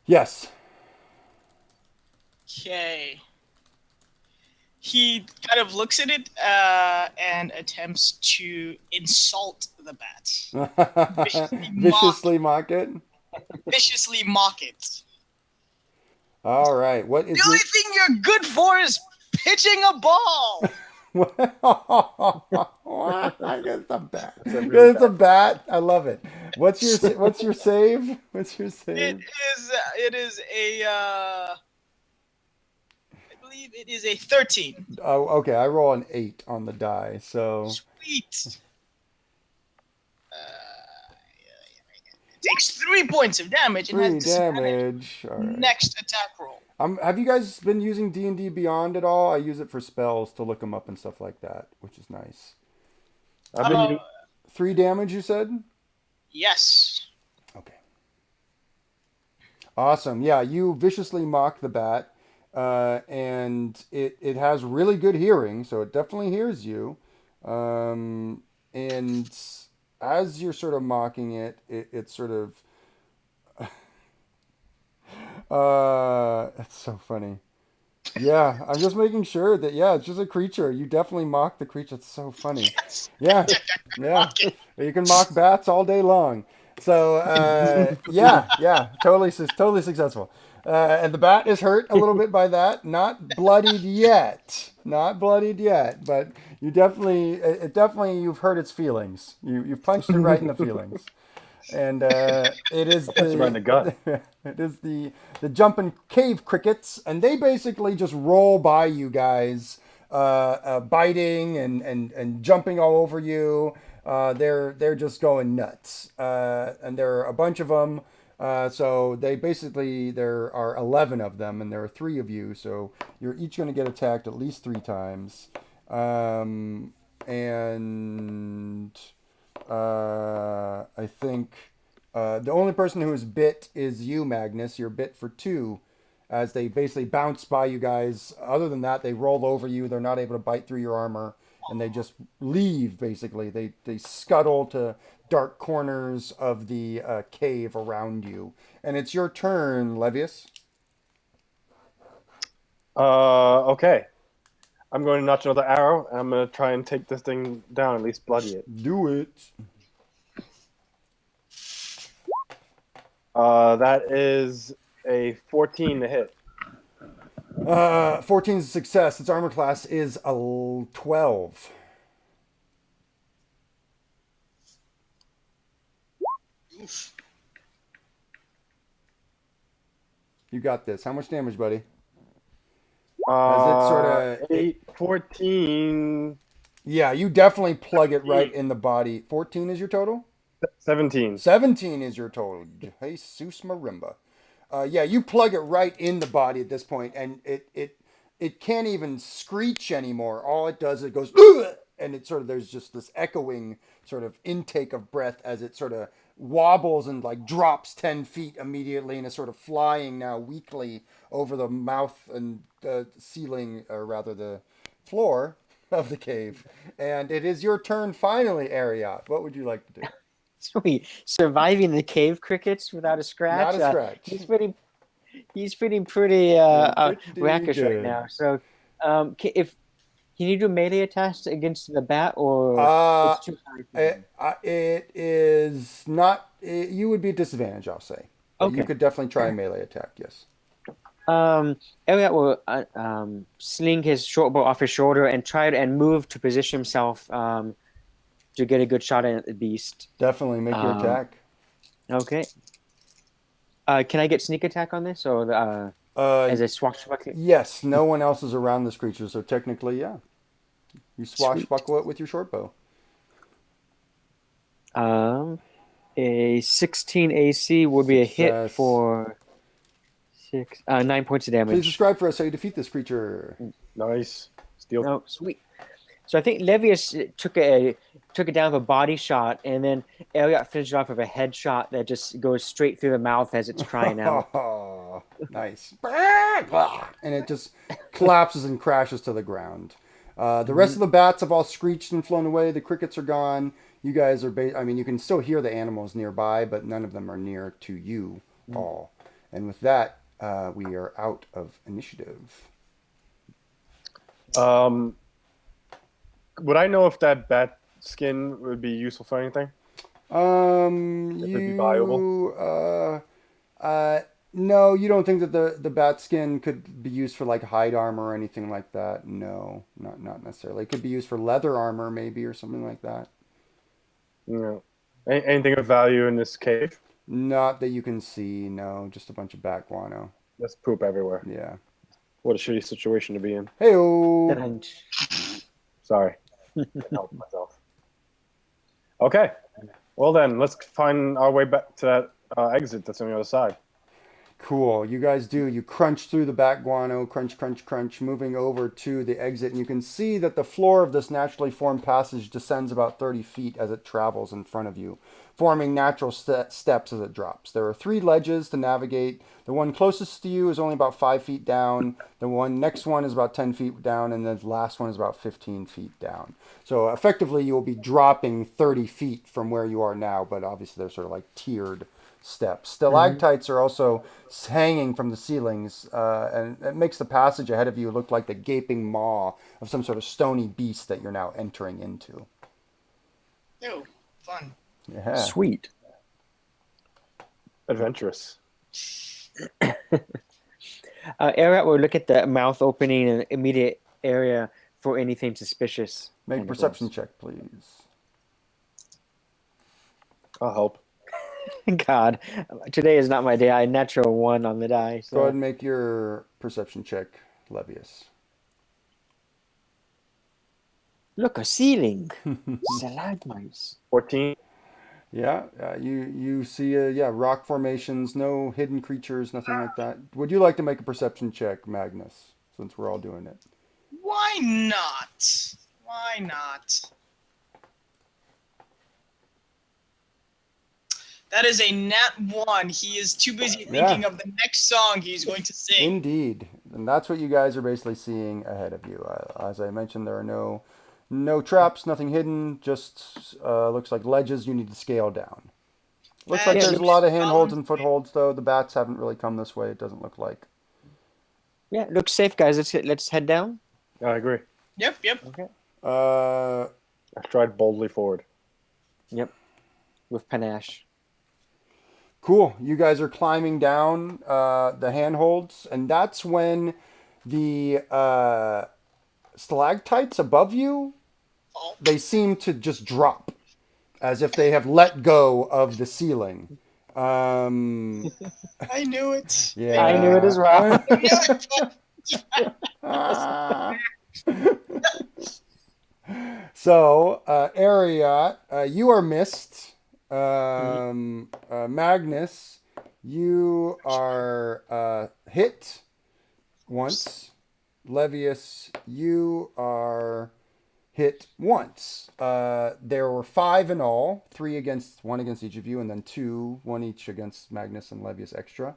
[SPEAKER 1] Yes.
[SPEAKER 3] Okay. He kind of looks at it and attempts to insult the bat.
[SPEAKER 1] Viciously mock it.
[SPEAKER 3] Viciously mock it.
[SPEAKER 1] All right. What is
[SPEAKER 3] The only thing you're good for is pitching a ball.
[SPEAKER 1] It's a bat. It's a bat. I love it. What's your save? What's your save?
[SPEAKER 3] It is a I believe it is a 13.
[SPEAKER 1] Oh, okay. I roll an 8 on the die. So
[SPEAKER 3] Sweet. takes 3 points of damage and
[SPEAKER 1] 3
[SPEAKER 3] has disadvantage.
[SPEAKER 1] damage. All right.
[SPEAKER 3] Next attack roll.
[SPEAKER 1] Have you guys been using D&D Beyond at all? I use it for spells to look them up and stuff like that, which is nice.
[SPEAKER 4] I've been u-
[SPEAKER 1] 3 damage, you said?
[SPEAKER 3] Yes.
[SPEAKER 1] Okay. Awesome. Yeah, you viciously mock the bat, and it has really good hearing, so it definitely hears you. And as you're sort of mocking it, it sort of it's so funny. Yeah, I'm just making sure that it's just a creature. You definitely mock the creature. It's so funny.
[SPEAKER 3] Yes.
[SPEAKER 1] Yeah, yeah.
[SPEAKER 3] Okay.
[SPEAKER 1] You can mock bats all day long. So yeah, totally successful. And the bat is hurt a little bit by that. Not bloodied yet. Not bloodied yet. But you definitely, you've hurt its feelings. You've punched it right in the feelings. And it is
[SPEAKER 4] That's right in the gut.
[SPEAKER 1] it is the jumping cave crickets, and they basically just roll by you guys, biting and jumping all over you. They're just going nuts, and there are a bunch of them. So there are 11 of them, and there are 3 of you. So you're each going to get attacked at least 3 times, and I think the only person who is bit is you, Magnus. You're bit for 2, as they basically bounce by you guys. Other than that, they roll over you. They're not able to bite through your armor, and they just leave. Basically, they scuttle to dark corners of the cave around you. And it's your turn, Levius.
[SPEAKER 4] Okay. I'm going to notch another arrow, and I'm going to try and take this thing down, at least bloody it.
[SPEAKER 1] Do it.
[SPEAKER 4] That is a 14 to hit.
[SPEAKER 1] 14 is a success. Its armor class is a 12.
[SPEAKER 3] Oof.
[SPEAKER 1] You got this. How much damage, buddy?
[SPEAKER 4] Uh,
[SPEAKER 1] sorta-
[SPEAKER 4] 8, 14,
[SPEAKER 1] Yeah, you definitely plug it right in the body. 14 is your total?
[SPEAKER 4] 17.
[SPEAKER 1] 17 is your total. Jesus Marimba. Yeah, you plug it right in the body at this point, and it can't even screech anymore. All it does, it goes, "Ugh!" And it sort of, there's just this echoing sort of intake of breath as it sort of wobbles and like drops 10 feet immediately and is sort of flying now weakly over the mouth and the ceiling, or rather the floor of the cave. And it is your turn finally, Ariat. What would you like to do?
[SPEAKER 2] Sweet. Surviving the cave crickets without a scratch.
[SPEAKER 1] Not a scratch.
[SPEAKER 2] He's feeling pretty
[SPEAKER 1] Pretty
[SPEAKER 2] rackish
[SPEAKER 1] good.
[SPEAKER 2] right now. So, can you do melee attacks against the bat, or it's too high for him?
[SPEAKER 1] It is not. You would be at disadvantage, I'll say. But you
[SPEAKER 2] Okay.
[SPEAKER 1] could definitely try a melee attack. Yes.
[SPEAKER 2] Elliot will sling his short bow off his shoulder and try and move to position himself to get a good shot at the beast.
[SPEAKER 1] Definitely make your attack.
[SPEAKER 2] Okay. Can I get sneak attack on this, or as a swashbuckler?
[SPEAKER 1] Yes. No one else is around this creature, so technically, yeah. You swashbuckle it with your short bow.
[SPEAKER 2] A 16 AC would be a hit
[SPEAKER 1] Success.
[SPEAKER 2] for 9 points of damage.
[SPEAKER 1] Please describe for us how you defeat this creature.
[SPEAKER 4] Nice. Steal.
[SPEAKER 2] Oh, sweet. So I think Levius took it down with a body shot, and then Elliot finished it off with a headshot that just goes straight through the mouth as it's crying out.
[SPEAKER 1] Oh, nice. And it just collapses and crashes to the ground. The rest of the bats have all screeched and flown away. The crickets are gone. You guys are, you can still hear the animals nearby, but none of them are near to you all. And with that, we are out of initiative.
[SPEAKER 4] Would I know if that bat skin would be useful for anything? If it'd be valuable?
[SPEAKER 1] No, you don't think that the bat skin could be used for like hide armor or anything like that? No, not necessarily. It could be used for leather armor maybe, or something like that.
[SPEAKER 4] No. Anything of value in this cave?
[SPEAKER 1] Not that you can see, no. Just a bunch of bat guano.
[SPEAKER 4] There's poop everywhere.
[SPEAKER 1] Yeah.
[SPEAKER 4] What a shitty situation to be in.
[SPEAKER 1] Hey-o!
[SPEAKER 2] And
[SPEAKER 4] Sorry. I helped myself. Okay. Well then, let's find our way back to that exit that's on the other side.
[SPEAKER 1] Cool. You guys do. You crunch through the back guano, crunch, crunch, crunch, moving over to the exit. And you can see that the floor of this naturally formed passage descends about 30 feet as it travels in front of you, forming natural steps as it drops. There are 3 ledges to navigate. The one closest to you is only about 5 feet down. The one next one is about 10 feet down. And the last one is about 15 feet down. So effectively, you will be dropping 30 feet from where you are now. But obviously, they're sort of like tiered steps. Stalactites are also hanging from the ceilings, and it makes the passage ahead of you look like the gaping maw of some sort of stony beast that you're now entering into.
[SPEAKER 3] Ew, fun.
[SPEAKER 1] Yeah.
[SPEAKER 2] Sweet.
[SPEAKER 4] Adventurous.
[SPEAKER 2] Area will look at the mouth opening and immediate area for anything suspicious.
[SPEAKER 1] Make a
[SPEAKER 2] tentacles.
[SPEAKER 1] perception check, please.
[SPEAKER 4] I'll help.
[SPEAKER 2] God, today is not my day. I natural 1 on the die. So.
[SPEAKER 1] Go ahead and make your perception check, Levius.
[SPEAKER 2] Look, a ceiling. Stalagmites.
[SPEAKER 4] 14.
[SPEAKER 1] Yeah, you see rock formations, no hidden creatures, nothing like that. Would you like to make a perception check, Magnus, since we're all doing it?
[SPEAKER 3] Why not? Why not? That is a nat 1. He is too busy thinking of the next song he's going to sing.
[SPEAKER 1] Indeed, and that's what you guys are basically seeing ahead of you. As I mentioned, there are no traps, nothing hidden. Just looks like ledges you need to scale down. Looks like there's a lot of handholds and footholds, though. The bats haven't really come this way. It doesn't look like.
[SPEAKER 2] Yeah, looks safe, guys. Let's head down.
[SPEAKER 4] I agree.
[SPEAKER 3] Yep.
[SPEAKER 2] Okay.
[SPEAKER 4] I stride boldly forward.
[SPEAKER 2] Yep. With panache.
[SPEAKER 1] Cool. You guys are climbing down the handholds, and that's when the stalactites above you, they seem to just drop, as if they have let go of the ceiling.
[SPEAKER 3] I knew it.
[SPEAKER 1] Yeah.
[SPEAKER 2] I knew it as well.
[SPEAKER 1] So, Ariat, you are missed. Magnus, you are hit once. Levius, you are hit once. There were 5 in all, 1 against each of you, and then 2, 1 each against Magnus and Levius extra.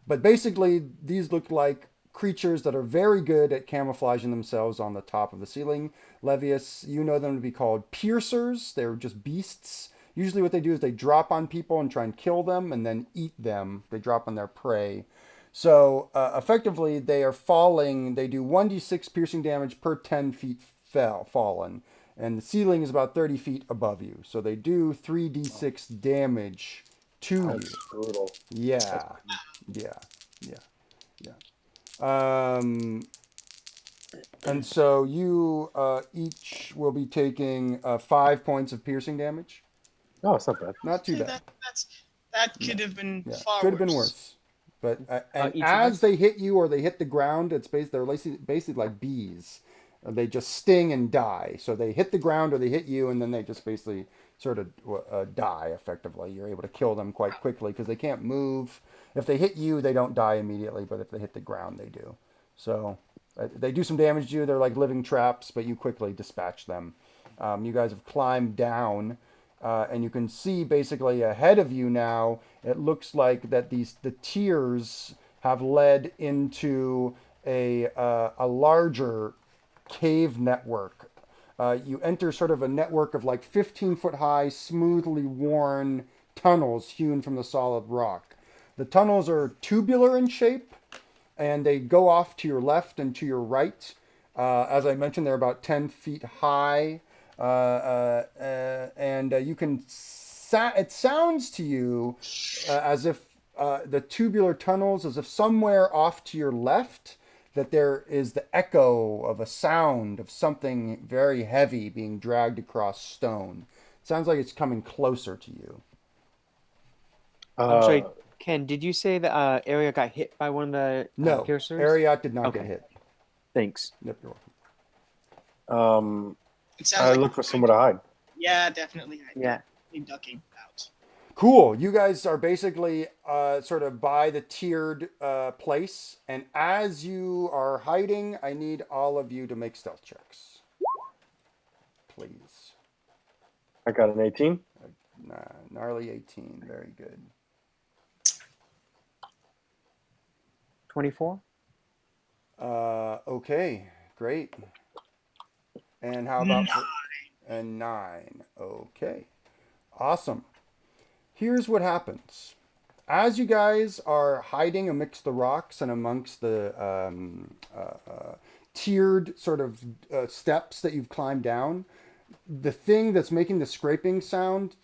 [SPEAKER 1] But basically, these look like creatures that are very good at camouflaging themselves on the top of the ceiling. Levius, you know them to be called piercers. They're just beasts. Usually what they do is they drop on people and try and kill them and then eat them. They drop on their prey. So effectively, they are falling. They do 1d6 piercing damage per 10 feet fallen. And the ceiling is about 30 feet above you. So they do 3d6 damage to
[SPEAKER 4] That's
[SPEAKER 1] you.
[SPEAKER 4] brutal.
[SPEAKER 1] Yeah. And so you each will be taking 5 points of piercing damage.
[SPEAKER 4] No, it's not bad.
[SPEAKER 1] Not too bad.
[SPEAKER 3] That could have been far
[SPEAKER 1] Could have been
[SPEAKER 3] worse.
[SPEAKER 1] But and
[SPEAKER 2] each of
[SPEAKER 1] as
[SPEAKER 2] us?
[SPEAKER 1] they hit you or they hit the ground, they're basically like bees. They just sting and die. So they hit the ground or they hit you, and then they just basically sort of die effectively. You're able to kill them quite quickly because they can't move. If they hit you, they don't die immediately, but if they hit the ground, they do. So they do some damage to you. They're like living traps, but you quickly dispatch them. You guys have climbed down. And you can see basically ahead of you now, it looks like that the tiers have led into a larger cave network. You enter sort of a network of like 15-foot high, smoothly worn tunnels hewn from the solid rock. The tunnels are tubular in shape, and they go off to your left and to your right. As I mentioned, they're about 10 feet high. And you can it sounds to you as if the tubular tunnels, as if somewhere off to your left, that there is the echo of a sound of something very heavy being dragged across stone. It sounds like it's coming closer to you.
[SPEAKER 2] I'm sorry, Ken, did you say the area got hit by one of the
[SPEAKER 1] No,
[SPEAKER 2] piercers?
[SPEAKER 1] Ariat did not get
[SPEAKER 2] Okay.
[SPEAKER 1] hit.
[SPEAKER 2] Thanks.
[SPEAKER 1] Yep, you're welcome.
[SPEAKER 3] It sounds
[SPEAKER 4] I
[SPEAKER 3] like
[SPEAKER 4] look for somewhere to hide.
[SPEAKER 3] Yeah, definitely.
[SPEAKER 2] Yeah.
[SPEAKER 3] Ducking out.
[SPEAKER 1] Cool. You guys are basically sort of by the tiered place, and as you are hiding, I need all of you to make stealth checks, please.
[SPEAKER 4] I got an 18.
[SPEAKER 1] Gnarly 18. Very good.
[SPEAKER 2] 24.
[SPEAKER 1] Okay, great. And how about and 9? Okay, awesome. Here's what happens. As you guys are hiding amongst the rocks and amongst the tiered sort of steps that you've climbed down, the thing that's making the scraping sound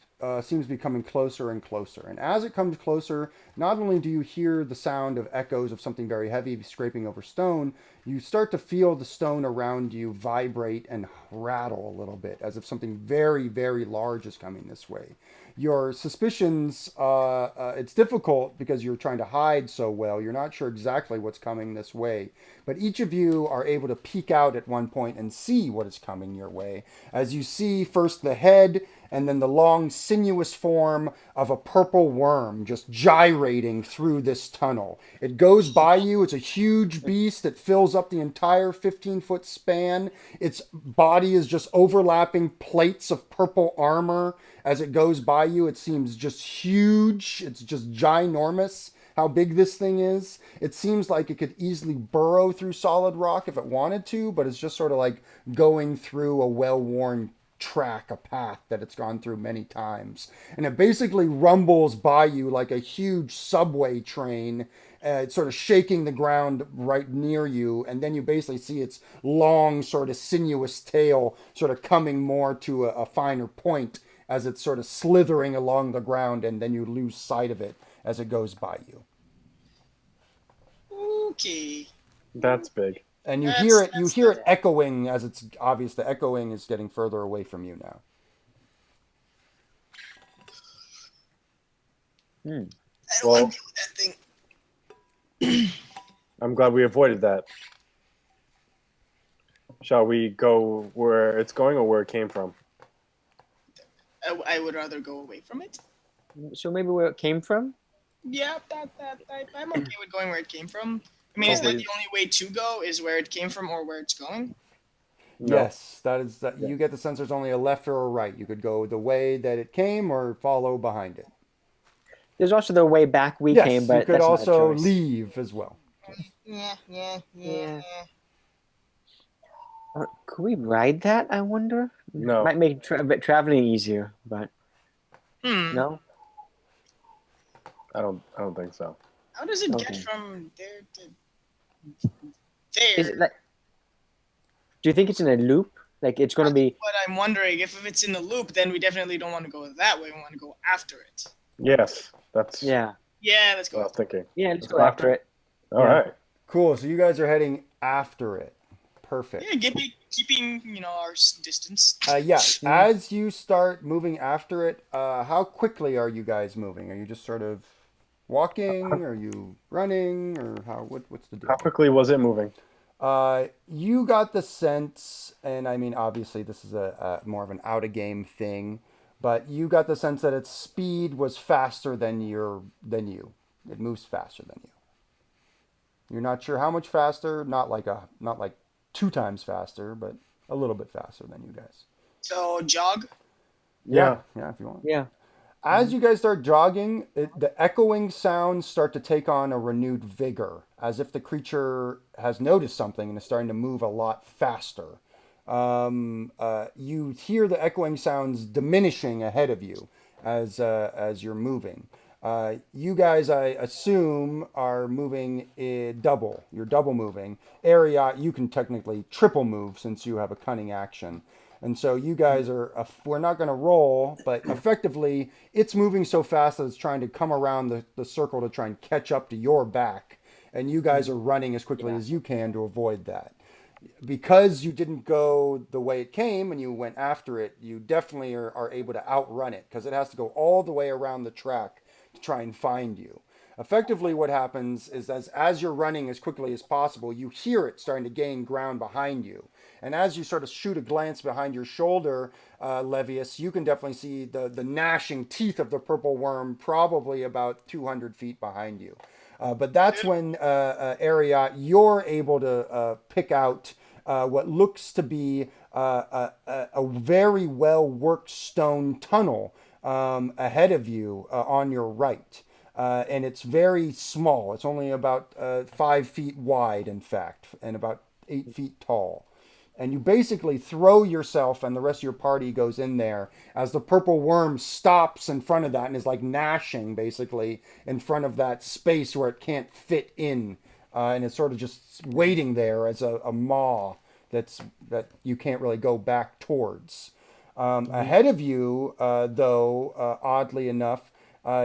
[SPEAKER 1] seems to be coming closer and closer. And as it comes closer, not only do you hear the sound of echoes of something very heavy scraping over stone, you start to feel the stone around you vibrate and rattle a little bit, as if something very, very large is coming this way. Your suspicions, it's difficult because you're trying to hide so well. You're not sure exactly what's coming this way. But each of you are able to peek out at one point and see what is coming your way. As you see first the head and then the long, sinuous form of a purple worm just gyrating through this tunnel. It goes by you. It's a huge beast that fills up the entire 15-foot span. Its body is just overlapping plates of purple armor. As it goes by you, it seems just huge. It's just ginormous how big this thing is. It seems like it could easily burrow through solid rock if it wanted to, but it's just sort of like going through a well-worn track, a path that it's gone through many times. And it basically rumbles by you like a huge subway train. It's sort of shaking the ground right near you, and then you basically see its long, sort of sinuous tail sort of coming more to a finer point as it's sort of slithering along the ground, and then you lose sight of it as it goes by you.
[SPEAKER 3] Okay.
[SPEAKER 4] That's big.
[SPEAKER 1] And you
[SPEAKER 3] That's-
[SPEAKER 1] hear it. You
[SPEAKER 3] that's
[SPEAKER 1] hear
[SPEAKER 3] the-
[SPEAKER 1] it echoing as it's obvious. The echoing is getting further away from you now.
[SPEAKER 3] I don't
[SPEAKER 4] Well-
[SPEAKER 3] want to deal with that thing.
[SPEAKER 4] I'm glad we avoided that. Shall we go where it's going or where it came from?
[SPEAKER 3] I would rather go away from it.
[SPEAKER 2] So maybe where it came from?
[SPEAKER 3] Yeah, I'm okay with going where it came from. I mean, is that
[SPEAKER 4] Always.
[SPEAKER 3] the only way to go? Is where it came from or where it's going?
[SPEAKER 4] No.
[SPEAKER 1] Yes, that is. That you get the sense there's only a left or a right. You could go the way that it came or follow behind it.
[SPEAKER 2] There's also the way back we
[SPEAKER 1] Yes,
[SPEAKER 2] came, but
[SPEAKER 1] you could
[SPEAKER 2] that's not a
[SPEAKER 1] also
[SPEAKER 2] choice.
[SPEAKER 1] leave as well.
[SPEAKER 3] Yeah.
[SPEAKER 2] Yeah. Could we ride that? I wonder.
[SPEAKER 4] No.
[SPEAKER 2] Might make traveling easier, but
[SPEAKER 3] Hmm.
[SPEAKER 2] no.
[SPEAKER 4] I don't think so.
[SPEAKER 3] How does it get
[SPEAKER 2] Okay.
[SPEAKER 3] from there to there?
[SPEAKER 2] Is it like? Do you think it's in a loop? Like it's going to be?
[SPEAKER 3] But I'm wondering if it's in the loop, then we definitely don't want to go that way. We want to go after it.
[SPEAKER 4] Yes, that's
[SPEAKER 2] Yeah.
[SPEAKER 3] Yeah, let's
[SPEAKER 4] what I
[SPEAKER 3] go.
[SPEAKER 4] was thinking.
[SPEAKER 2] Yeah. Let's
[SPEAKER 4] Let's
[SPEAKER 2] go
[SPEAKER 4] go
[SPEAKER 2] after it.
[SPEAKER 4] All
[SPEAKER 2] Yeah.
[SPEAKER 4] right.
[SPEAKER 1] Cool. So you guys are heading after it. Perfect.
[SPEAKER 3] Yeah, keeping our distance.
[SPEAKER 1] Yeah. As you start moving after it, how quickly are you guys moving? Are you just sort of walking? Are you running? Or what's the deal?
[SPEAKER 4] How quickly was it moving?
[SPEAKER 1] You got the sense, and I mean, obviously, this is a more of an out of game thing, but you got the sense that its speed was faster than you. It moves faster than you. You're not sure how much faster. Not like 2 times faster, but a little bit faster than you guys.
[SPEAKER 3] So jog.
[SPEAKER 4] Yeah.
[SPEAKER 1] Yeah, if you want.
[SPEAKER 2] Yeah.
[SPEAKER 1] As you guys start jogging, the echoing sounds start to take on a renewed vigor, as if the creature has noticed something and is starting to move a lot faster. You hear the echoing sounds diminishing ahead of you as you're moving. You guys, I assume, are moving double. You're double moving. Ariat, you can technically triple move since you have a cunning action. And so you guys are, we're not going to roll, but effectively it's moving so fast that it's trying to come around the circle to try and catch up to your back. And you guys are running as quickly as you can to avoid that. Because you didn't go the way it came and you went after it, you definitely are able to outrun it because it has to go all the way around the track to try and find you. Effectively, what happens is as you're running as quickly as possible, you hear it starting to gain ground behind you. And as you sort of shoot a glance behind your shoulder, Levius, you can definitely see the gnashing teeth of the purple worm probably about 200 feet behind you. But that's when, Ariat, you're able to pick out what looks to be a very well worked stone tunnel ahead of you on your right. And it's very small. It's only about 5 feet wide, in fact, and about 8 feet tall. And you basically throw yourself and the rest of your party goes in there as the purple worm stops in front of that and is like gnashing basically in front of that space where it can't fit in. And it's sort of just waiting there as a maw that you can't really go back towards. Ahead of you, though, oddly enough,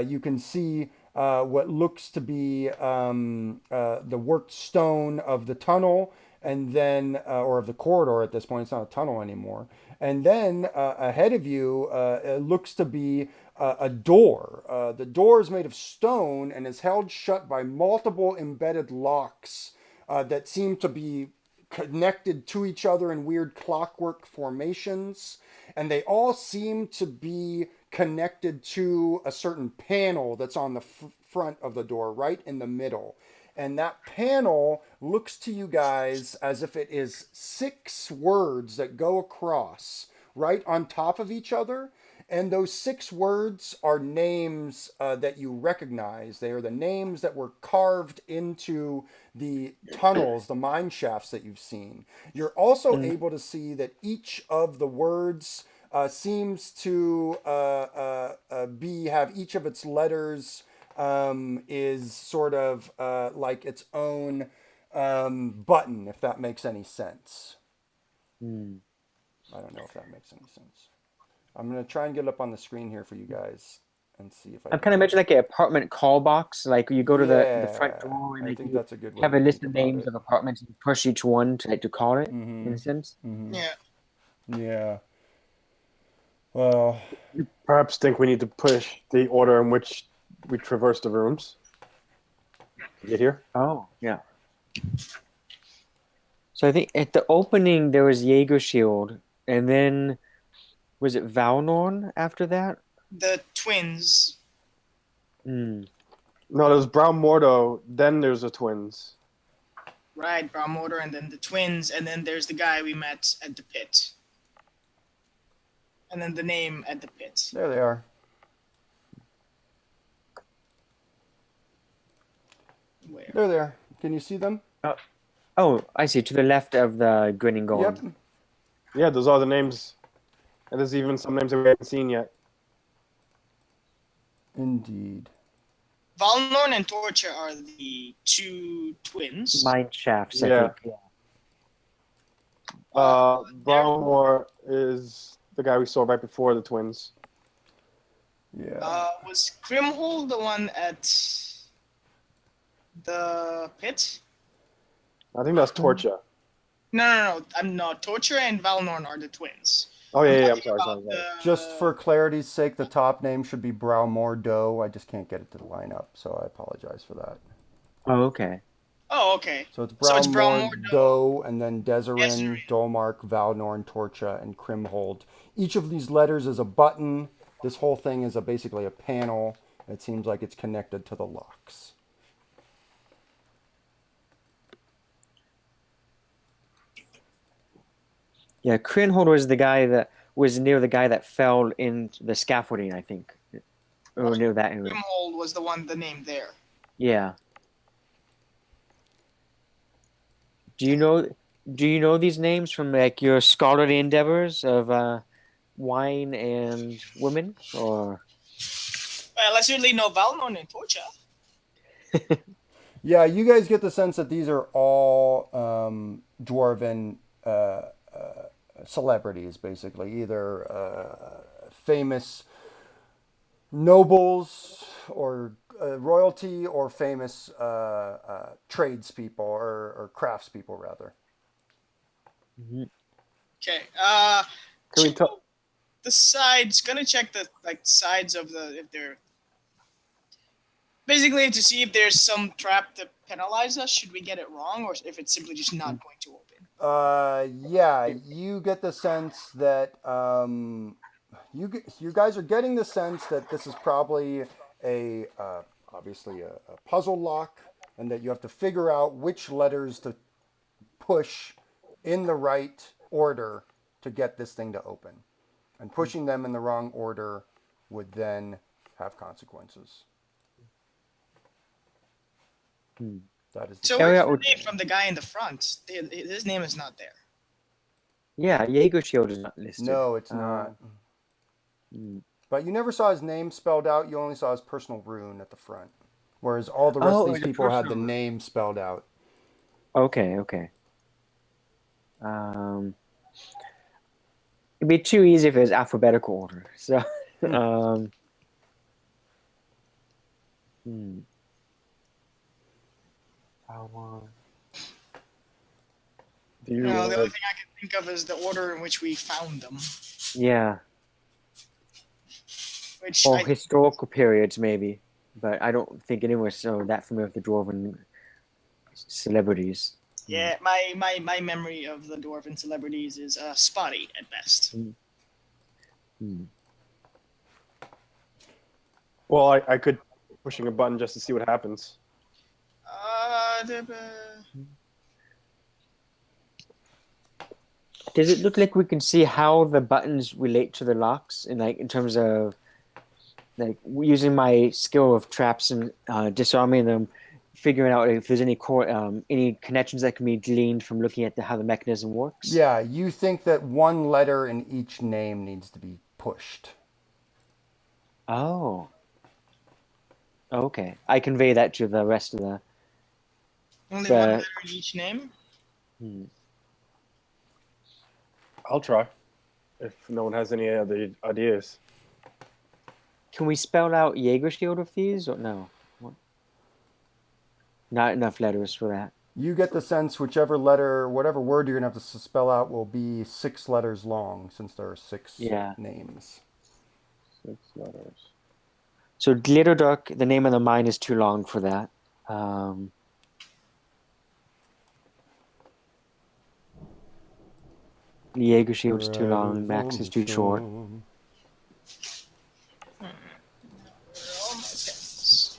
[SPEAKER 1] you can see what looks to be the worked stone of the tunnel, and then or of the corridor at this point. It's not a tunnel anymore. And then ahead of you, it looks to be a door. The door is made of stone and is held shut by multiple embedded locks that seem to be connected to each other in weird clockwork formations, and they all seem to be connected to a certain panel that's on the front of the door, right in the middle. And that panel looks to you guys as if it is 6 words that go across right on top of each other. And those 6 words are names that you recognize. They are the names that were carved into the tunnels, the mine shafts that you've seen. You're also able to see that each of the words seems to have each of its letters is sort of like its own button, if that makes any sense. I don't know if that makes any sense. I'm going to try and get it up on the screen here for you guys and see if I
[SPEAKER 2] I'm kind of imagining like an apartment call box. Like you go to the front
[SPEAKER 1] Yeah,
[SPEAKER 2] door and
[SPEAKER 1] I
[SPEAKER 2] like
[SPEAKER 1] think
[SPEAKER 2] you
[SPEAKER 1] that's a good way
[SPEAKER 2] have
[SPEAKER 1] to
[SPEAKER 2] a list
[SPEAKER 1] think
[SPEAKER 2] of
[SPEAKER 1] about
[SPEAKER 2] names
[SPEAKER 1] it.
[SPEAKER 2] of apartments and you push each one to like to call it in a sense.
[SPEAKER 3] Yeah.
[SPEAKER 1] Yeah. Well,
[SPEAKER 4] Perhaps think we need to push the order in which we traverse the rooms to get here.
[SPEAKER 2] Oh, yeah. So I think at the opening there was Jaeger Shield, and then was it Valnorn after that?
[SPEAKER 3] The twins.
[SPEAKER 2] Hmm.
[SPEAKER 4] No, there's Brown Mordo. Then there's the twins.
[SPEAKER 3] Right, Brown Motor, and then the twins, and then there's the guy we met at the pit. And then the name at the pit.
[SPEAKER 1] there they are.
[SPEAKER 3] Where?
[SPEAKER 1] They're there. Can you see them?
[SPEAKER 2] Oh, I see. To the left of the grinning golem.
[SPEAKER 1] Yep.
[SPEAKER 4] Yeah, those are the names. And there's even some names that we haven't seen yet.
[SPEAKER 1] Indeed.
[SPEAKER 3] Valnorn and Torture are the 2 twins.
[SPEAKER 2] Mine shafts,
[SPEAKER 4] Yeah.
[SPEAKER 2] I think. Yeah.
[SPEAKER 4] Brownmore is the guy we saw right before the twins.
[SPEAKER 1] Yeah.
[SPEAKER 3] Was Grimhold the one at the pit?
[SPEAKER 4] I think that's Torcha.
[SPEAKER 3] No. I'm not. Torture and Valnorn are the twins.
[SPEAKER 4] Oh, yeah, I'm
[SPEAKER 3] Talking
[SPEAKER 4] sorry.
[SPEAKER 3] about the-
[SPEAKER 1] Just for clarity's sake, the top name should be Browmore Doe. I just can't get it to line up, so I apologize for that.
[SPEAKER 2] Oh, okay.
[SPEAKER 3] Oh, okay.
[SPEAKER 1] So it's
[SPEAKER 3] So it's
[SPEAKER 1] Browmore
[SPEAKER 3] Browmore
[SPEAKER 1] Doe, and then Deserin,
[SPEAKER 3] Deserin.
[SPEAKER 1] Dolmark, Valnorn, Torcha, and Crimhold. Each of these letters is a button. This whole thing is basically a panel. It seems like it's connected to the locks.
[SPEAKER 2] Yeah, Crinhold was the guy that was near the guy that fell in the scaffolding, I think. Or near that area.
[SPEAKER 3] Grimhold was the name there.
[SPEAKER 2] Yeah. Do you know these names from like your scholarly endeavors of wine and women, or
[SPEAKER 3] Well, I certainly know Valnorn and Torture.
[SPEAKER 1] Yeah, you guys get the sense that these are all dwarven celebrities, basically, either famous nobles or royalty, or famous tradespeople or craftspeople, rather.
[SPEAKER 3] Okay.
[SPEAKER 4] Can we tell?
[SPEAKER 3] The sides? Gonna check the sides of the if they're Basically, to see if there's some trap to penalize us should we get it wrong, or if it's simply just not going to open.
[SPEAKER 1] Yeah, you get the sense that you guys are getting the sense that this is probably a obviously a puzzle lock, and that you have to figure out which letters to push in the right order to get this thing to open. And pushing them in the wrong order would then have consequences.
[SPEAKER 2] Hmm.
[SPEAKER 1] That is
[SPEAKER 3] So
[SPEAKER 1] the
[SPEAKER 3] where's
[SPEAKER 2] Elliot
[SPEAKER 3] the
[SPEAKER 2] would.
[SPEAKER 3] name from the guy in the front? His name is not there.
[SPEAKER 2] Yeah, Jaeger shield is not listed.
[SPEAKER 1] No, it's not.
[SPEAKER 2] Hmm.
[SPEAKER 1] But you never saw his name spelled out. You only saw his personal rune at the front. Whereas all the rest
[SPEAKER 2] Oh,
[SPEAKER 1] of these
[SPEAKER 2] the
[SPEAKER 1] people had the
[SPEAKER 2] personal rune.
[SPEAKER 1] name spelled out.
[SPEAKER 2] Okay, okay. It'd be too easy if it was alphabetical order. So, um, hmm.
[SPEAKER 4] Do you
[SPEAKER 3] No, the only thing I can think of is the order in which we found them.
[SPEAKER 2] Yeah,
[SPEAKER 3] Which
[SPEAKER 2] or historical periods maybe, but I don't think anyone's so that familiar with the dwarven celebrities.
[SPEAKER 3] yeah, my memory of the dwarven celebrities is spotty at best.
[SPEAKER 2] Hmm.
[SPEAKER 4] Well, I could pushing a button just to see what happens.
[SPEAKER 2] Does it look like we can see how the buttons relate to the locks, and like in terms of like using my skill of traps and disarming them, figuring out if there's any connections that can be gleaned from looking at how the mechanism works?
[SPEAKER 1] Yeah, you think that one letter in each name needs to be pushed.
[SPEAKER 2] Oh. Okay. I convey that to the rest of the.
[SPEAKER 3] Only
[SPEAKER 2] The-
[SPEAKER 3] one letter in each name.
[SPEAKER 2] Hmm.
[SPEAKER 4] I'll try. If no one has any other ideas.
[SPEAKER 2] Can we spell out Jaeger shield with these or no? What? Not enough letters for that.
[SPEAKER 1] You get the sense whichever letter, whatever word you're going to have to spell out will be 6 letters long, since there are 6
[SPEAKER 2] Yeah.
[SPEAKER 1] names.
[SPEAKER 4] 6 letters.
[SPEAKER 2] So Glitterdark, the name of the mine is too long for that. Jaeger shield's too long. Max is too short.
[SPEAKER 3] Where are all my pens?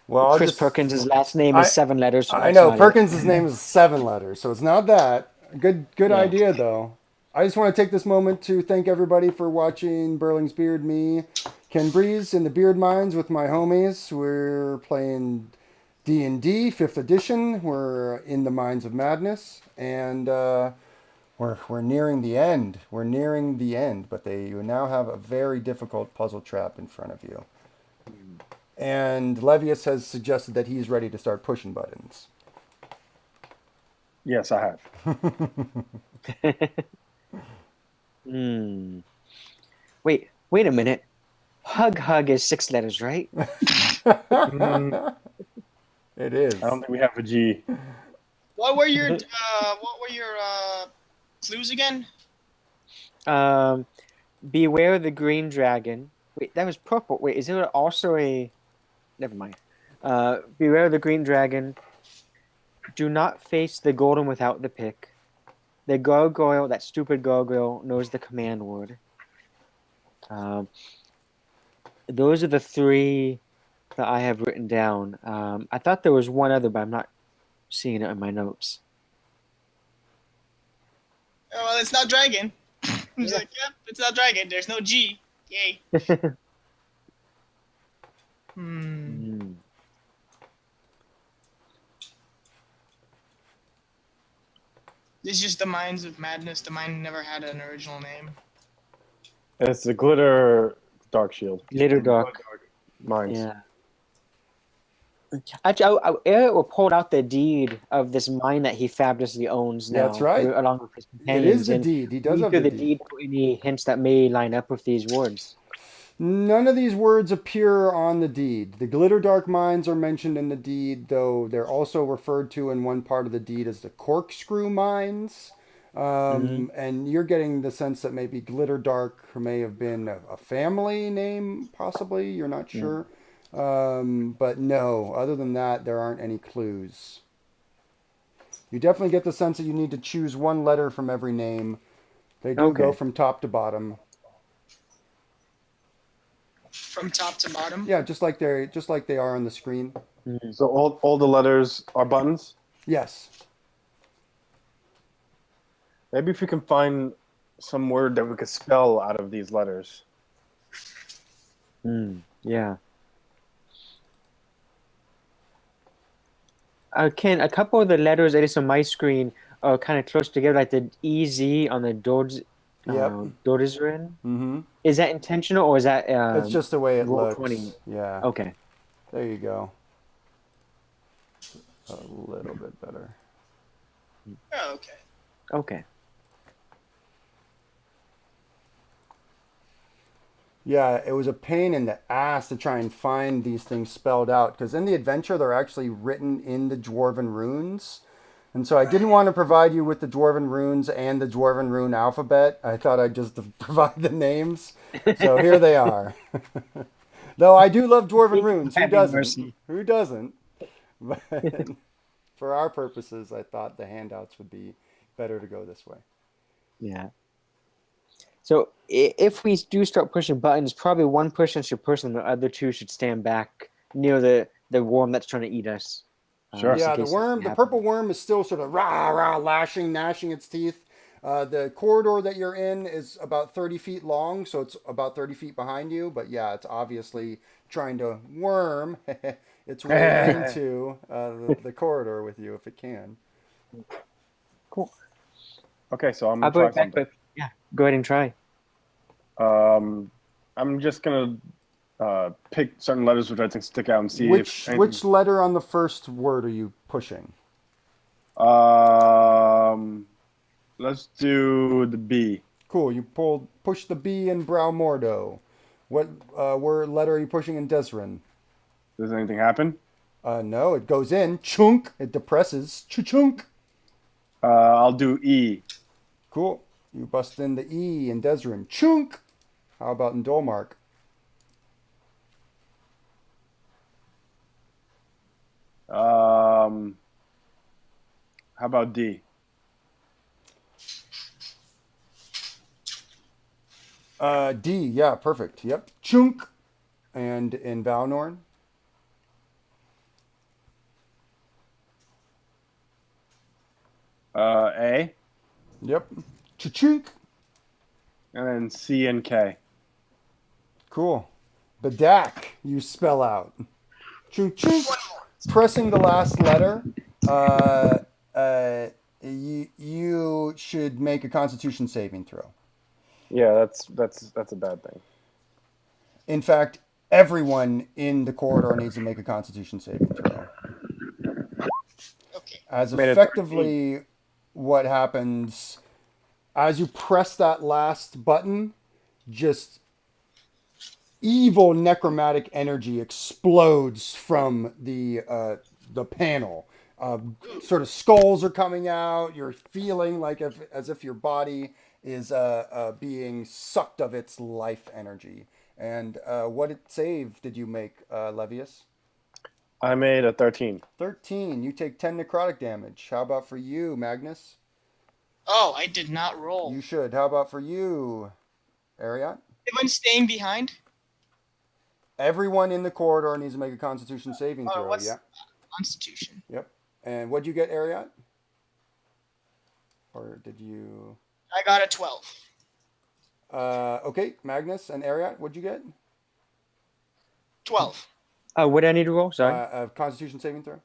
[SPEAKER 1] Well, I'll
[SPEAKER 2] Chris
[SPEAKER 1] just,
[SPEAKER 2] Perkins' last name is 7 letters. So
[SPEAKER 1] I
[SPEAKER 2] that's
[SPEAKER 1] know
[SPEAKER 2] not it.
[SPEAKER 1] Perkins' name is 7 letters, so it's not that. Good
[SPEAKER 2] Yeah.
[SPEAKER 1] idea though. I just want to take this moment to thank everybody for watching Burling's Beard. Me, Ken Breeze, in the Beard Mines with my homies. We're playing D&D 5th edition. We're in the Mines of Madness, and we're nearing the end. We're nearing the end, but you now have a very difficult puzzle trap in front of you. And Levius has suggested that he's ready to start pushing buttons.
[SPEAKER 4] Yes, I have.
[SPEAKER 2] Wait a minute. Hug is 6 letters, right?
[SPEAKER 1] It is.
[SPEAKER 4] I don't think we have a G.
[SPEAKER 3] What were your clues again?
[SPEAKER 2] Beware the green dragon. Wait, that was purple. Wait, is there also a? Never mind. Beware the green dragon. Do not face the golem without the pick. The gargoyle, that stupid gargoyle, knows the command word. Those are the 3 that I have written down. I thought there was one other, but I'm not seeing it in my notes.
[SPEAKER 3] Oh, well, it's not dragon. He's like, yep, it's not dragon. There's no G. Yay. This is just the Mines of Madness. The mine never had an original name.
[SPEAKER 4] It's the glitter dark shield.
[SPEAKER 2] Glitterdark.
[SPEAKER 4] Mines.
[SPEAKER 2] Yeah. Actually, Eric will pull out the deed of this mine that he fabulously owns now.
[SPEAKER 1] That's right.
[SPEAKER 2] Along with his
[SPEAKER 1] It
[SPEAKER 2] companions.
[SPEAKER 1] is the
[SPEAKER 2] and
[SPEAKER 1] deed. He does have
[SPEAKER 2] through
[SPEAKER 1] the
[SPEAKER 2] the
[SPEAKER 1] deed.
[SPEAKER 2] deed put any hints that may line up with these words.
[SPEAKER 1] None of these words appear on the deed. The glitter dark mines are mentioned in the deed, though they're also referred to in one part of the deed as the corkscrew mines. And you're getting the sense that maybe Glitter Dark may have been a family name, possibly. You're not sure. But no, other than that, there aren't any clues. You definitely get the sense that you need to choose one letter from every name. They do go
[SPEAKER 2] Okay.
[SPEAKER 1] from top to bottom.
[SPEAKER 3] From top to bottom.
[SPEAKER 1] Yeah, just like they are on the screen.
[SPEAKER 4] So all the letters are buttons.
[SPEAKER 1] Yes.
[SPEAKER 4] Maybe if we can find some word that we could spell out of these letters.
[SPEAKER 2] Yeah. Ken, a couple of the letters, at least on my screen, are kind of close together, like the EZ on the
[SPEAKER 1] Yep.
[SPEAKER 2] Dodisrin.
[SPEAKER 1] Mm-hmm.
[SPEAKER 2] Is that intentional, or is that
[SPEAKER 1] It's just the way it
[SPEAKER 2] roll
[SPEAKER 1] looks.
[SPEAKER 2] 20?
[SPEAKER 1] Yeah.
[SPEAKER 2] Okay.
[SPEAKER 1] There you go. A little bit better.
[SPEAKER 3] Oh, okay.
[SPEAKER 2] Okay.
[SPEAKER 1] Yeah, it was a pain in the ass to try and find these things spelled out because in the adventure they're actually written in the Dwarven runes. And so I didn't want to provide you with the Dwarven runes and the Dwarven rune alphabet. I thought I'd just provide the names. So here they are. Though I do love Dwarven runes. Who
[SPEAKER 2] Having
[SPEAKER 1] doesn't?
[SPEAKER 2] mercy.
[SPEAKER 1] Who doesn't? But for our purposes, I thought the handouts would be better to go this way.
[SPEAKER 2] Yeah. So if we do start pushing buttons, probably one person should push them, the other two should stand back near the worm that's trying to eat us.
[SPEAKER 4] Sure.
[SPEAKER 2] just in
[SPEAKER 1] Yeah, the
[SPEAKER 2] case
[SPEAKER 1] worm,
[SPEAKER 2] something
[SPEAKER 1] the
[SPEAKER 2] happens.
[SPEAKER 1] purple worm is still sort of rah, rah, lashing, gnashing its teeth. The corridor that you're in is about 30 feet long, so it's about 30 feet behind you. But yeah, it's obviously trying to worm its way into the corridor with you if it can.
[SPEAKER 2] Cool.
[SPEAKER 4] Okay, so I'm
[SPEAKER 2] I'll
[SPEAKER 4] gonna
[SPEAKER 2] be
[SPEAKER 4] try
[SPEAKER 2] right back,
[SPEAKER 4] something.
[SPEAKER 2] but yeah, go ahead and try.
[SPEAKER 4] I'm just gonna pick certain letters which I think stick out and see
[SPEAKER 1] Which
[SPEAKER 4] if anything...
[SPEAKER 1] which letter on the first word are you pushing?
[SPEAKER 4] Let's do the B.
[SPEAKER 1] Cool. You push the B in Browmordo. What word letter are you pushing in Desrin?
[SPEAKER 4] Does anything happen?
[SPEAKER 1] No, it goes in. Chunk. It depresses. Chunk.
[SPEAKER 4] I'll do E.
[SPEAKER 1] Cool. You bust in the E in Desrin. Chunk. How about in Dolmark?
[SPEAKER 4] How about D?
[SPEAKER 1] D. Yeah, perfect. Yep. Chunk. And in Valnorn?
[SPEAKER 4] A.
[SPEAKER 1] Yep. Chunk.
[SPEAKER 4] And then C and K.
[SPEAKER 1] Cool. Bedak, you spell out. Chunk chunk. Pressing the last letter, you should make a Constitution saving throw.
[SPEAKER 4] Yeah, that's a bad thing.
[SPEAKER 1] In fact, everyone in the corridor needs to make a Constitution saving throw.
[SPEAKER 3] Okay.
[SPEAKER 1] As
[SPEAKER 4] Made it
[SPEAKER 1] effectively, what happens as you press that last button, just evil necromantic energy explodes from the panel. Sort of skulls are coming out. You're feeling like as if your body is being sucked of its life energy. And what save did you make, Levius?
[SPEAKER 4] I made a 13.
[SPEAKER 1] 13. You take 10 necrotic damage. How about for you, Magnus?
[SPEAKER 3] Oh, I did not roll.
[SPEAKER 1] You should. How about for you, Ariat?
[SPEAKER 3] If I'm staying behind,
[SPEAKER 1] Everyone in the corridor needs to make a Constitution saving throw.
[SPEAKER 3] what's
[SPEAKER 1] Yeah.
[SPEAKER 3] Constitution?
[SPEAKER 1] Yep. And what'd you get, Ariat? Or did you?
[SPEAKER 3] I got a 12.
[SPEAKER 1] Okay, Magnus and Ariat, what'd you get?
[SPEAKER 3] 12.
[SPEAKER 2] What do I need to roll? Sorry.
[SPEAKER 1] Constitution saving throw.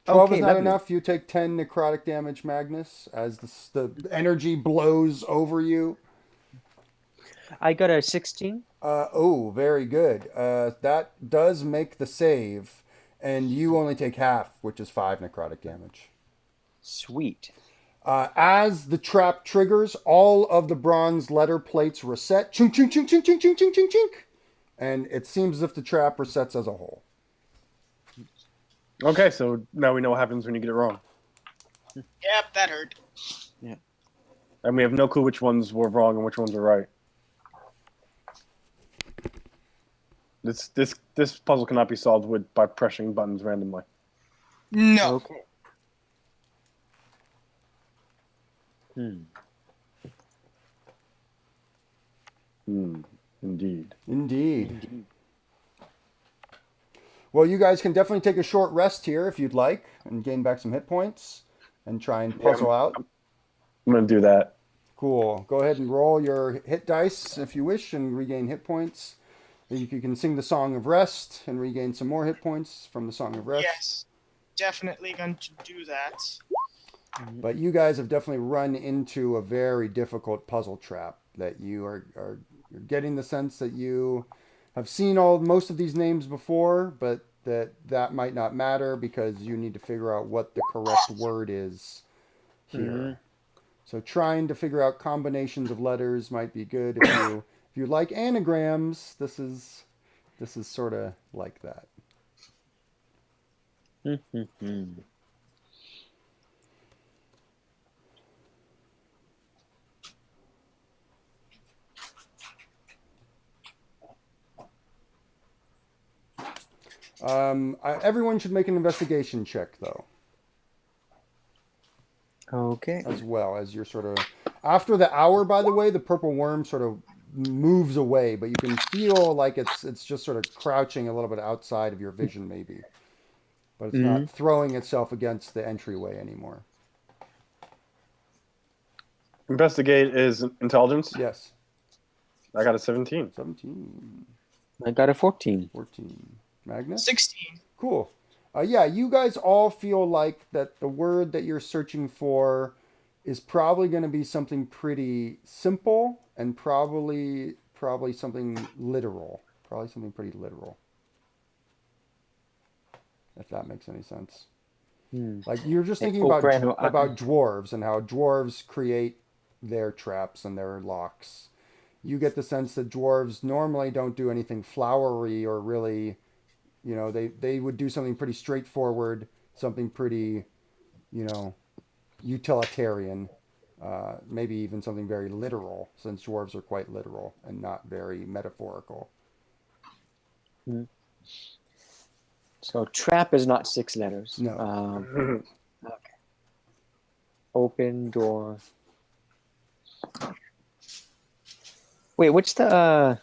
[SPEAKER 1] 12
[SPEAKER 2] Okay,
[SPEAKER 1] is not
[SPEAKER 2] lovely.
[SPEAKER 1] enough. You take 10 necrotic damage, Magnus, as the energy blows over you.
[SPEAKER 2] I got a 16.
[SPEAKER 1] Oh, very good. That does make the save, and you only take half, which is 5 necrotic damage.
[SPEAKER 2] Sweet.
[SPEAKER 1] As the trap triggers, all of the bronze letter plates reset. Chunk, chunk, chunk, chunk, chunk, chunk, chunk, chunk, chunk. And it seems as if the trap resets as a whole.
[SPEAKER 4] Okay, so now we know what happens when you get it wrong.
[SPEAKER 3] Yep, that hurt.
[SPEAKER 4] And we have no clue which ones were wrong and which ones were right. This puzzle cannot be solved by pressing buttons randomly.
[SPEAKER 3] No.
[SPEAKER 2] Okay.
[SPEAKER 4] Indeed.
[SPEAKER 1] Indeed. Well, you guys can definitely take a short rest here if you'd like and gain back some hit points and try and puzzle out.
[SPEAKER 4] I'm gonna do that.
[SPEAKER 1] Cool. Go ahead and roll your hit dice if you wish and regain hit points. You can sing the Song of Rest and regain some more hit points from the Song of Rest.
[SPEAKER 3] Yes. Definitely going to do that.
[SPEAKER 1] But you guys have definitely run into a very difficult puzzle trap that you're getting the sense that you have seen most of these names before, but that might not matter because you need to figure out what the correct word is here. So trying to figure out combinations of letters might be good if you like anagrams. This is sort of like that. Everyone should make an investigation check, though,
[SPEAKER 2] Okay.
[SPEAKER 1] as well as you're sort of after the hour. By the way, the purple worm sort of moves away, but you can feel like it's just sort of crouching a little bit outside of your vision, maybe, but it's not throwing itself against the entryway anymore.
[SPEAKER 4] Investigate is intelligence.
[SPEAKER 1] Yes.
[SPEAKER 4] I got a 17.
[SPEAKER 1] 17.
[SPEAKER 2] I got a 14.
[SPEAKER 1] 14. Magnus?
[SPEAKER 3] 16.
[SPEAKER 1] Cool. Yeah, you guys all feel like that the word that you're searching for is probably going to be something pretty simple and probably something literal. Probably something pretty literal. If that makes any sense. Like you're just thinking about dwarves and how dwarves create their traps and their locks. You get the sense that dwarves normally don't do anything flowery or really, they would do something pretty straightforward, something pretty, utilitarian, maybe even something very literal, since dwarves are quite literal and not very metaphorical.
[SPEAKER 2] So trap is not 6 letters.
[SPEAKER 1] No.
[SPEAKER 2] Okay. Open door. Wait, what's the?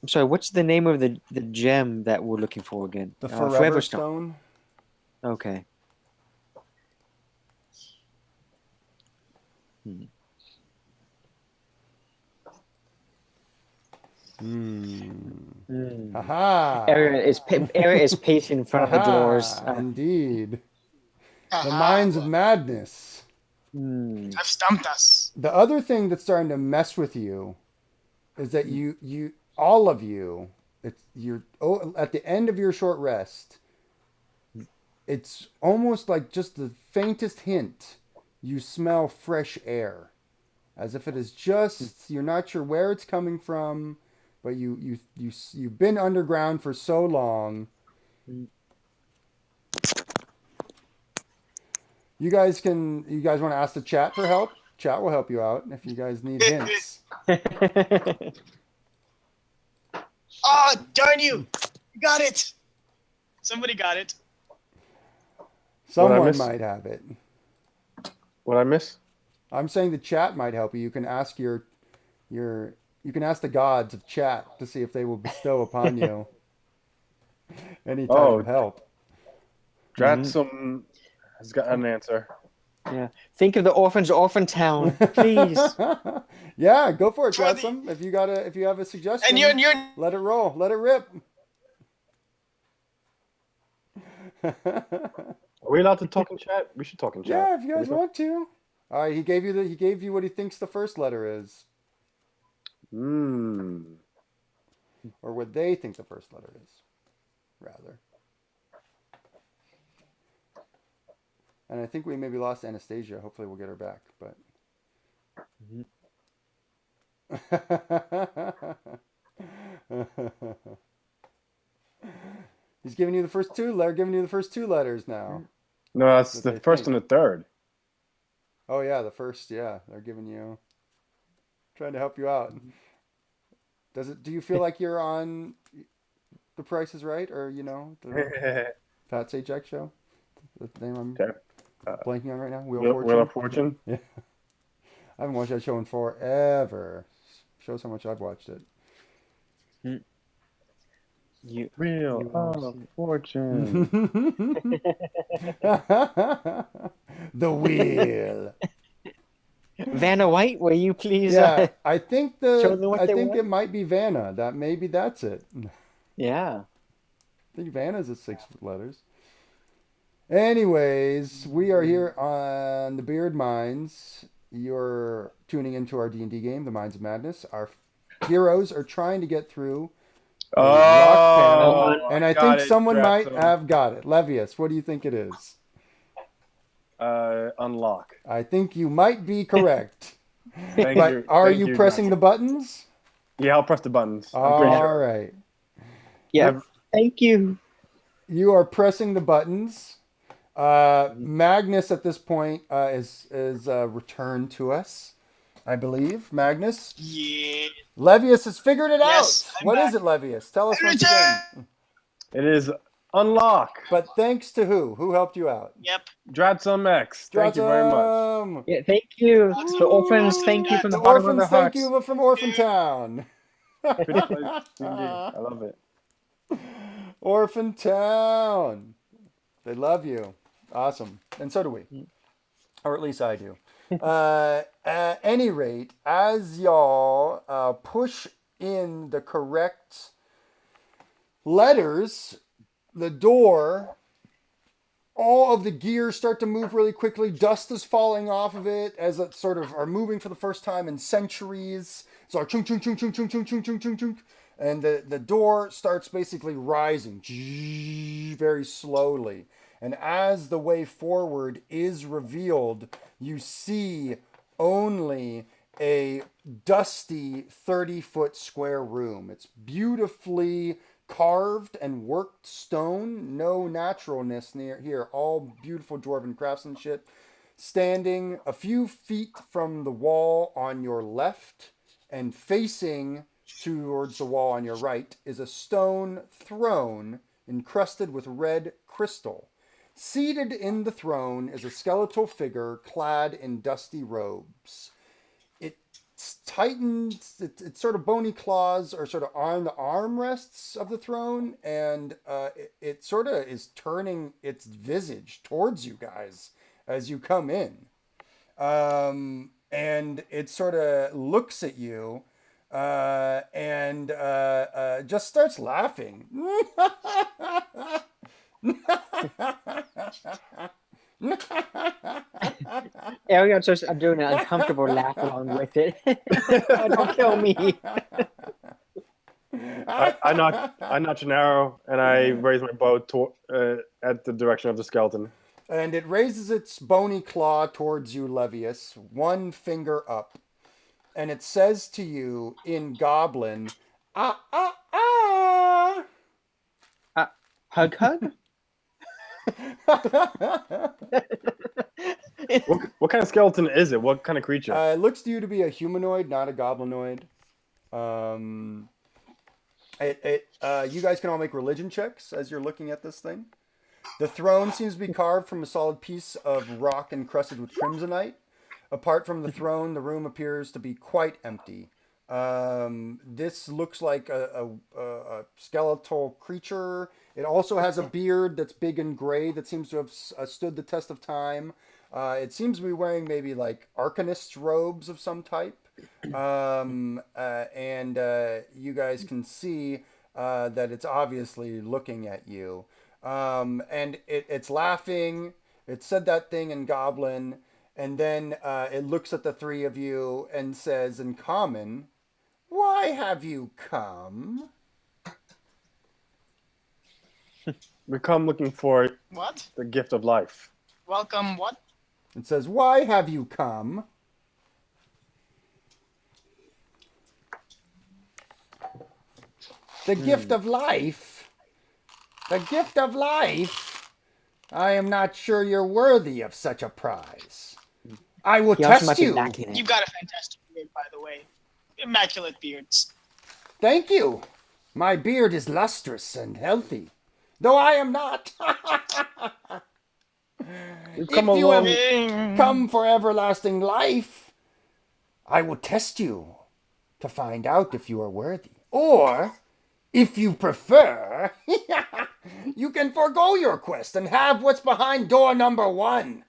[SPEAKER 2] I'm sorry. What's the name of the gem that we're looking for again?
[SPEAKER 1] The Forever Stone.
[SPEAKER 2] Okay.
[SPEAKER 1] Haha.
[SPEAKER 2] Area is pacing in front of the doors.
[SPEAKER 1] Indeed. The
[SPEAKER 3] Aha.
[SPEAKER 1] Mines of Madness.
[SPEAKER 3] I've stumped us.
[SPEAKER 1] The other thing that's starting to mess with you is that all of you, you're at the end of your short rest. It's almost like just the faintest hint. You smell fresh air, as if it is just you're not sure where it's coming from, but you've been underground for so long. You guys want to ask the chat for help? Chat will help you out if you guys need hints.
[SPEAKER 3] Oh, darn you! You got it! Somebody got it.
[SPEAKER 1] Someone might have it.
[SPEAKER 4] What'd I miss?
[SPEAKER 1] I'm saying the chat might help you. You can ask you can ask the gods of chat to see if they will bestow upon you any type of help.
[SPEAKER 4] Dratsum has got an answer.
[SPEAKER 2] Yeah. Think of the orphans, Orphan Town, please.
[SPEAKER 1] Yeah, go for it, Dratsum. If you have a suggestion,
[SPEAKER 3] And you're
[SPEAKER 1] let it roll. Let it rip.
[SPEAKER 4] Are we allowed to talk in chat? We should talk in chat.
[SPEAKER 1] Yeah, if you guys want to. All right, he gave you what he thinks the first letter is. Or what they think the first letter is, rather. And I think we maybe lost Anastasia. Hopefully we'll get her back, but... He's giving you the first two. They're giving you the first two letters now.
[SPEAKER 4] No, that's the first and the third.
[SPEAKER 1] Oh yeah, the first. Yeah, they're giving you trying to help you out. Does it? Do you feel like you're on The Price is Right, or the Pat Sajak show? The name I'm
[SPEAKER 4] Okay. Uh,
[SPEAKER 1] blanking on right now. Wheel of
[SPEAKER 4] Wheel
[SPEAKER 1] Fortune.
[SPEAKER 4] of Fortune.
[SPEAKER 1] Yeah, I haven't watched that show in forever. Shows how much I've watched it.
[SPEAKER 2] You,
[SPEAKER 4] Wheel
[SPEAKER 2] you
[SPEAKER 4] of
[SPEAKER 2] also.
[SPEAKER 4] Fortune.
[SPEAKER 1] The wheel.
[SPEAKER 2] Vanna White, will you please
[SPEAKER 1] Yeah, I think
[SPEAKER 2] show them what
[SPEAKER 1] I
[SPEAKER 2] they
[SPEAKER 1] think it
[SPEAKER 2] want?
[SPEAKER 1] might be Vanna. Maybe that's it. I
[SPEAKER 2] Yeah.
[SPEAKER 1] think Vanna's is 6 letters. Anyways, we are here on the Beard Mines. You're tuning into our D&D game, The Mines of Madness. Our heroes are trying to get through a locked panel,
[SPEAKER 4] Oh,
[SPEAKER 1] and
[SPEAKER 4] I
[SPEAKER 1] I
[SPEAKER 4] got
[SPEAKER 1] think
[SPEAKER 4] it.
[SPEAKER 1] someone might
[SPEAKER 4] Draxum.
[SPEAKER 1] have got it. Levius, what do you think it is?
[SPEAKER 4] Unlock.
[SPEAKER 1] I think you might be correct.
[SPEAKER 4] Thank
[SPEAKER 1] But
[SPEAKER 4] you.
[SPEAKER 1] are
[SPEAKER 4] Thank
[SPEAKER 1] you
[SPEAKER 4] you,
[SPEAKER 1] pressing
[SPEAKER 4] Draxum.
[SPEAKER 1] the buttons?
[SPEAKER 4] Yeah, I'll press the buttons. I'm pretty
[SPEAKER 1] All
[SPEAKER 4] sure.
[SPEAKER 1] right.
[SPEAKER 2] Yeah. Thank you.
[SPEAKER 1] You are pressing the buttons. Magnus at this point is returned to us, I believe. Magnus,
[SPEAKER 3] Yeah.
[SPEAKER 1] Levius has figured it
[SPEAKER 3] Yes,
[SPEAKER 1] out.
[SPEAKER 3] I'm
[SPEAKER 1] What
[SPEAKER 3] back.
[SPEAKER 1] is it, Levius? Tell us
[SPEAKER 3] I
[SPEAKER 1] once
[SPEAKER 3] return!
[SPEAKER 1] again.
[SPEAKER 4] It is unlock.
[SPEAKER 1] But thanks to who? Who helped you out?
[SPEAKER 3] Yep.
[SPEAKER 4] Dratsum X. Thank you very much.
[SPEAKER 1] Dratsum!
[SPEAKER 2] Yeah, thank you. The orphans, thank you from
[SPEAKER 1] The
[SPEAKER 2] the bottom of
[SPEAKER 1] orphans,
[SPEAKER 2] their
[SPEAKER 1] thank
[SPEAKER 2] hearts.
[SPEAKER 1] you from Orphan Town.
[SPEAKER 4] Pretty close. I love it.
[SPEAKER 1] Orphan Town. They love you. Awesome. And so do we. Or at least I do. At any rate, as y'all push in the correct letters, the door, all of the gears start to move really quickly. Dust is falling off of it as it sort of are moving for the first time in centuries. So chung chung chung chung chung chung chung chung chung chung. And the door starts basically rising very slowly. And as the way forward is revealed, you see only a dusty 30-foot square room. It's beautifully carved and worked stone, no naturalness near here, all beautiful dwarven craftsmanship. Standing a few feet from the wall on your left and facing towards the wall on your right is a stone throne encrusted with red crystal. Seated in the throne is a skeletal figure clad in dusty robes. It's tightened, it's sort of bony claws are sort of on the armrests of the throne, and it sort of is turning its visage towards you guys as you come in. And it sort of looks at you and just starts laughing.
[SPEAKER 2] Elliot's just doing an uncomfortable laugh along with it. Don't kill me.
[SPEAKER 4] I notch an arrow and I raise my bow at the direction of the skeleton.
[SPEAKER 1] And it raises its bony claw towards you, Levius, one finger up. And it says to you in Goblin, ah, ah, ah.
[SPEAKER 2] Hug, hug?
[SPEAKER 4] What kind of skeleton is it? What kind of creature?
[SPEAKER 1] It looks to you to be a humanoid, not a goblinoid. You guys can all make religion checks as you're looking at this thing. The throne seems to be carved from a solid piece of rock encrusted with crimsonite. Apart from the throne, the room appears to be quite empty. This looks like a skeletal creature. It also has a beard that's big and gray that seems to have stood the test of time. It seems to be wearing maybe like arcanist robes of some type. And you guys can see that it's obviously looking at you. And it's laughing. It said that thing in Goblin. And then it looks at the three of you and says in common, "Why have you come?"
[SPEAKER 4] We come looking for
[SPEAKER 3] What?
[SPEAKER 4] the gift of life.
[SPEAKER 3] Welcome, what?
[SPEAKER 1] It says, "Why have you come?" The gift of life? The gift of life? I am not sure you're worthy of such a prize. I will
[SPEAKER 2] He also might
[SPEAKER 1] test
[SPEAKER 2] be
[SPEAKER 1] you.
[SPEAKER 2] lacking it.
[SPEAKER 3] You've got a fantastic beard, by the way. Immaculate beards.
[SPEAKER 1] Thank you. My beard is lustrous and healthy, though I am not.
[SPEAKER 4] We've
[SPEAKER 1] If
[SPEAKER 4] come a
[SPEAKER 1] you have
[SPEAKER 4] long.
[SPEAKER 1] come for everlasting life, I will test you to find out if you are worthy. Or, if you prefer, you can forego your quest and have what's behind door number 1.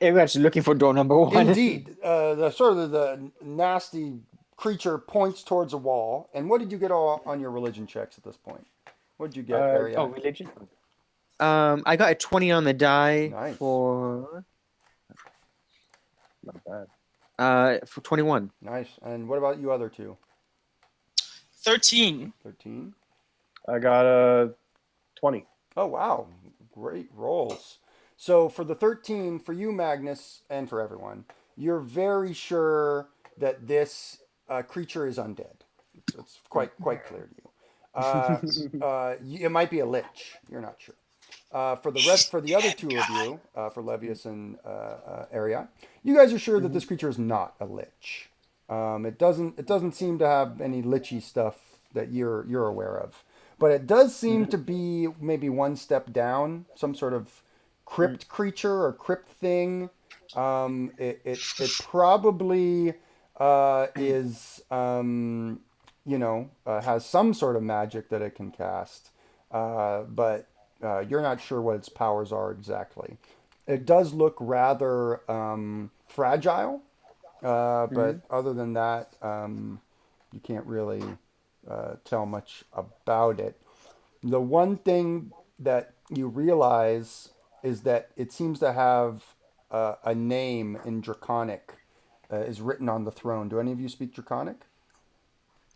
[SPEAKER 2] Everyone's looking for door number 1.
[SPEAKER 1] Indeed, the sort of the nasty creature points towards a wall. And what did you get all on your religion checks at this point? What did you get, Ariana?
[SPEAKER 2] Oh, religion. I got a 20 on the die
[SPEAKER 1] Nice.
[SPEAKER 2] for
[SPEAKER 4] Not bad.
[SPEAKER 2] 21.
[SPEAKER 1] Nice. And what about you other two?
[SPEAKER 3] 13.
[SPEAKER 1] 13?
[SPEAKER 4] I got a 20.
[SPEAKER 1] Oh, wow. Great rolls. So for the 13, for you, Magnus, and for everyone, you're very sure that this creature is undead. It's quite clear to you. It might be a lich. You're not sure. For the other two of you, for Levius and Aria, you guys are sure that this creature is not a lich. It doesn't seem to have any lichy stuff that you're aware of, but it does seem to be maybe one step down, some sort of crypt creature or crypt thing. It probably is has some sort of magic that it can cast, but you're not sure what its powers are exactly. It does look rather fragile, but other than that, you can't really tell much about it. The one thing that you realize is that it seems to have a name in Draconic is written on the throne. Do any of you speak Draconic?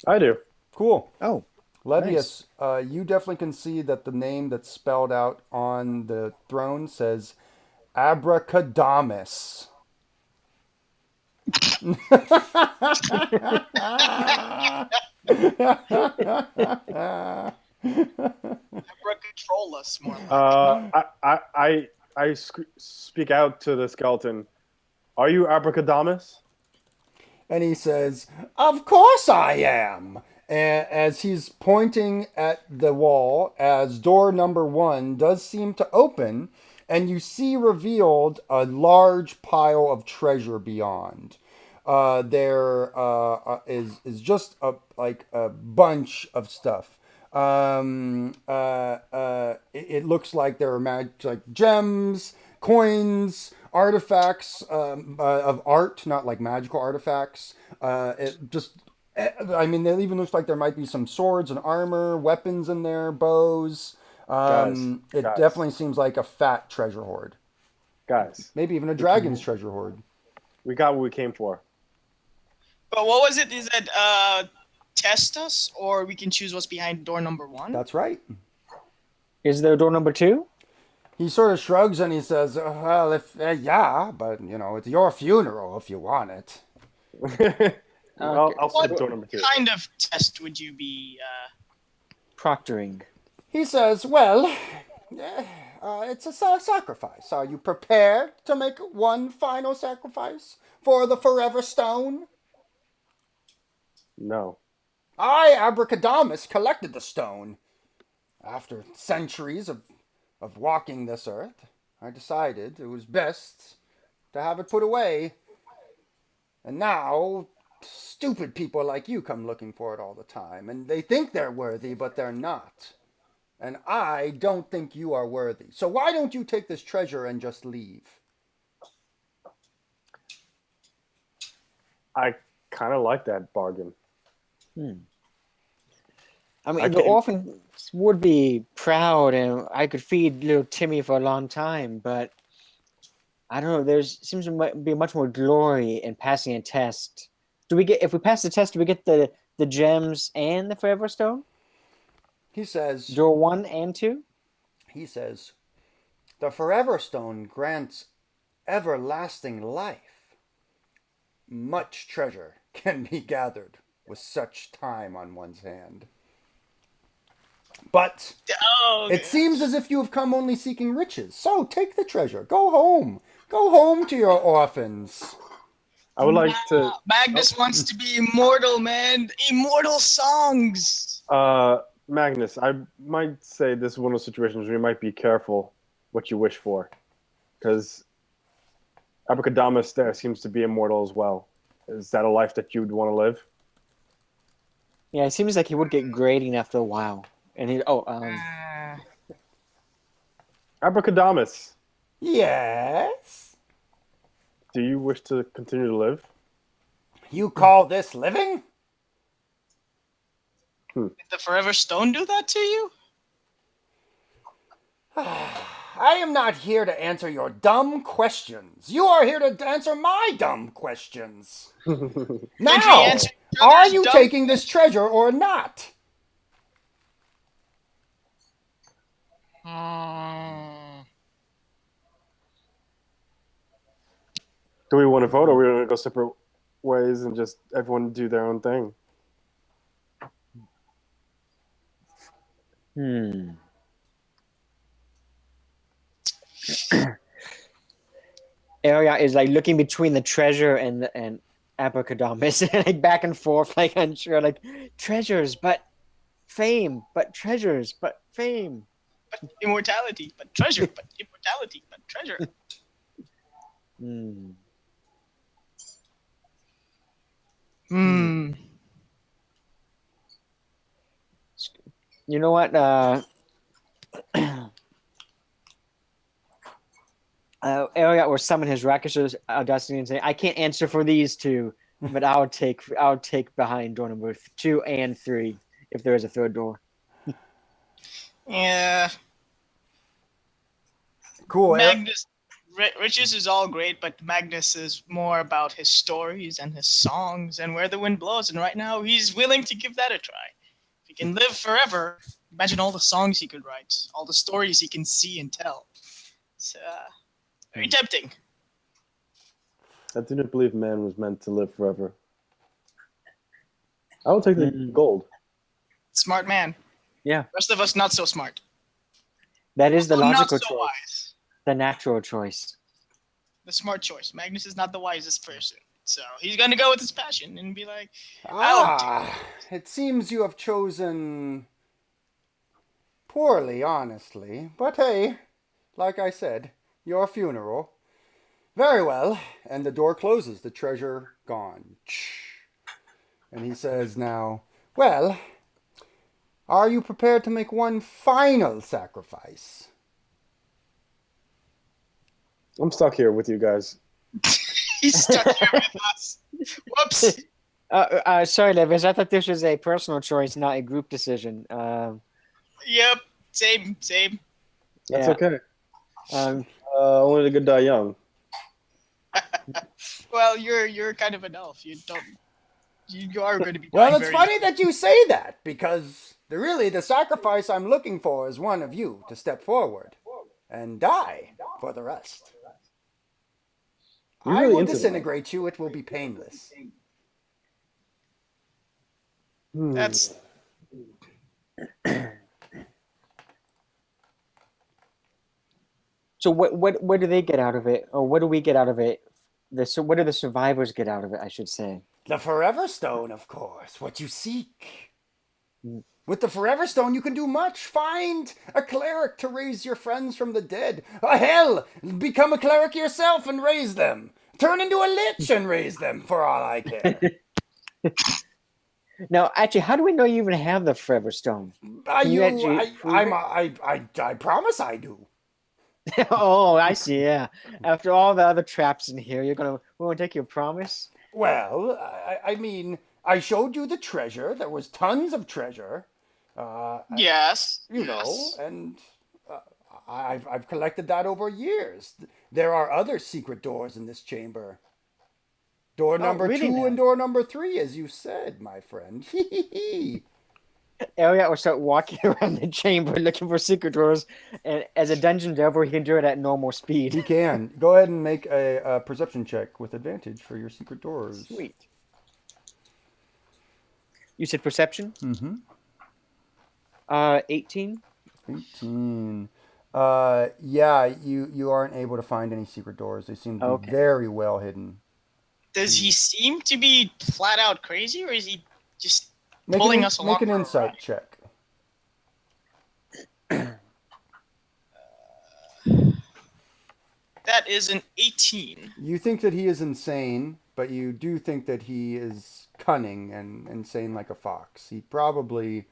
[SPEAKER 4] I do.
[SPEAKER 1] Cool.
[SPEAKER 2] Oh,
[SPEAKER 1] Levius, you definitely can see that the name that's spelled out on the throne says Abracadamus.
[SPEAKER 3] Control us more.
[SPEAKER 4] I speak out to the skeleton. Are you Abracadamus?
[SPEAKER 1] And he says, "Of course I am." As he's pointing at the wall, as door number 1 does seem to open, and you see revealed a large pile of treasure beyond. There is just a bunch of stuff. It looks like there are like gems, coins, artifacts of art, not like magical artifacts. It even looks like there might be some swords and armor, weapons in there, bows. It
[SPEAKER 4] Guys.
[SPEAKER 1] definitely seems like a fat treasure hoard.
[SPEAKER 4] Guys,
[SPEAKER 1] Maybe even a dragon's treasure hoard.
[SPEAKER 4] we got what we came for.
[SPEAKER 3] But what was it? Is it test us, or we can choose what's behind door number 1?
[SPEAKER 1] That's right.
[SPEAKER 2] is there door number 2?
[SPEAKER 1] He sort of shrugs and he says, "Well, if yeah, but it's your funeral if you want it."
[SPEAKER 4] I'll skip
[SPEAKER 3] What
[SPEAKER 4] door number 2.
[SPEAKER 3] kind of test would you be?
[SPEAKER 2] Proctoring.
[SPEAKER 1] He says, "Well, it's a sacrifice. Are you prepared to make one final sacrifice for the Forever Stone?"
[SPEAKER 4] No.
[SPEAKER 1] I, Abracadamus, collected the stone. After centuries of walking this earth, I decided it was best to have it put away. And now, stupid people like you come looking for it all the time, and they think they're worthy, but they're not. And I don't think you are worthy. So why don't you take this treasure and just leave?
[SPEAKER 4] I kind of like that bargain.
[SPEAKER 2] I mean,
[SPEAKER 4] I
[SPEAKER 2] the
[SPEAKER 4] can't-
[SPEAKER 2] orphans would be proud, and I could feed little Timmy for a long time. But I don't know. There seems to be much more glory in passing a test. If we pass the test, do we get the gems and the Forever Stone?
[SPEAKER 1] He says,
[SPEAKER 2] Door 1 and 2.
[SPEAKER 1] "The Forever Stone grants everlasting life. Much treasure can be gathered with such time on one's hand." But
[SPEAKER 3] Oh,
[SPEAKER 1] it seems as if you have come only seeking riches. So take the treasure. Go home. Go home to your orphans.
[SPEAKER 4] I would like to.
[SPEAKER 3] Magnus wants to be immortal, man. Immortal songs.
[SPEAKER 4] Magnus, I might say this is one of those situations where you might be careful what you wish for, because Abracadamus there seems to be immortal as well. Is that a life that you'd want to live?
[SPEAKER 2] Yeah, it seems like he would get grating after a while. And he
[SPEAKER 4] Abracadamus,
[SPEAKER 1] Yes?
[SPEAKER 4] do you wish to continue to live?
[SPEAKER 1] You call this living?
[SPEAKER 3] Did the Forever Stone do that to you?
[SPEAKER 1] I am not here to answer your dumb questions. You are here to answer my dumb questions. Now,
[SPEAKER 3] answer each
[SPEAKER 1] are
[SPEAKER 3] other's
[SPEAKER 1] you
[SPEAKER 3] dumb
[SPEAKER 1] taking this treasure or not?
[SPEAKER 4] Do we want to vote, or are we going to go separate ways and just everyone do their own thing?
[SPEAKER 2] Area is like looking between the treasure and Abracadamus, like back and forth, like unsure, like treasures, but fame, but treasures, but fame.
[SPEAKER 3] But immortality, but treasure, but immortality, but treasure.
[SPEAKER 2] Hmm. You know what? Area will summon his Rakshas Audacity and say, "I can't answer for these two, but I'll take behind door number 2 and 3 if there is a third door."
[SPEAKER 3] Yeah.
[SPEAKER 1] Cool.
[SPEAKER 3] Magnus, Riches is all great, but Magnus is more about his stories and his songs and where the wind blows. And right now, he's willing to give that a try. If he can live forever, imagine all the songs he could write, all the stories he can see and tell. It's very tempting.
[SPEAKER 4] I didn't believe man was meant to live forever. I will take the gold.
[SPEAKER 3] Smart man.
[SPEAKER 2] Yeah,
[SPEAKER 3] Rest of us not so smart.
[SPEAKER 2] that is the
[SPEAKER 3] Also
[SPEAKER 2] logical
[SPEAKER 3] not so
[SPEAKER 2] choice,
[SPEAKER 3] wise.
[SPEAKER 2] the natural choice.
[SPEAKER 3] The smart choice. Magnus is not the wisest person. So he's going to go with his passion and be like, I'll
[SPEAKER 1] it seems you have chosen poorly, honestly. But hey, like I said, your funeral. Very well. And the door closes, the treasure gone. And he says now, well, are you prepared to make one final sacrifice?
[SPEAKER 4] I'm stuck here with you guys.
[SPEAKER 3] He's stuck here with us. Whoops.
[SPEAKER 2] Sorry, Levis. I thought this was a personal choice, not a group decision.
[SPEAKER 3] Yep. Same.
[SPEAKER 4] That's
[SPEAKER 2] Yeah.
[SPEAKER 4] okay.
[SPEAKER 2] Um,
[SPEAKER 4] Only the good die young.
[SPEAKER 3] Well, you're kind of an elf. You are going to be.
[SPEAKER 1] Well,
[SPEAKER 3] dying
[SPEAKER 1] it's
[SPEAKER 3] very
[SPEAKER 1] funny
[SPEAKER 3] young.
[SPEAKER 1] that you say that, because the sacrifice I'm looking for is one of you to step forward and die for the rest.
[SPEAKER 4] You're
[SPEAKER 1] I
[SPEAKER 4] really
[SPEAKER 1] will
[SPEAKER 4] into that.
[SPEAKER 1] disintegrate you. It will be painless.
[SPEAKER 3] That's
[SPEAKER 2] so what do they get out of it, or what do we get out of it? What do the survivors get out of it? I should say.
[SPEAKER 1] The Forever Stone, of course, what you seek. With the Forever Stone, you can do much. Find a cleric to raise your friends from the dead. Hell, become a cleric yourself and raise them. Turn into a lich and raise them, for all I care.
[SPEAKER 2] Now, actually, how do we know you even have the Forever Stone? Can you actually prove
[SPEAKER 1] I promise I do.
[SPEAKER 2] Oh, I see. Yeah. After all the other traps in here, we won't take your promise.
[SPEAKER 1] Well, I mean, I showed you the treasure. There was tons of treasure.
[SPEAKER 3] yes.
[SPEAKER 1] You know,
[SPEAKER 3] yes.
[SPEAKER 1] and I've collected that over years. There are other secret doors in this chamber. Door number
[SPEAKER 2] really
[SPEAKER 1] 2
[SPEAKER 2] now?
[SPEAKER 1] and door number 3, as you said, my friend.
[SPEAKER 2] Elliot will start walking around the chamber looking for secret doors, and as a dungeon delver, he can do it at normal
[SPEAKER 1] He
[SPEAKER 2] speed.
[SPEAKER 1] can. Go ahead and make a perception check with advantage for your secret doors.
[SPEAKER 2] Sweet. You said perception?
[SPEAKER 1] Mm-hmm.
[SPEAKER 2] 18.
[SPEAKER 1] 18. Yeah, you aren't able to find any secret doors. They seem to be
[SPEAKER 2] Okay.
[SPEAKER 1] very well hidden.
[SPEAKER 3] Does he seem to be flat out crazy, or is he just
[SPEAKER 1] Make
[SPEAKER 3] pulling
[SPEAKER 1] an,
[SPEAKER 3] us along
[SPEAKER 1] make an
[SPEAKER 3] for a
[SPEAKER 1] insight
[SPEAKER 3] ride?
[SPEAKER 1] check.
[SPEAKER 3] That is an 18.
[SPEAKER 1] You think that he is insane, but you do think that he is cunning and insane like a fox. He probably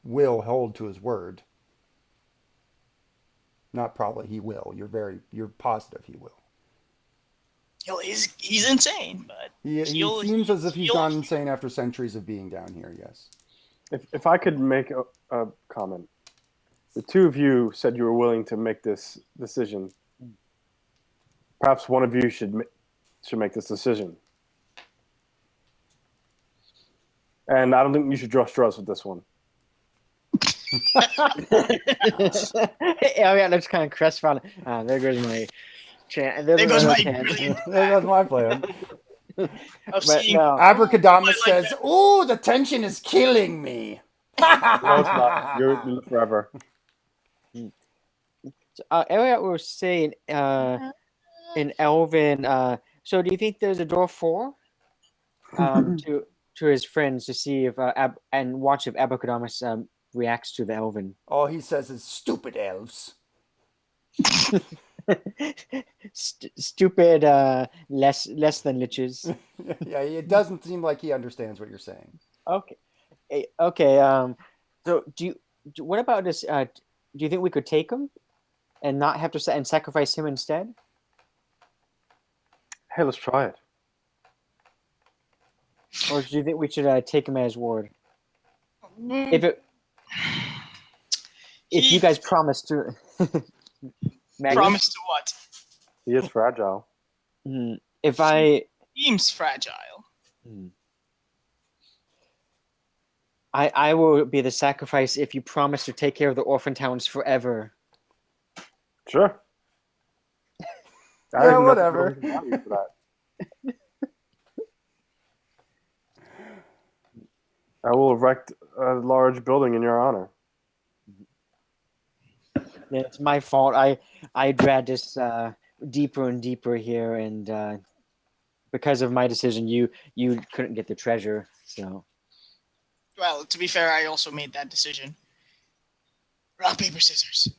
[SPEAKER 1] will hold to his word. Not probably, he will. You're positive he will.
[SPEAKER 3] He's insane, but
[SPEAKER 1] He seems as if he's gone insane after centuries of being down here. Yes.
[SPEAKER 4] If I could make a comment, the two of you said you were willing to make this decision. Perhaps one of you should make this decision. And I don't think you should draw straws with this one.
[SPEAKER 2] Elliot looks kind of crestfallen. There goes my chance.
[SPEAKER 3] There goes my
[SPEAKER 2] chance.
[SPEAKER 3] brilliant
[SPEAKER 1] That's my plan.
[SPEAKER 3] of
[SPEAKER 2] But
[SPEAKER 3] seeing.
[SPEAKER 2] no.
[SPEAKER 1] Abracadamus
[SPEAKER 3] I like
[SPEAKER 1] says,
[SPEAKER 3] that.
[SPEAKER 1] "Ooh, the tension is killing me."
[SPEAKER 4] No, it's not. You live forever.
[SPEAKER 2] Elliot was saying in Elven. So do you think there's a door 4? To his friends to see if and watch if Abracadamus reacts to the Elven.
[SPEAKER 1] All he says is, "Stupid elves."
[SPEAKER 2] Stupid, less than liches.
[SPEAKER 1] Yeah, it doesn't seem like he understands what you're saying.
[SPEAKER 2] Okay, okay. So what about this? Do you think we could take him and not have to and sacrifice him instead?
[SPEAKER 4] Hey, let's try it.
[SPEAKER 2] Or do you think we should take him as ward? If you guys promise to, Magnus?
[SPEAKER 3] Promise to what?
[SPEAKER 4] He is fragile.
[SPEAKER 2] If I,
[SPEAKER 3] Seems fragile.
[SPEAKER 2] I will be the sacrifice if you promise to take care of the orphan towns forever.
[SPEAKER 4] Sure.
[SPEAKER 1] Yeah, whatever.
[SPEAKER 4] I will erect a large building in your honor.
[SPEAKER 2] It's my fault. I dragged this deeper and deeper here, and because of my decision, you couldn't get the treasure. So,
[SPEAKER 3] Well, to be fair, I also made that decision. Rock, paper, scissors.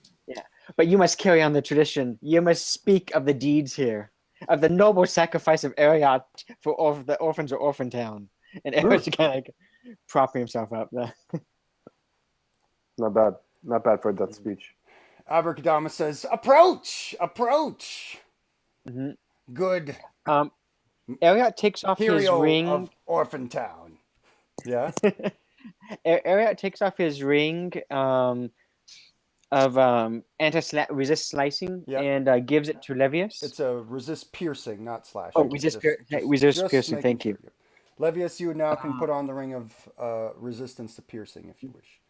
[SPEAKER 2] but you must carry on the tradition. You must speak of the deeds here, of the noble sacrifice of Ariat for the orphans of Orphan Town. And Ariat's kind of like propping himself up there.
[SPEAKER 4] Not bad. Not bad for a death speech.
[SPEAKER 1] Abracadamus says, "Approach, approach."
[SPEAKER 2] Mm-hmm.
[SPEAKER 1] Good.
[SPEAKER 2] Ariat takes off his
[SPEAKER 1] Hero
[SPEAKER 2] ring.
[SPEAKER 1] of Orphan Town. Yeah.
[SPEAKER 2] Ariat takes off his ring of resist slicing,
[SPEAKER 1] Yep.
[SPEAKER 2] and gives it to Levius.
[SPEAKER 1] It's a resist piercing, not slashing.
[SPEAKER 2] Oh, resist piercing.
[SPEAKER 1] making
[SPEAKER 2] Thank you.
[SPEAKER 1] sure. Levius, you now can put on the ring of resistance to piercing if you wish.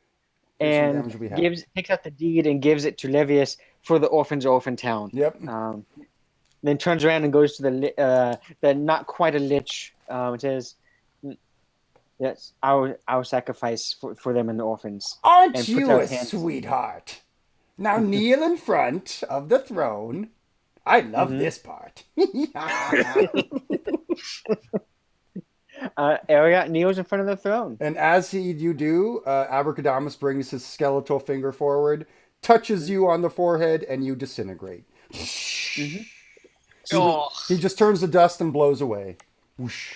[SPEAKER 1] Piercing damage will be half.
[SPEAKER 2] Takes out the deed and gives it to Levius for the orphans of Orphan Town.
[SPEAKER 1] Yep.
[SPEAKER 2] Then turns around and goes to the not quite a lich. It says, "Yes, our sacrifice for them and the orphans."
[SPEAKER 1] Aren't
[SPEAKER 2] and
[SPEAKER 1] you
[SPEAKER 2] puts out
[SPEAKER 1] a
[SPEAKER 2] hands.
[SPEAKER 1] sweetheart? Now kneel in front of the throne. I love this part.
[SPEAKER 2] Ariat kneels in front of the throne.
[SPEAKER 1] And as you do, Abracadamus brings his skeletal finger forward, touches you on the forehead, and you disintegrate.
[SPEAKER 3] Oh,
[SPEAKER 1] He just turns to dust and blows away. Whoosh.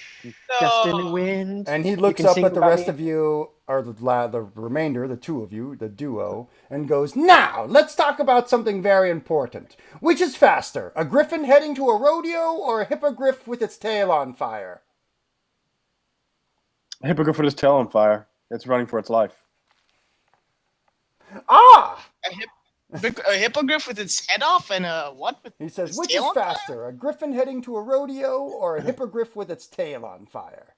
[SPEAKER 2] Dust in the wind.
[SPEAKER 1] And he
[SPEAKER 2] You
[SPEAKER 1] looks
[SPEAKER 2] can
[SPEAKER 1] up
[SPEAKER 2] sing
[SPEAKER 1] at the
[SPEAKER 2] about
[SPEAKER 1] rest
[SPEAKER 2] me.
[SPEAKER 1] of you, or the remainder, the two of you, the duo, and goes, "Now, let's talk about something very important. Which is faster, a griffin heading to a rodeo or a hippogriff with its tail on fire?"
[SPEAKER 4] A hippogriff with his tail on fire. It's running for its life.
[SPEAKER 1] Ah!
[SPEAKER 3] a hippogriff with its head off and a what? With
[SPEAKER 1] He says,
[SPEAKER 3] its
[SPEAKER 1] "Which
[SPEAKER 3] tail
[SPEAKER 1] is
[SPEAKER 3] on fire?"
[SPEAKER 1] faster, a griffin heading to a rodeo or a hippogriff with its tail on fire?"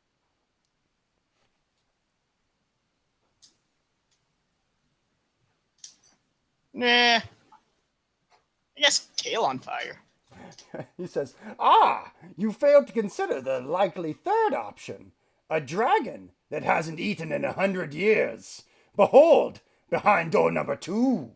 [SPEAKER 3] Nah. I guess tail on fire.
[SPEAKER 1] He says, "Ah, you failed to consider the likely third option. A dragon that hasn't eaten in 100 years, Behold, behind door number 2.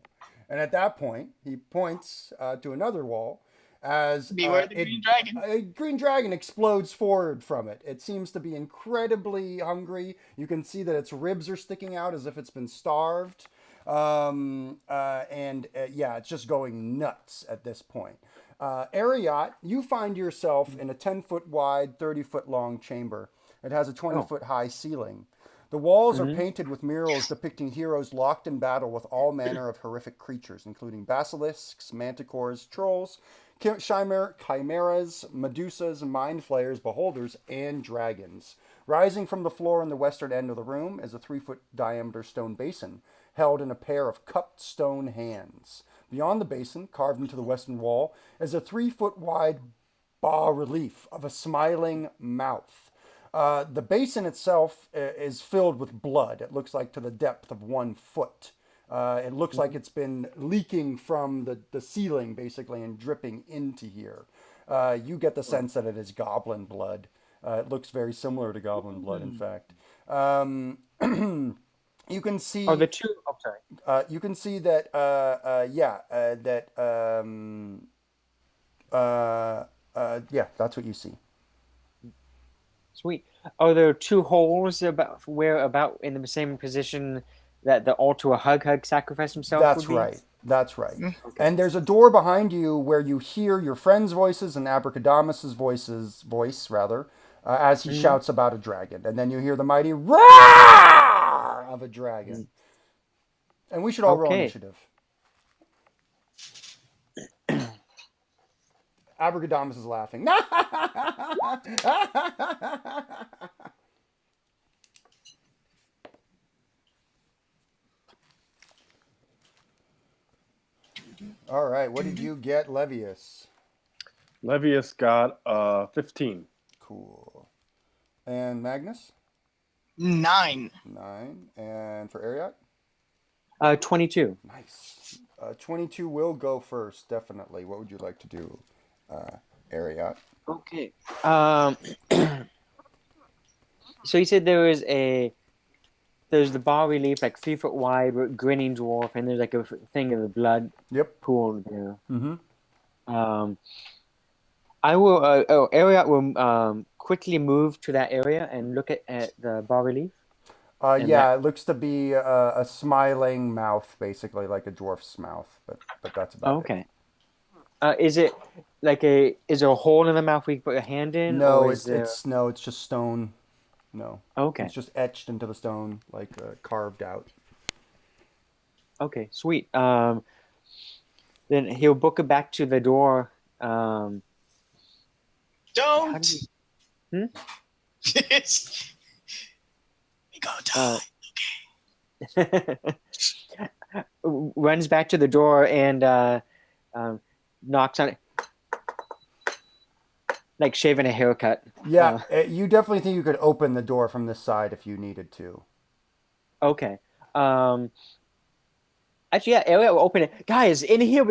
[SPEAKER 1] And at that point, he points to another wall as
[SPEAKER 3] Beware the green dragon.
[SPEAKER 1] a green dragon explodes forward from it. It seems to be incredibly hungry. You can see that its ribs are sticking out as if it's been starved. Yeah, it's just going nuts at this point. Ariat, you find yourself in a 10-foot wide, 30-foot long chamber. It has a 20-foot high ceiling. The walls are painted with murals depicting heroes locked in battle with all manner of horrific creatures, including basilisks, manticores, trolls, chimeras, medusas, mind flayers, beholders, and dragons. Rising from the floor in the western end of the room is a 3-foot diameter stone basin, held in a pair of cupped stone hands. Beyond the basin, carved into the western wall, is a 3-foot wide bas relief of a smiling mouth. The basin itself is filled with blood. It looks like to the depth of 1 foot. It looks like it's been leaking from the ceiling, basically, and dripping into here. You get the sense that it is goblin blood. It looks very similar to goblin blood, in fact. You can see.
[SPEAKER 2] Oh, the two. Oh, sorry.
[SPEAKER 1] You can see that. That's what you see.
[SPEAKER 2] Sweet. Oh, there are 2 holes about in the same position that the altar Hug sacrificed himself.
[SPEAKER 1] That's
[SPEAKER 2] would be?
[SPEAKER 1] right. That's right.
[SPEAKER 2] Okay.
[SPEAKER 1] And there's a door behind you where you hear your friends' voices and Abracadabras' voice, as he shouts about a dragon. And then you hear the mighty roar of a dragon. And we should all roll initiative. Abracadabras is laughing. All right, what did you get, Levius?
[SPEAKER 4] Levius got 15.
[SPEAKER 1] Cool. And Magnus?
[SPEAKER 3] 9.
[SPEAKER 1] 9. And for Ariat?
[SPEAKER 2] 22.
[SPEAKER 1] Nice. 22 will go first, definitely. What would you like to do, Ariat?
[SPEAKER 2] Okay. So you said there's the bas relief, like 3-foot wide, grinning dwarf, and there's like a thing of the blood pool there.
[SPEAKER 1] Mm-hmm.
[SPEAKER 2] I will. Ariat will quickly move to that area and look at the bas relief.
[SPEAKER 1] It looks to be a smiling mouth, basically like a dwarf's mouth, but that's about it.
[SPEAKER 2] Okay. Is it like is there a hole in the mouth we can put a hand in?
[SPEAKER 1] No, it's just stone. No.
[SPEAKER 2] Okay.
[SPEAKER 1] It's just etched into the stone, like carved out.
[SPEAKER 2] Okay, sweet. Then he'll book it back to the door.
[SPEAKER 3] Don't.
[SPEAKER 2] Hmm?
[SPEAKER 3] We gonna die.
[SPEAKER 2] Runs back to the door and knocks on it, like shaving a haircut.
[SPEAKER 1] Yeah, you definitely think you could open the door from this side if you needed to.
[SPEAKER 2] Okay. Actually, yeah, Ariat will open it. Guys, in here.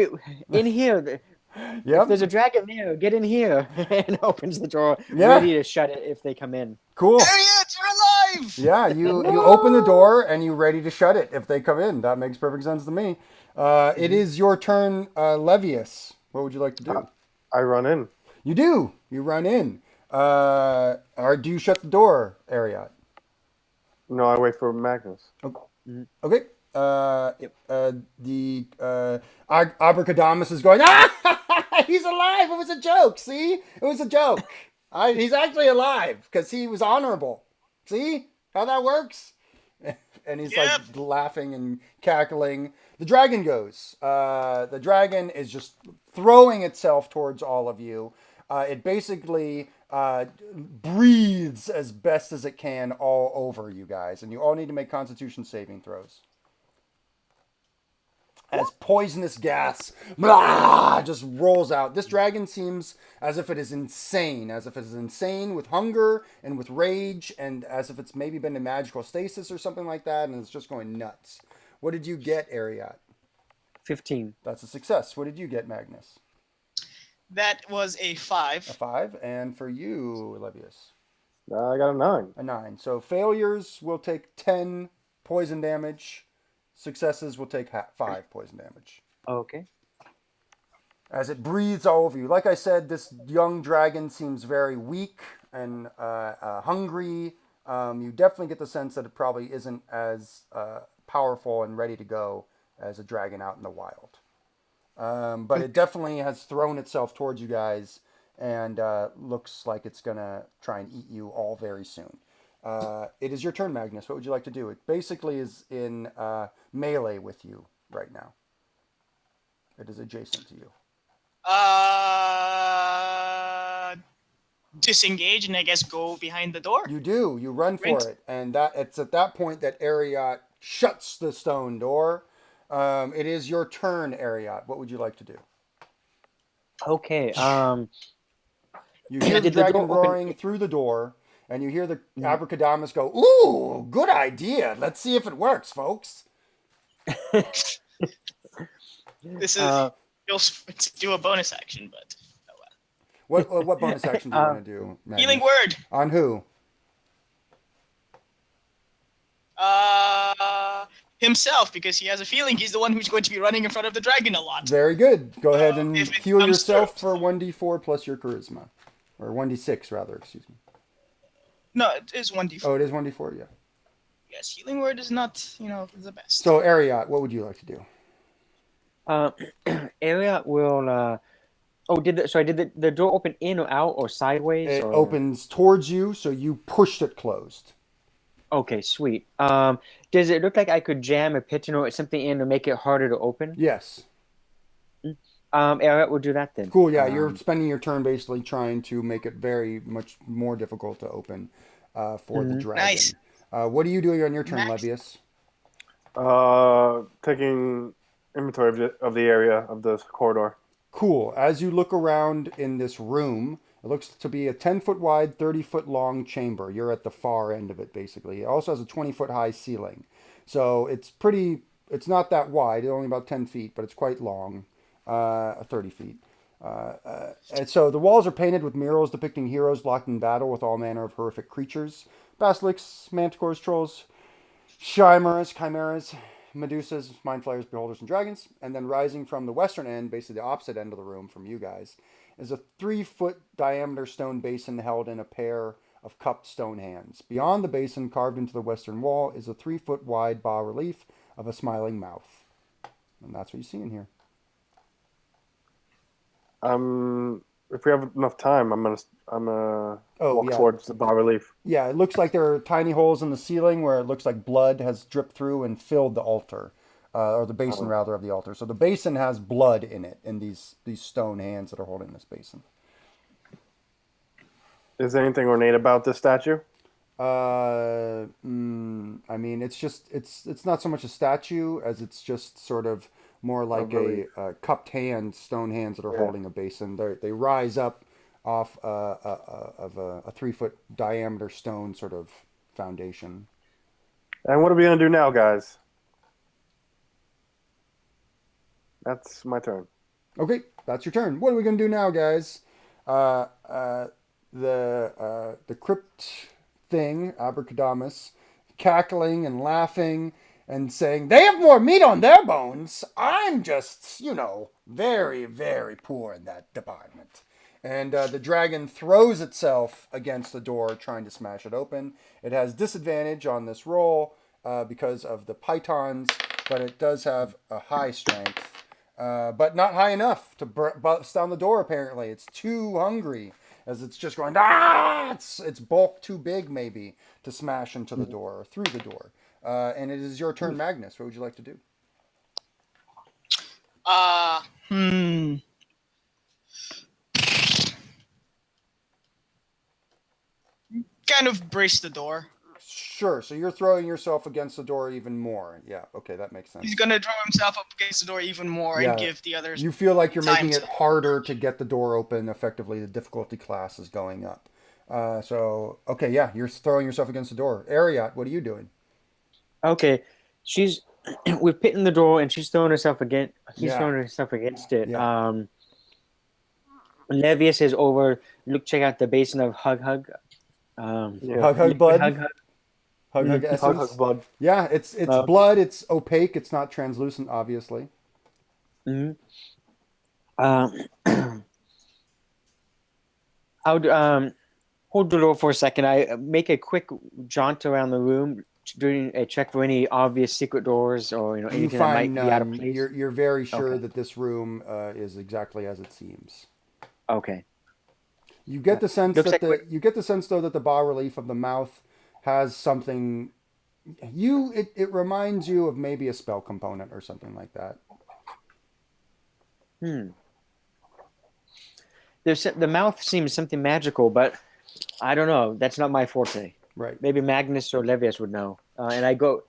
[SPEAKER 1] Yep.
[SPEAKER 2] If there's a dragon there, get in here. And opens the door,
[SPEAKER 1] Yeah.
[SPEAKER 2] ready to shut it if they come in.
[SPEAKER 1] Cool.
[SPEAKER 3] Ariat, you're alive!
[SPEAKER 1] Yeah, you open the door and you're ready to shut it if they come in. That makes perfect sense to me. It is your turn, Levius. What would you like to do?
[SPEAKER 4] I run in.
[SPEAKER 1] You do. You run in. Or do you shut the door, Ariat?
[SPEAKER 4] No, I wait for Magnus.
[SPEAKER 1] Okay. The Abracadabras is going, he's alive. It was a joke. See? It was a joke. He's actually alive because he was honorable. See how that works? And he's like laughing and cackling. The dragon goes. The dragon is just throwing itself towards all of you. It basically breathes as best as it can all over you guys. And you all need to make Constitution saving throws. As poisonous gas just rolls out. This dragon seems as if it is insane. As if it is insane with hunger and with rage. And as if it's maybe been in magical stasis or something like that. And it's just going nuts. What did you get, Ariat?
[SPEAKER 2] 15.
[SPEAKER 1] That's a success. What did you get, Magnus?
[SPEAKER 3] That was a 5.
[SPEAKER 1] A 5. And for you, Levius?
[SPEAKER 4] I got a 9.
[SPEAKER 1] A 9. So failures will take 10 poison damage. Successes will take 5 poison damage.
[SPEAKER 2] Okay.
[SPEAKER 1] As it breathes all over you. Like I said, this young dragon seems very weak and hungry. You definitely get the sense that it probably isn't as powerful and ready to go as a dragon out in the wild. But it definitely has thrown itself towards you guys and looks like it's going to try and eat you all very soon. It is your turn, Magnus. What would you like to do? It basically is in melee with you right now. It is adjacent to you.
[SPEAKER 3] Disengage and I guess go behind the door.
[SPEAKER 1] You do. You run for
[SPEAKER 3] Right.
[SPEAKER 1] it, and it's at that point that Ariat shuts the stone door. It is your turn, Ariat. What would you like to do?
[SPEAKER 2] Okay.
[SPEAKER 1] You hear the
[SPEAKER 2] Did the door
[SPEAKER 1] dragon
[SPEAKER 2] open-
[SPEAKER 1] roaring through the door, and you hear the Abracadamus go, "Ooh, good idea. Let's see if it works, folks."
[SPEAKER 3] This is you'll do a bonus action, but
[SPEAKER 1] What bonus action do you want to do, Magnus?
[SPEAKER 3] healing word.
[SPEAKER 1] On who?
[SPEAKER 3] Himself, because he has a feeling he's the one who's going to be running in front of the dragon a lot.
[SPEAKER 1] Very good. Go ahead and
[SPEAKER 3] if it
[SPEAKER 1] heal
[SPEAKER 3] comes
[SPEAKER 1] yourself
[SPEAKER 3] through.
[SPEAKER 1] for 1d4 plus your charisma. Or 1d6, rather, excuse me.
[SPEAKER 3] No, it is 1d4.
[SPEAKER 1] Oh, it is 1d4, yeah.
[SPEAKER 3] Yes, healing word is not, the best.
[SPEAKER 1] So, Ariat, what would you like to do?
[SPEAKER 2] Area will. Did the door open in or out or sideways?
[SPEAKER 1] It
[SPEAKER 2] or...
[SPEAKER 1] opens towards you, so you pushed it closed.
[SPEAKER 2] Okay, sweet. Does it look like I could jam a pigeon or something in to make it harder to open?
[SPEAKER 1] Yes.
[SPEAKER 2] Area will do that then.
[SPEAKER 1] Cool, yeah, you're spending your turn basically trying to make it very much more difficult to open for the dragon.
[SPEAKER 3] Nice.
[SPEAKER 1] What are you doing on your turn,
[SPEAKER 3] Nice.
[SPEAKER 1] Levius?
[SPEAKER 4] Taking inventory of the area of the corridor.
[SPEAKER 1] Cool. As you look around in this room, it looks to be a 10-foot wide, 30-foot long chamber. You're at the far end of it, basically. It also has a 20-foot high ceiling. So it's not that wide, it's only about 10 feet, but it's quite long, 30 feet. And so the walls are painted with murals depicting heroes locked in battle with all manner of horrific creatures. Basilisks, manticores, trolls, chimeras, Medusas, mind flayers, beholders, and dragons. And then rising from the western end, basically the opposite end of the room from you guys, is a 3-foot diameter stone basin held in a pair of cupped stone hands. Beyond the basin, carved into the western wall, is a 3-foot wide bas relief of a smiling mouth. And that's what you see in here.
[SPEAKER 4] If we have enough time, I'm gonna walk
[SPEAKER 1] yeah.
[SPEAKER 4] towards the bas relief.
[SPEAKER 1] Yeah, it looks like there are tiny holes in the ceiling where it looks like blood has dripped through and filled the altar, or the basin rather of the altar. So the basin has blood in it, in these stone hands that are holding this basin.
[SPEAKER 4] Is there anything ornate about this statue?
[SPEAKER 1] I mean, it's not so much a statue as it's just sort of more like a cupped hand, stone hands that are holding a basin. They rise up off of a 3-foot diameter stone sort of foundation.
[SPEAKER 4] And what are we gonna do now, guys? That's my turn.
[SPEAKER 1] Okay, that's your turn. What are we gonna do now, guys? The crypt thing, Abracadamus, cackling and laughing and saying, "They have more meat on their bones. I'm just, very, very poor in that department." And the dragon throws itself against the door, trying to smash it open. It has disadvantage on this roll because of the pythons, but it does have a high strength. But not high enough to bust down the door, apparently. It's too hungry, as it's just going, It's bulk too big, maybe, to smash into the door, or through the door. And it is your turn, Magnus. What would you like to do?
[SPEAKER 3] Kind of brace the door.
[SPEAKER 1] Sure, so you're throwing yourself against the door even more. Yeah, okay, that makes sense.
[SPEAKER 3] He's gonna throw himself up against the door even more and give the others.
[SPEAKER 1] You feel like you're
[SPEAKER 3] time
[SPEAKER 1] making it harder to get the door open. Effectively, the difficulty class is going up. Okay, yeah, you're throwing yourself against the door. Ariat, what are you doing?
[SPEAKER 2] Okay, we're pitting the door and she's throwing herself against.
[SPEAKER 1] Yeah.
[SPEAKER 2] Throwing herself against it.
[SPEAKER 1] Yeah.
[SPEAKER 2] Levius is over. Check out the basin of Hug.
[SPEAKER 1] Hug blood. Hug Hug
[SPEAKER 2] Mhm.
[SPEAKER 1] Essence.
[SPEAKER 4] Hug Hug Blood.
[SPEAKER 1] Yeah, it's
[SPEAKER 2] Okay.
[SPEAKER 1] blood. It's opaque. It's not translucent, obviously.
[SPEAKER 2] Hmm. Um, I would hold the door for a second. I make a quick jaunt around the room, doing a check for any obvious secret doors or
[SPEAKER 1] You
[SPEAKER 2] anything that
[SPEAKER 1] find
[SPEAKER 2] might be out of
[SPEAKER 1] none.
[SPEAKER 2] place.
[SPEAKER 1] You're very sure
[SPEAKER 2] Okay.
[SPEAKER 1] that this room is exactly as it seems.
[SPEAKER 2] Okay.
[SPEAKER 1] You get the sense
[SPEAKER 2] Looks
[SPEAKER 1] that
[SPEAKER 2] like
[SPEAKER 1] you get the sense though that the bas relief of the mouth has something. It reminds you of maybe a spell component or something like that.
[SPEAKER 2] hmm. The mouth seems something magical, but I don't know. That's not my forte.
[SPEAKER 1] Right.
[SPEAKER 2] Maybe Magnus or Levius would know. And I go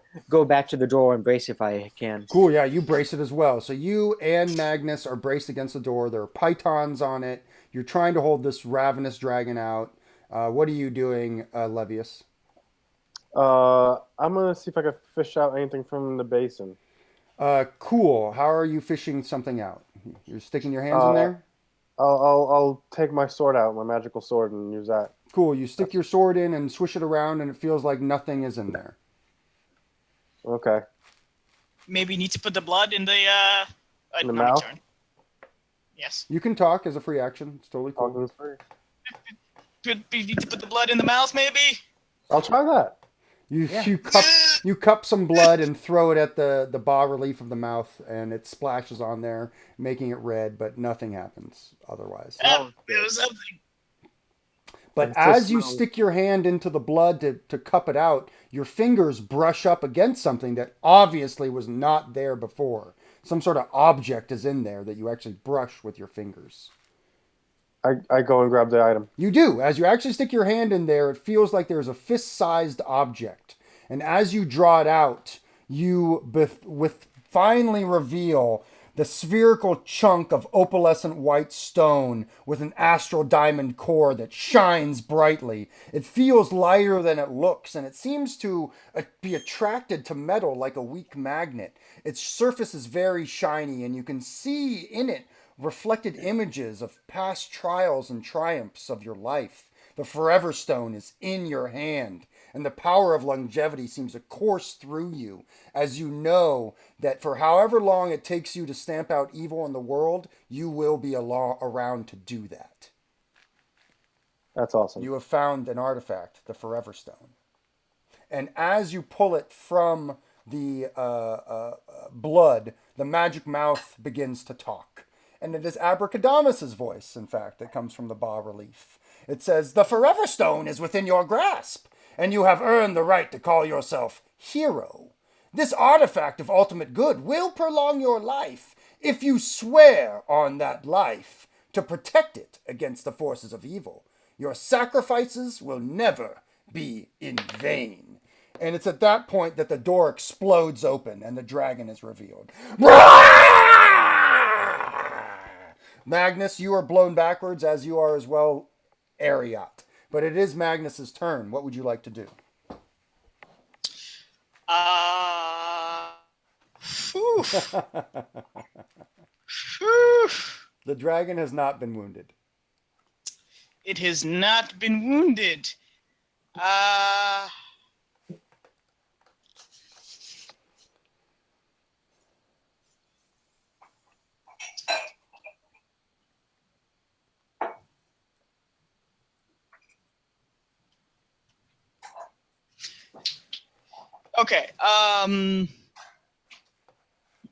[SPEAKER 2] back to the door and brace if I can.
[SPEAKER 1] Cool. Yeah, you brace it as well. So you and Magnus are braced against the door. There are pythons on it. You're trying to hold this ravenous dragon out. What are you doing, Levius?
[SPEAKER 4] I'm gonna see if I can fish out anything from the basin.
[SPEAKER 1] Cool. How are you fishing something out? You're sticking your hands in
[SPEAKER 4] Uh,
[SPEAKER 1] there?
[SPEAKER 4] I'll take my sword out, my magical sword, and use that.
[SPEAKER 1] Cool. You stick your sword in and swish it around, and it feels like nothing is in there.
[SPEAKER 4] Okay.
[SPEAKER 3] Maybe need to put the blood in the
[SPEAKER 4] In the
[SPEAKER 3] not my
[SPEAKER 4] mouth?
[SPEAKER 3] turn. Yes.
[SPEAKER 1] You can talk as a free action. It's totally cool.
[SPEAKER 4] Talking free.
[SPEAKER 3] Need to put the blood in the mouth, maybe.
[SPEAKER 4] I'll try that.
[SPEAKER 1] You
[SPEAKER 2] Yeah.
[SPEAKER 1] you cup some blood and throw it at the bas relief of the mouth, and it splashes on there, making it red, but nothing happens otherwise.
[SPEAKER 3] Yeah, it was something.
[SPEAKER 1] But
[SPEAKER 4] It
[SPEAKER 1] as
[SPEAKER 4] just
[SPEAKER 1] you
[SPEAKER 4] smells.
[SPEAKER 1] stick your hand into the blood to cup it out, your fingers brush up against something that obviously was not there before. Some sort of object is in there that you actually brush with your fingers.
[SPEAKER 4] I go and grab the item.
[SPEAKER 1] You do. As you actually stick your hand in there, it feels like there's a fist-sized object. And as you draw it out, you finally reveal the spherical chunk of opalescent white stone with an astral diamond core that shines brightly. It feels lighter than it looks, and it seems to be attracted to metal like a weak magnet. Its surface is very shiny, and you can see in it reflected images of past trials and triumphs of your life. The Forever Stone is in your hand, and the power of longevity seems to course through you as you know that for however long it takes you to stamp out evil in the world, you will be around to do that.
[SPEAKER 4] That's awesome.
[SPEAKER 1] You have found an artifact, the Forever Stone. And as you pull it from the blood, the magic mouth begins to talk. And it is Abracadamus's voice, in fact, that comes from the bas relief. It says, "The Forever Stone is within your grasp, and you have earned the right to call yourself hero. This artifact of ultimate good will prolong your life if you swear on that life to protect it against the forces of evil. Your sacrifices will never be in vain." And it's at that point that the door explodes open and the dragon is revealed. Magnus, you are blown backwards, as you are as well, Ariat. But it is Magnus's turn. What would you like to do?
[SPEAKER 3] Whew. Whew.
[SPEAKER 1] The dragon has not been wounded.
[SPEAKER 3] It has not been wounded. Okay.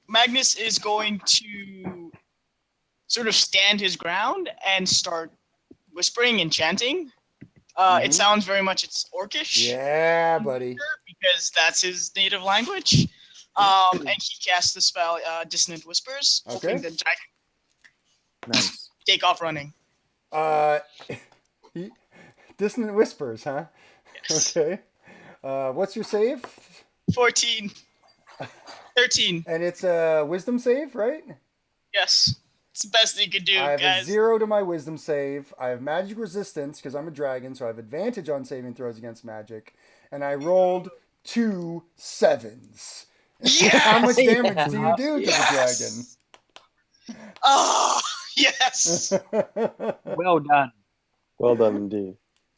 [SPEAKER 3] Magnus is going to sort of stand his ground and start whispering and chanting. It sounds very much it's Orcish.
[SPEAKER 1] Yeah, buddy.
[SPEAKER 3] Because that's his native language. And he casts the spell Dissonant Whispers, hoping
[SPEAKER 1] Okay.
[SPEAKER 3] the dragon
[SPEAKER 2] Nice.
[SPEAKER 3] take off running.
[SPEAKER 1] Dissonant Whispers, huh?
[SPEAKER 3] Yes.
[SPEAKER 1] Okay. What's your save?
[SPEAKER 3] 14. 13.
[SPEAKER 1] And it's a wisdom save, right?
[SPEAKER 3] Yes. It's the best you could do,
[SPEAKER 1] I have
[SPEAKER 3] guys.
[SPEAKER 1] a 0 to my wisdom save. I have magic resistance because I'm a dragon, so I have advantage on saving throws against magic. And I rolled 2 7s.
[SPEAKER 3] Yes!
[SPEAKER 1] How much damage do you
[SPEAKER 2] Yeah.
[SPEAKER 1] do to
[SPEAKER 3] Yes! Oh, yes!
[SPEAKER 1] the
[SPEAKER 2] Well done.
[SPEAKER 4] Well done indeed.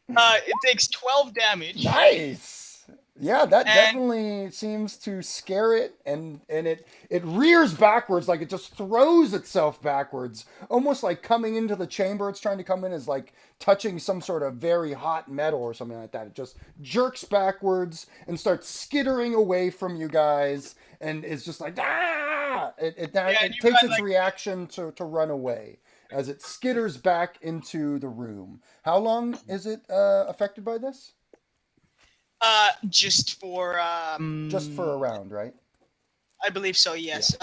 [SPEAKER 3] It takes 12 damage.
[SPEAKER 1] dragon? Nice. Yeah, that
[SPEAKER 3] And
[SPEAKER 1] definitely seems to scare it, and it rears backwards, like it just throws itself backwards, almost like coming into the chamber it's trying to come in is like touching some sort of very hot metal or something like that. It just jerks backwards and starts skittering away from you guys, and is just like ah!
[SPEAKER 3] yeah, and
[SPEAKER 1] It
[SPEAKER 3] you
[SPEAKER 1] takes
[SPEAKER 3] got
[SPEAKER 1] its
[SPEAKER 3] like
[SPEAKER 1] reaction to run away as it skitters back into the room. How long is it affected by this?
[SPEAKER 3] just for
[SPEAKER 1] Just for a round, right?
[SPEAKER 3] I believe so.
[SPEAKER 1] Yeah.
[SPEAKER 3] Yes.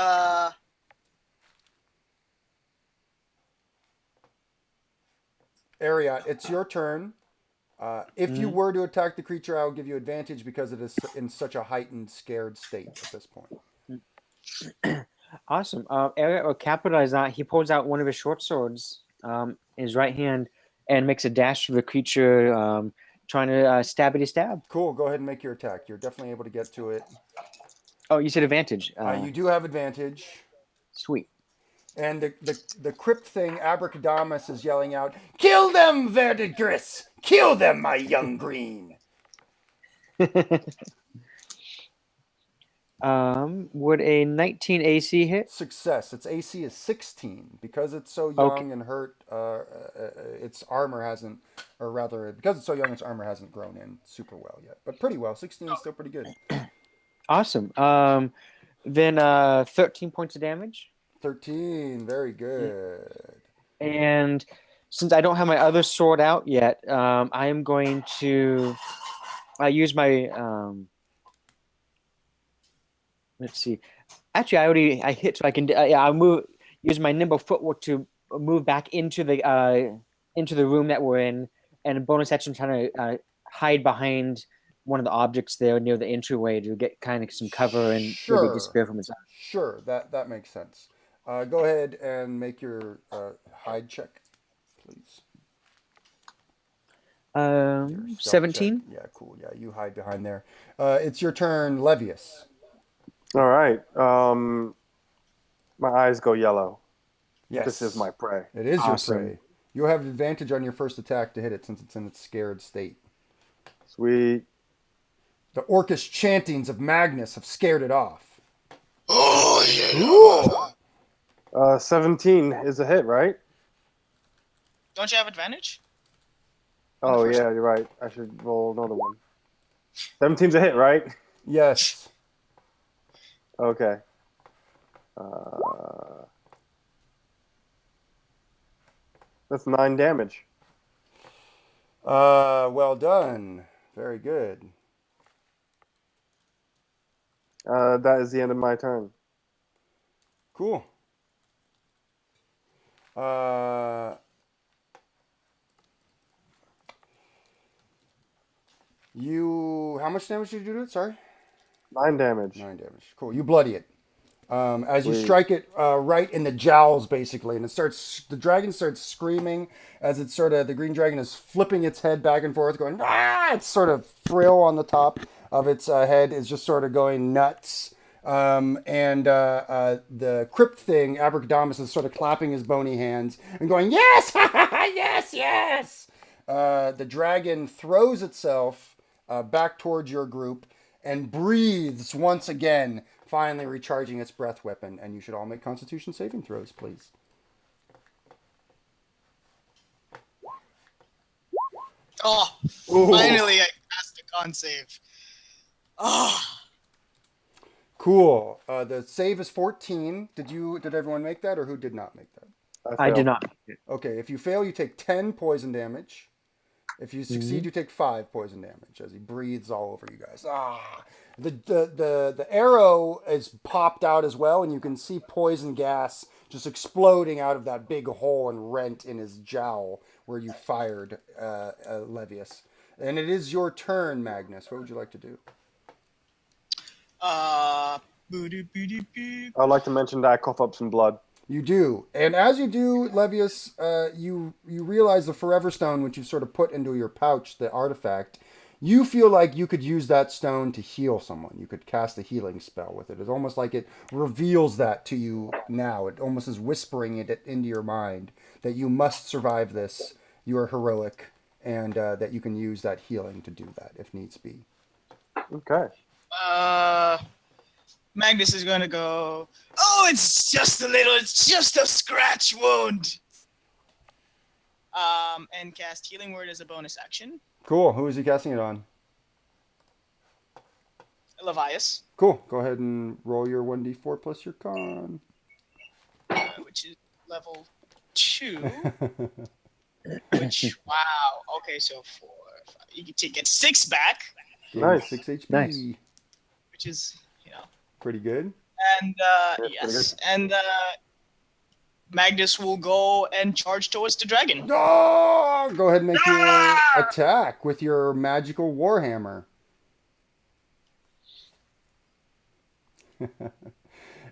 [SPEAKER 1] Ariat, it's your turn. If you
[SPEAKER 2] Mhm.
[SPEAKER 1] were to attack the creature, I will give you advantage because it is in such a heightened, scared state at this point.
[SPEAKER 2] Awesome. Elliot will capitalize on. He pulls out one of his short swords in his right hand and makes a dash for the creature, trying to stabbity stab.
[SPEAKER 1] Cool. Go ahead and make your attack. You're definitely able to get to it.
[SPEAKER 2] Oh, you said advantage.
[SPEAKER 1] You do have advantage.
[SPEAKER 2] Sweet.
[SPEAKER 1] And the crypt thing, Abracadamus, is yelling out, "Kill them, Verdigris! Kill them, my young green!"
[SPEAKER 2] Would a 19 AC hit?
[SPEAKER 1] Success. Its AC is 16. Because it's so
[SPEAKER 2] Okay.
[SPEAKER 1] young and hurt, its armor hasn't, or rather, because it's so young, its armor hasn't grown in super well yet. But pretty well. 16 is still pretty good.
[SPEAKER 2] Awesome. Then 13 points of damage.
[SPEAKER 1] 13. Very good.
[SPEAKER 2] And since I don't have my other sword out yet, I am going to use my let's see. Actually, I hit, so I can. Yeah, I'll move. Use my nimble footwork to move back into the room that we're in, and a bonus action trying to hide behind one of the objects there near the entryway to get kind of some cover and maybe
[SPEAKER 1] Sure.
[SPEAKER 2] disappear from its.
[SPEAKER 1] Sure. That makes sense. Go ahead and make your hide check, please. Your stealth check.
[SPEAKER 2] 17.
[SPEAKER 1] Yeah, cool. Yeah, you hide behind there. It's your turn, Levius.
[SPEAKER 4] All right. My eyes go yellow.
[SPEAKER 1] Yes.
[SPEAKER 4] This is my prey.
[SPEAKER 1] It is your
[SPEAKER 2] Awesome.
[SPEAKER 1] prey. You'll have advantage on your first attack to hit it since it's in its scared state.
[SPEAKER 4] Sweet.
[SPEAKER 1] The orcish chantings of Magnus have scared it off.
[SPEAKER 3] Oh yeah.
[SPEAKER 4] 17 is a hit, right?
[SPEAKER 3] Don't you have advantage?
[SPEAKER 4] Oh yeah, you're right. I should roll another one. 17's a hit, right?
[SPEAKER 1] Yes.
[SPEAKER 4] Okay. That's 9 damage.
[SPEAKER 1] Well done. Very good.
[SPEAKER 4] That is the end of my turn.
[SPEAKER 1] Cool. How much damage did you do to it? Sorry?
[SPEAKER 4] 9 damage.
[SPEAKER 1] 9 damage. Cool. You bloody it. As you
[SPEAKER 4] Sweet.
[SPEAKER 1] strike it right in the jowls, basically, and the dragon starts screaming as the green dragon is flipping its head back and forth, going, ah! Its sort of frill on the top of its head is just sort of going nuts. The crypt thing, Abracadamus, is sort of clapping his bony hands and going, yes, yes, yes. The dragon throws itself back towards your group and breathes once again, finally recharging its breath weapon. And you should all make Constitution saving throws, please.
[SPEAKER 3] Oh,
[SPEAKER 4] Ooh.
[SPEAKER 3] finally I passed the con save. Oh,
[SPEAKER 1] Cool. The save is 14. Did everyone make that, or who did not make that?
[SPEAKER 2] I did
[SPEAKER 4] failed.
[SPEAKER 2] not.
[SPEAKER 1] Okay, if you fail, you take 10 poison damage. If you succeed, you take 5 poison damage as he breathes all over you guys. Ah! The arrow is popped out as well, and you can see poison gas just exploding out of that big hole and rent in his jowl where you fired Levius. And it is your turn, Magnus. What would you like to do?
[SPEAKER 3] boo-doo-boo-doo-boo.
[SPEAKER 4] I'd like to mention that I cough up some blood.
[SPEAKER 1] You do, and as you do, Levius, you realize the Forever Stone, which you sort of put into your pouch, the artifact. You feel like you could use that stone to heal someone. You could cast a healing spell with it. It's almost like it reveals that to you now. It almost is whispering it into your mind that you must survive this. You are heroic, and that you can use that healing to do that if needs be.
[SPEAKER 4] Okay.
[SPEAKER 3] Magnus is going to go, oh, it's just a scratch wound. And cast Healing Word as a bonus action.
[SPEAKER 1] Cool. Who is he casting it on?
[SPEAKER 3] Levias,
[SPEAKER 1] Cool. Go ahead and roll your 1d4 plus your con.
[SPEAKER 3] which is level 2. Which, wow. Okay, so 4, 5. You can get 6 back,
[SPEAKER 1] Gain
[SPEAKER 4] Nice.
[SPEAKER 1] 6 HP.
[SPEAKER 2] Nice.
[SPEAKER 3] which is,
[SPEAKER 1] Pretty good.
[SPEAKER 3] And,
[SPEAKER 4] pretty
[SPEAKER 3] yes. And, Magnus will go and charge towards the dragon.
[SPEAKER 1] Oh, go ahead and make your attack with your magical warhammer.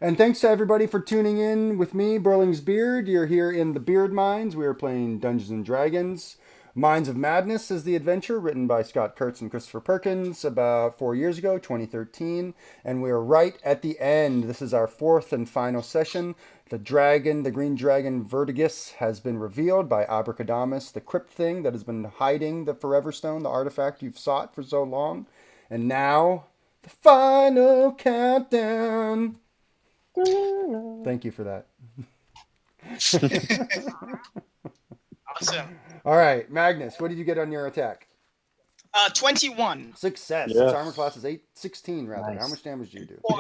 [SPEAKER 1] And thanks to everybody for tuning in with me, Burling's Beard. You're here in the Beard Mines. We are playing Dungeons and Dragons. Mines of Madness is the adventure written by Scott Kurtz and Christopher Perkins about 4 years ago, 2013. And we're right at the end. This is our 4th and final session. The dragon, the green dragon Vertigus, has been revealed by Abracadamus, the crypt thing that has been hiding the Forever Stone, the artifact you've sought for so long. And now, the final countdown. Thank you for that.
[SPEAKER 3] Awesome.
[SPEAKER 1] All right, Magnus, what did you get on your attack?
[SPEAKER 3] 21
[SPEAKER 1] Success.
[SPEAKER 4] Yes.
[SPEAKER 1] Its armor class is 16 rather.
[SPEAKER 2] Nice.
[SPEAKER 1] How much damage do you do?
[SPEAKER 3] for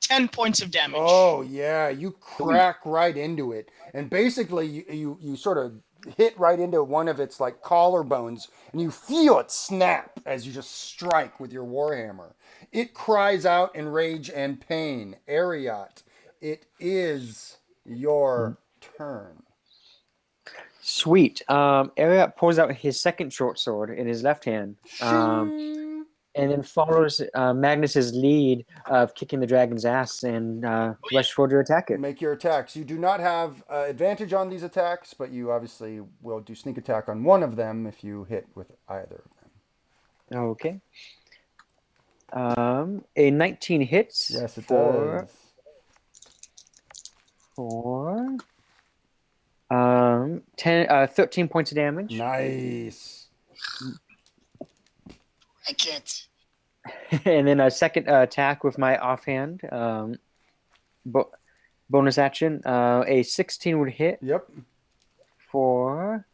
[SPEAKER 3] 10 points of damage.
[SPEAKER 1] Oh yeah, you crack right into it, and basically you sort of hit right into one of its like collarbones, and you feel it snap as you just strike with your warhammer. It cries out in rage and pain. Ariat, it is your turn.
[SPEAKER 2] Sweet. Ariat pulls out his second short sword in his left hand,
[SPEAKER 1] Shing.
[SPEAKER 2] and then follows Magnus's lead of kicking the dragon's ass and rush forward to attack it.
[SPEAKER 1] Make your attacks. You do not have advantage on these attacks, but you obviously will do sneak attack on one of them if you hit with either of them.
[SPEAKER 2] Okay. A 19 hits.
[SPEAKER 1] Yes, it
[SPEAKER 2] for,
[SPEAKER 1] does.
[SPEAKER 2] For 13 points of damage.
[SPEAKER 1] Nice.
[SPEAKER 3] I can't.
[SPEAKER 2] And then a second attack with my offhand bonus action. A 16 would hit
[SPEAKER 1] Yep.
[SPEAKER 2] for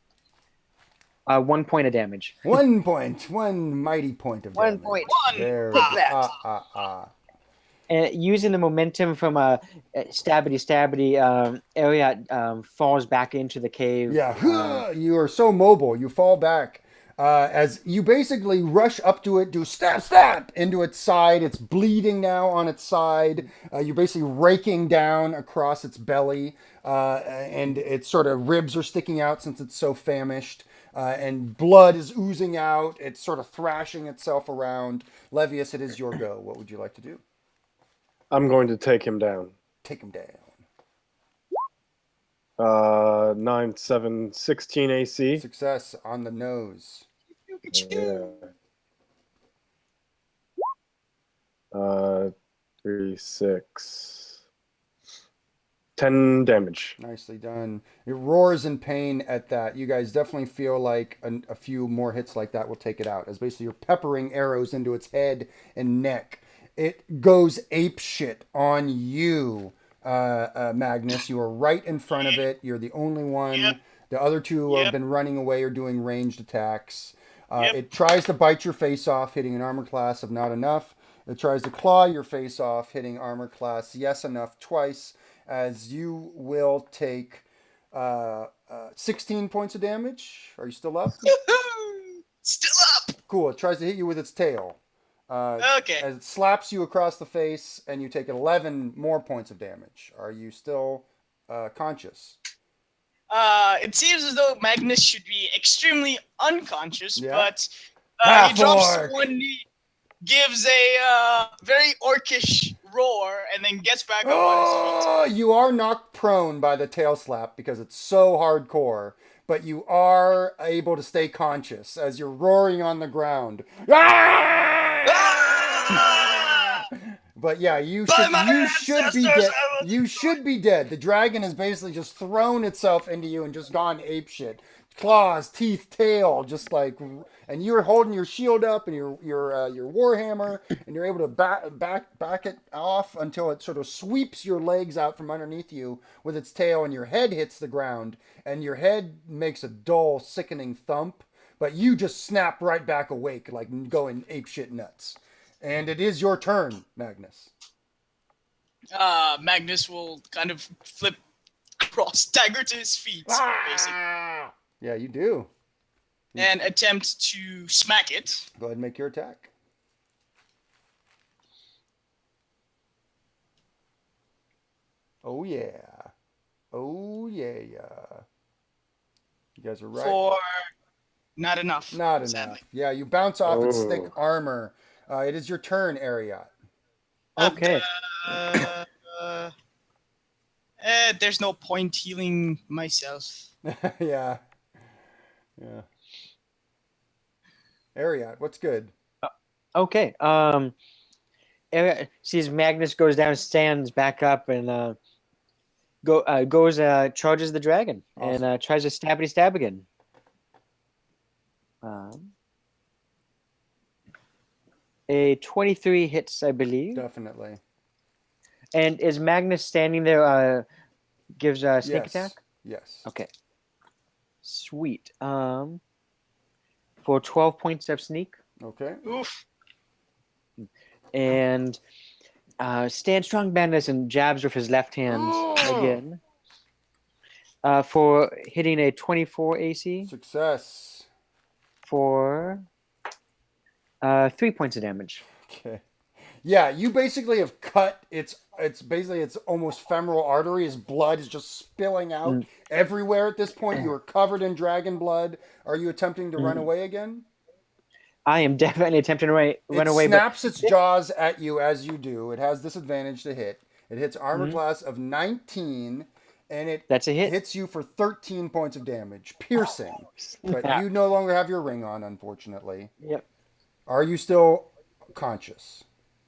[SPEAKER 2] 1 point of damage.
[SPEAKER 1] 1 point. One mighty point of
[SPEAKER 2] 1
[SPEAKER 1] damage.
[SPEAKER 2] point.
[SPEAKER 1] There.
[SPEAKER 2] Take that. And using the momentum from a stabbity, Ariat falls back into the cave.
[SPEAKER 1] Yeah. You are so mobile. You fall back as you basically rush up to it, do stab into its side. It's bleeding now on its side. You're basically raking down across its belly, and its sort of ribs are sticking out since it's so famished. And blood is oozing out. It's sort of thrashing itself around. Levius, it is your go. What would you like to do?
[SPEAKER 4] I'm going to take him down.
[SPEAKER 1] Take him down.
[SPEAKER 4] 9, 7, 16 AC.
[SPEAKER 1] Success on the nose.
[SPEAKER 3] Look at you.
[SPEAKER 4] Yeah. 3, 6. 10 damage.
[SPEAKER 1] Nicely done. It roars in pain at that. You guys definitely feel like a few more hits like that will take it out. As basically you're peppering arrows into its head and neck. It goes ape shit on you, Magnus. You are right in front of it. You're the only one.
[SPEAKER 3] Yep.
[SPEAKER 1] The other two
[SPEAKER 3] Yep.
[SPEAKER 1] have been running away or doing ranged attacks.
[SPEAKER 3] Yep.
[SPEAKER 1] It tries to bite your face off, hitting an armor class of not enough. It tries to claw your face off, hitting armor class yes enough twice, as you will take 16 points of damage. Are you still up?
[SPEAKER 3] Still up.
[SPEAKER 1] Cool. It tries to hit you with its tail.
[SPEAKER 3] Okay.
[SPEAKER 1] As it slaps you across the face, and you take 11 more points of damage. Are you still conscious?
[SPEAKER 3] It seems as though Magnus should be extremely unconscious,
[SPEAKER 1] Yeah.
[SPEAKER 3] but
[SPEAKER 1] Half
[SPEAKER 3] he drops
[SPEAKER 1] orc.
[SPEAKER 3] one knee, gives a very orcish roar, and then gets back up on his feet.
[SPEAKER 1] Oh, you are knocked prone by the tail slap because it's so hardcore, but you are able to stay conscious as you're roaring on the ground. But yeah, you
[SPEAKER 3] By my
[SPEAKER 1] should be
[SPEAKER 3] ancestors,
[SPEAKER 1] dead.
[SPEAKER 3] I will-
[SPEAKER 1] You should be dead. The dragon has basically just thrown itself into you and just gone apeshit, claws, teeth, tail, just like, and you're holding your shield up and your warhammer, and you're able to back it off until it sort of sweeps your legs out from underneath you with its tail, and your head hits the ground, and your head makes a dull, sickening thump, but you just snap right back awake, like going apeshit nuts. And it is your turn, Magnus.
[SPEAKER 3] Magnus will kind of flip cross dagger to his feet, basically,
[SPEAKER 1] Yeah, you do.
[SPEAKER 3] and attempt to smack it.
[SPEAKER 1] Go ahead and make your attack. Oh yeah. Oh yeah. You guys are right.
[SPEAKER 3] For not enough.
[SPEAKER 1] Not enough.
[SPEAKER 3] sadly.
[SPEAKER 1] Yeah, you bounce off its
[SPEAKER 4] Oh.
[SPEAKER 1] thick armor. It is your turn, Ariat.
[SPEAKER 2] Okay.
[SPEAKER 3] There's no point healing myself.
[SPEAKER 1] Yeah. Yeah. Ariat, what's good?
[SPEAKER 2] Okay. Ariat sees Magnus goes down, stands back up, and charges the dragon and tries to stab again. A 23 hits, I believe.
[SPEAKER 1] Definitely.
[SPEAKER 2] And is Magnus standing there? Gives a sneak
[SPEAKER 1] Yes.
[SPEAKER 2] attack.
[SPEAKER 1] Yes.
[SPEAKER 2] Okay. Sweet. For 12 points of sneak,
[SPEAKER 1] Okay.
[SPEAKER 3] Oof.
[SPEAKER 2] and stands strong, Magnus, and jabs with his left hand again. For hitting a 24 AC
[SPEAKER 1] Success.
[SPEAKER 2] for 3 points of damage.
[SPEAKER 1] Okay. Yeah, you basically have cut its almost femoral artery. His blood is just spilling out everywhere at this point. You are covered in dragon blood. Are you attempting to run away again?
[SPEAKER 2] I am definitely attempting to run
[SPEAKER 1] It
[SPEAKER 2] away, but
[SPEAKER 1] snaps its jaws at you as you do. It has disadvantage to hit. It hits armor class of 19, and it
[SPEAKER 2] that's a hit.
[SPEAKER 1] hits you for 13 points of damage, piercing. But
[SPEAKER 2] snap.
[SPEAKER 1] you no longer have your ring on, unfortunately.
[SPEAKER 2] Yep.
[SPEAKER 1] Are you still conscious?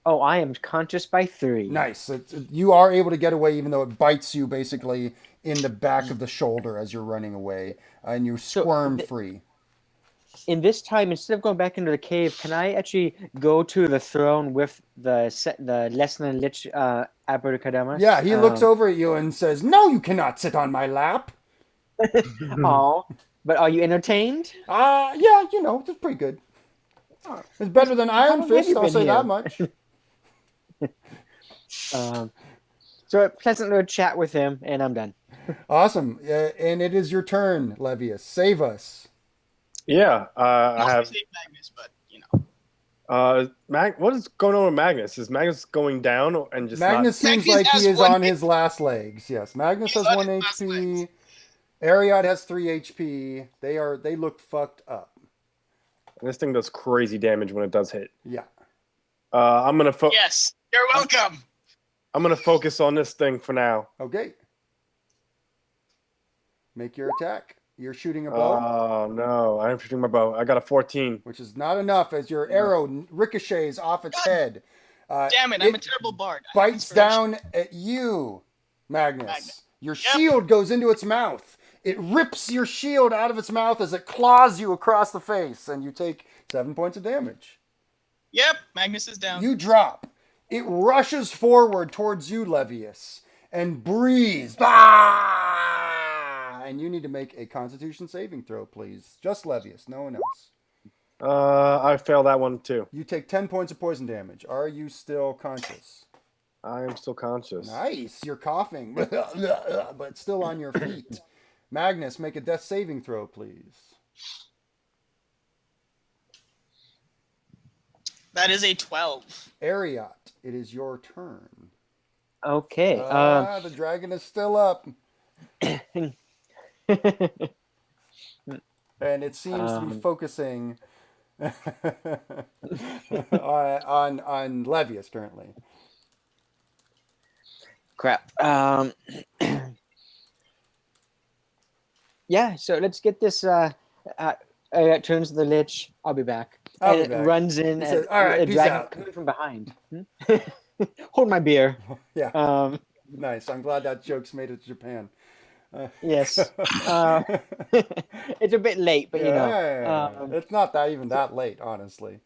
[SPEAKER 2] Oh, I am conscious by 3.
[SPEAKER 1] Nice. You are able to get away, even though it bites you basically in the back of the shoulder as you're running away, and you squirm free.
[SPEAKER 2] In this time, instead of going back into the cave, can I actually go to the throne with the less than lich Abracadamus?
[SPEAKER 1] Yeah, he looks over at you and says, "No, you cannot sit on my lap."
[SPEAKER 2] Oh, but are you entertained?
[SPEAKER 1] Yeah, it's pretty good. It's better than Iron
[SPEAKER 2] long have
[SPEAKER 1] Fist,
[SPEAKER 2] you
[SPEAKER 1] I'll
[SPEAKER 2] been
[SPEAKER 1] say
[SPEAKER 2] here?
[SPEAKER 1] that much.
[SPEAKER 2] So a pleasant little chat with him, and I'm done.
[SPEAKER 1] Awesome. And it is your turn, Levius. Save us.
[SPEAKER 4] Yeah, I
[SPEAKER 3] Mostly
[SPEAKER 4] have.
[SPEAKER 3] save Magnus, but you know.
[SPEAKER 4] What is going on with Magnus? Is Magnus going down and just
[SPEAKER 1] Magnus
[SPEAKER 3] Magnus
[SPEAKER 1] seems like
[SPEAKER 3] has
[SPEAKER 1] he is
[SPEAKER 3] one
[SPEAKER 1] on
[SPEAKER 3] hit.
[SPEAKER 1] his last legs. Yes, Magnus
[SPEAKER 3] He's
[SPEAKER 1] has
[SPEAKER 3] on
[SPEAKER 1] 1
[SPEAKER 3] his last
[SPEAKER 1] HP.
[SPEAKER 3] legs.
[SPEAKER 1] Ariad has 3 HP. They look fucked up.
[SPEAKER 4] not? This thing does crazy damage when it does hit.
[SPEAKER 1] Yeah.
[SPEAKER 4] I'm gonna
[SPEAKER 3] Yes, you're welcome.
[SPEAKER 4] I'm gonna focus on this thing for now.
[SPEAKER 1] Okay. Make your attack. You're shooting a bow,
[SPEAKER 4] Oh no, I'm shooting my bow. I got a 14.
[SPEAKER 1] which is not enough as your arrow ricochets off its head.
[SPEAKER 3] Damn it, I'm a terrible bard. I have
[SPEAKER 1] Bites
[SPEAKER 3] inspiration.
[SPEAKER 1] down at you, Magnus.
[SPEAKER 3] Magnus.
[SPEAKER 1] Your
[SPEAKER 3] Yep.
[SPEAKER 1] shield goes into its mouth. It rips your shield out of its mouth as it claws you across the face, and you take 7 points of damage.
[SPEAKER 3] Yep, Magnus is down.
[SPEAKER 1] You drop. It rushes forward towards you, Levius, and breathes. Ah! And you need to make a Constitution saving throw, please. Just Levius, no one else.
[SPEAKER 4] I failed that one too.
[SPEAKER 1] You take 10 points of poison damage. Are you still conscious?
[SPEAKER 4] I am still conscious.
[SPEAKER 1] Nice. You're coughing, but still on your feet. Magnus, make a death saving throw, please.
[SPEAKER 3] That is a 12.
[SPEAKER 1] Ariat, it is your turn.
[SPEAKER 2] Okay.
[SPEAKER 1] The dragon is still up, and it seems to be focusing on Levius currently.
[SPEAKER 2] Crap. Yeah, so let's get this. Turns to the lich. I'll be back.
[SPEAKER 1] I'll
[SPEAKER 2] And
[SPEAKER 1] be
[SPEAKER 2] it
[SPEAKER 1] back.
[SPEAKER 2] runs in.
[SPEAKER 1] He
[SPEAKER 2] and
[SPEAKER 1] says, "All right,
[SPEAKER 2] a
[SPEAKER 1] peace
[SPEAKER 2] dragon
[SPEAKER 1] out."
[SPEAKER 2] coming from behind. Hold my beer.
[SPEAKER 1] Yeah,
[SPEAKER 2] Um,
[SPEAKER 1] nice. I'm glad that joke's made it to Japan.
[SPEAKER 2] Yes. It's a bit late, but
[SPEAKER 1] Yeah,
[SPEAKER 2] um,
[SPEAKER 1] it's not that even
[SPEAKER 2] so,
[SPEAKER 1] that late, honestly.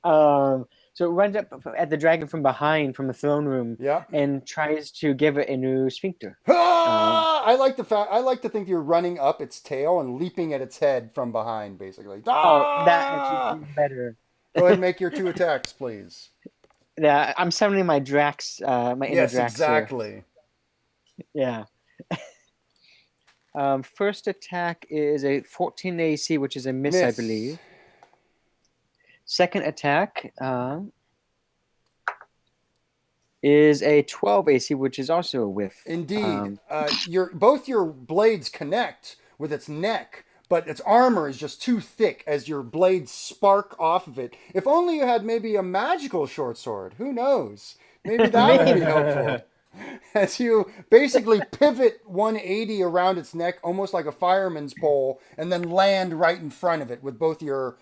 [SPEAKER 2] so it runs up at the dragon from behind, from the throne room,
[SPEAKER 1] Yep.
[SPEAKER 2] and tries to give it a new sphincter. Um,
[SPEAKER 1] Ah! I like the fact. I like to think you're running up its tail and leaping at its head from behind, basically.
[SPEAKER 2] oh, that actually is
[SPEAKER 1] Ah!
[SPEAKER 2] even better.
[SPEAKER 1] Go ahead and make your 2 attacks, please.
[SPEAKER 2] Yeah, I'm summoning my Drax, my inner
[SPEAKER 1] Yes,
[SPEAKER 2] Drax here.
[SPEAKER 1] exactly.
[SPEAKER 2] Yeah. First attack is a 14 AC, which is a miss, I
[SPEAKER 1] Miss.
[SPEAKER 2] believe. Second attack is a 12 AC, which is also a whiff.
[SPEAKER 1] Indeed. Both your blades connect with its neck, but its armor is just too thick as your blades spark off of it. If only you had maybe a magical short sword. Who knows? Maybe that would be helpful.
[SPEAKER 2] Maybe.
[SPEAKER 1] As you basically pivot 180 around its neck, almost like a fireman's pole, and then land right in front of it with both your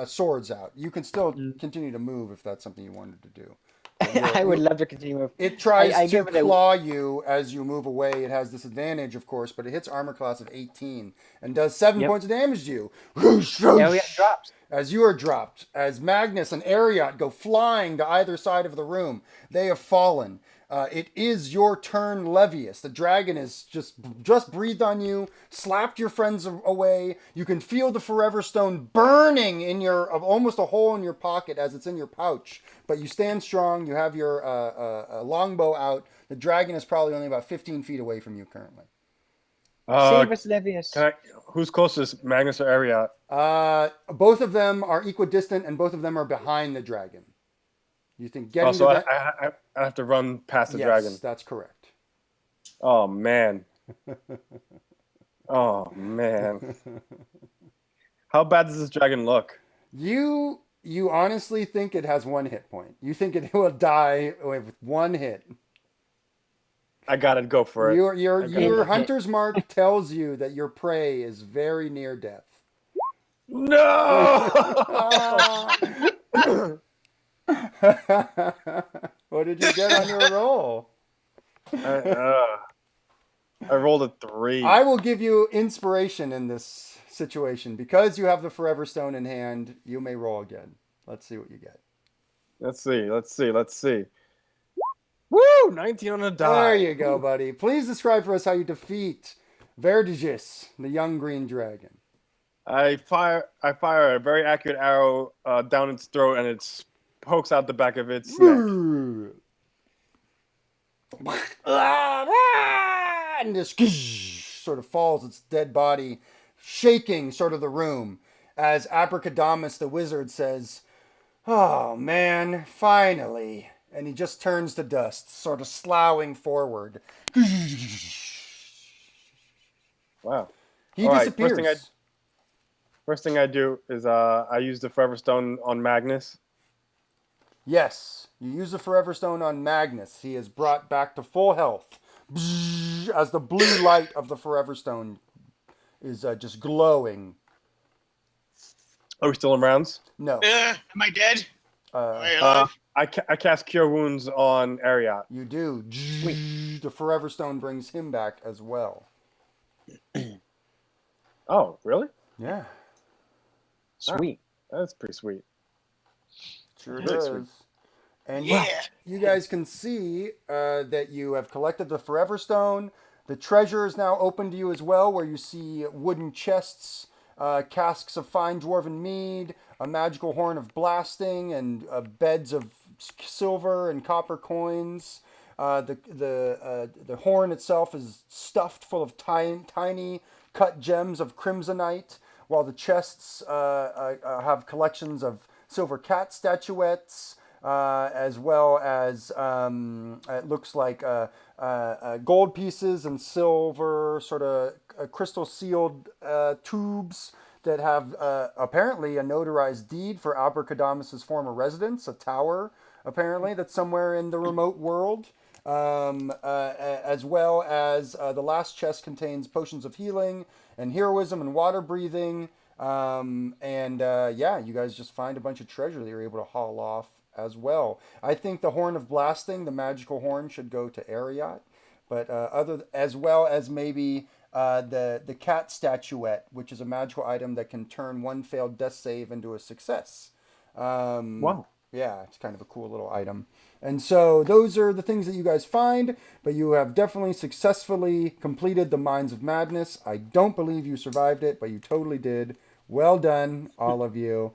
[SPEAKER 1] swords out. You can still
[SPEAKER 2] Mm.
[SPEAKER 1] continue to move if that's something you wanted to do. But
[SPEAKER 2] I would love to continue with.
[SPEAKER 1] it tries
[SPEAKER 2] I
[SPEAKER 1] to
[SPEAKER 2] give it a.
[SPEAKER 1] claw you as you move away. It has this advantage, of course, but it hits armor class of 18 and does 7
[SPEAKER 2] Yep.
[SPEAKER 1] points of damage to you. Whoosh, whoosh.
[SPEAKER 2] Elliot drops.
[SPEAKER 1] As you are dropped, as Magnus and Ariat go flying to either side of the room, they have fallen. It is your turn, Levius. The dragon has just breathed on you, slapped your friends away. You can feel the Forever Stone burning in your almost a hole in your pocket as it's in your pouch. But you stand strong. You have your longbow out. The dragon is probably only about 15 feet away from you currently.
[SPEAKER 2] Save us, Levius.
[SPEAKER 4] Who's closest, Magnus or Ariat?
[SPEAKER 1] Both of them are equidistant, and both of them are behind the dragon. You think getting
[SPEAKER 4] So
[SPEAKER 1] to that?
[SPEAKER 4] I have to run past the
[SPEAKER 1] Yes,
[SPEAKER 4] dragon.
[SPEAKER 1] that's correct.
[SPEAKER 4] Oh man. Oh man. How bad does this dragon look?
[SPEAKER 1] You honestly think it has 1 hit point. You think it will die with 1 hit.
[SPEAKER 4] I gotta go for it.
[SPEAKER 1] Your hunter's mark tells you that your prey is very near death.
[SPEAKER 4] No!
[SPEAKER 1] What did you get on your roll?
[SPEAKER 4] I rolled a 3.
[SPEAKER 1] I will give you inspiration in this situation. Because you have the Forever Stone in hand, you may roll again. Let's see what you get.
[SPEAKER 4] Let's see. Woo! 19 on a die.
[SPEAKER 1] There you go, buddy. Please describe for us how you defeat Verdigis, the young green dragon.
[SPEAKER 4] I fire a very accurate arrow down its throat, and it pokes out the back of its neck.
[SPEAKER 1] And just sort of falls its dead body, shaking sort of the room as Abracadamus the wizard says, "Oh man, finally." And he just turns to dust, sort of sloughing forward.
[SPEAKER 4] Wow.
[SPEAKER 1] He
[SPEAKER 4] All right,
[SPEAKER 1] disappears.
[SPEAKER 4] First thing I do is I use the Forever Stone on Magnus.
[SPEAKER 1] Yes, you use the Forever Stone on Magnus. He is brought back to full health as the blue light of the Forever Stone is just glowing.
[SPEAKER 4] Are we still in rounds?
[SPEAKER 1] No.
[SPEAKER 3] Am I dead? Am I
[SPEAKER 1] Uh,
[SPEAKER 3] alive?
[SPEAKER 4] I cast Cure Wounds on Ariat.
[SPEAKER 1] you do. The Forever Stone brings him back as well.
[SPEAKER 4] Oh, really?
[SPEAKER 1] Yeah,
[SPEAKER 2] Sweet.
[SPEAKER 4] That's pretty sweet.
[SPEAKER 1] sure
[SPEAKER 4] Really
[SPEAKER 1] does.
[SPEAKER 4] sweet.
[SPEAKER 1] And
[SPEAKER 3] Yeah.
[SPEAKER 1] you guys can see that you have collected the Forever Stone. The treasure is now open to you as well, where you see wooden chests, casks of fine dwarven mead, a magical horn of blasting, and beds of silver and copper coins. The horn itself is stuffed full of tiny cut gems of crimsonite, while the chests have collections of silver cat statuettes, as well as it looks like gold pieces and silver sort of crystal sealed tubes that have apparently a notarized deed for Abracadamus's former residence, a tower apparently that's somewhere in the remote world. As well as the last chest contains potions of healing and heroism and water breathing. You guys just find a bunch of treasure that you're able to haul off as well. I think the Horn of Blasting, the magical horn, should go to Ariat. But as well as maybe the cat statuette, which is a magical item that can turn one failed death save into a success.
[SPEAKER 4] Wow.
[SPEAKER 1] Yeah, it's kind of a cool little item. And so those are the things that you guys find, but you have definitely successfully completed the Mines of Madness. I don't believe you survived it, but you totally did. Well done, all of you.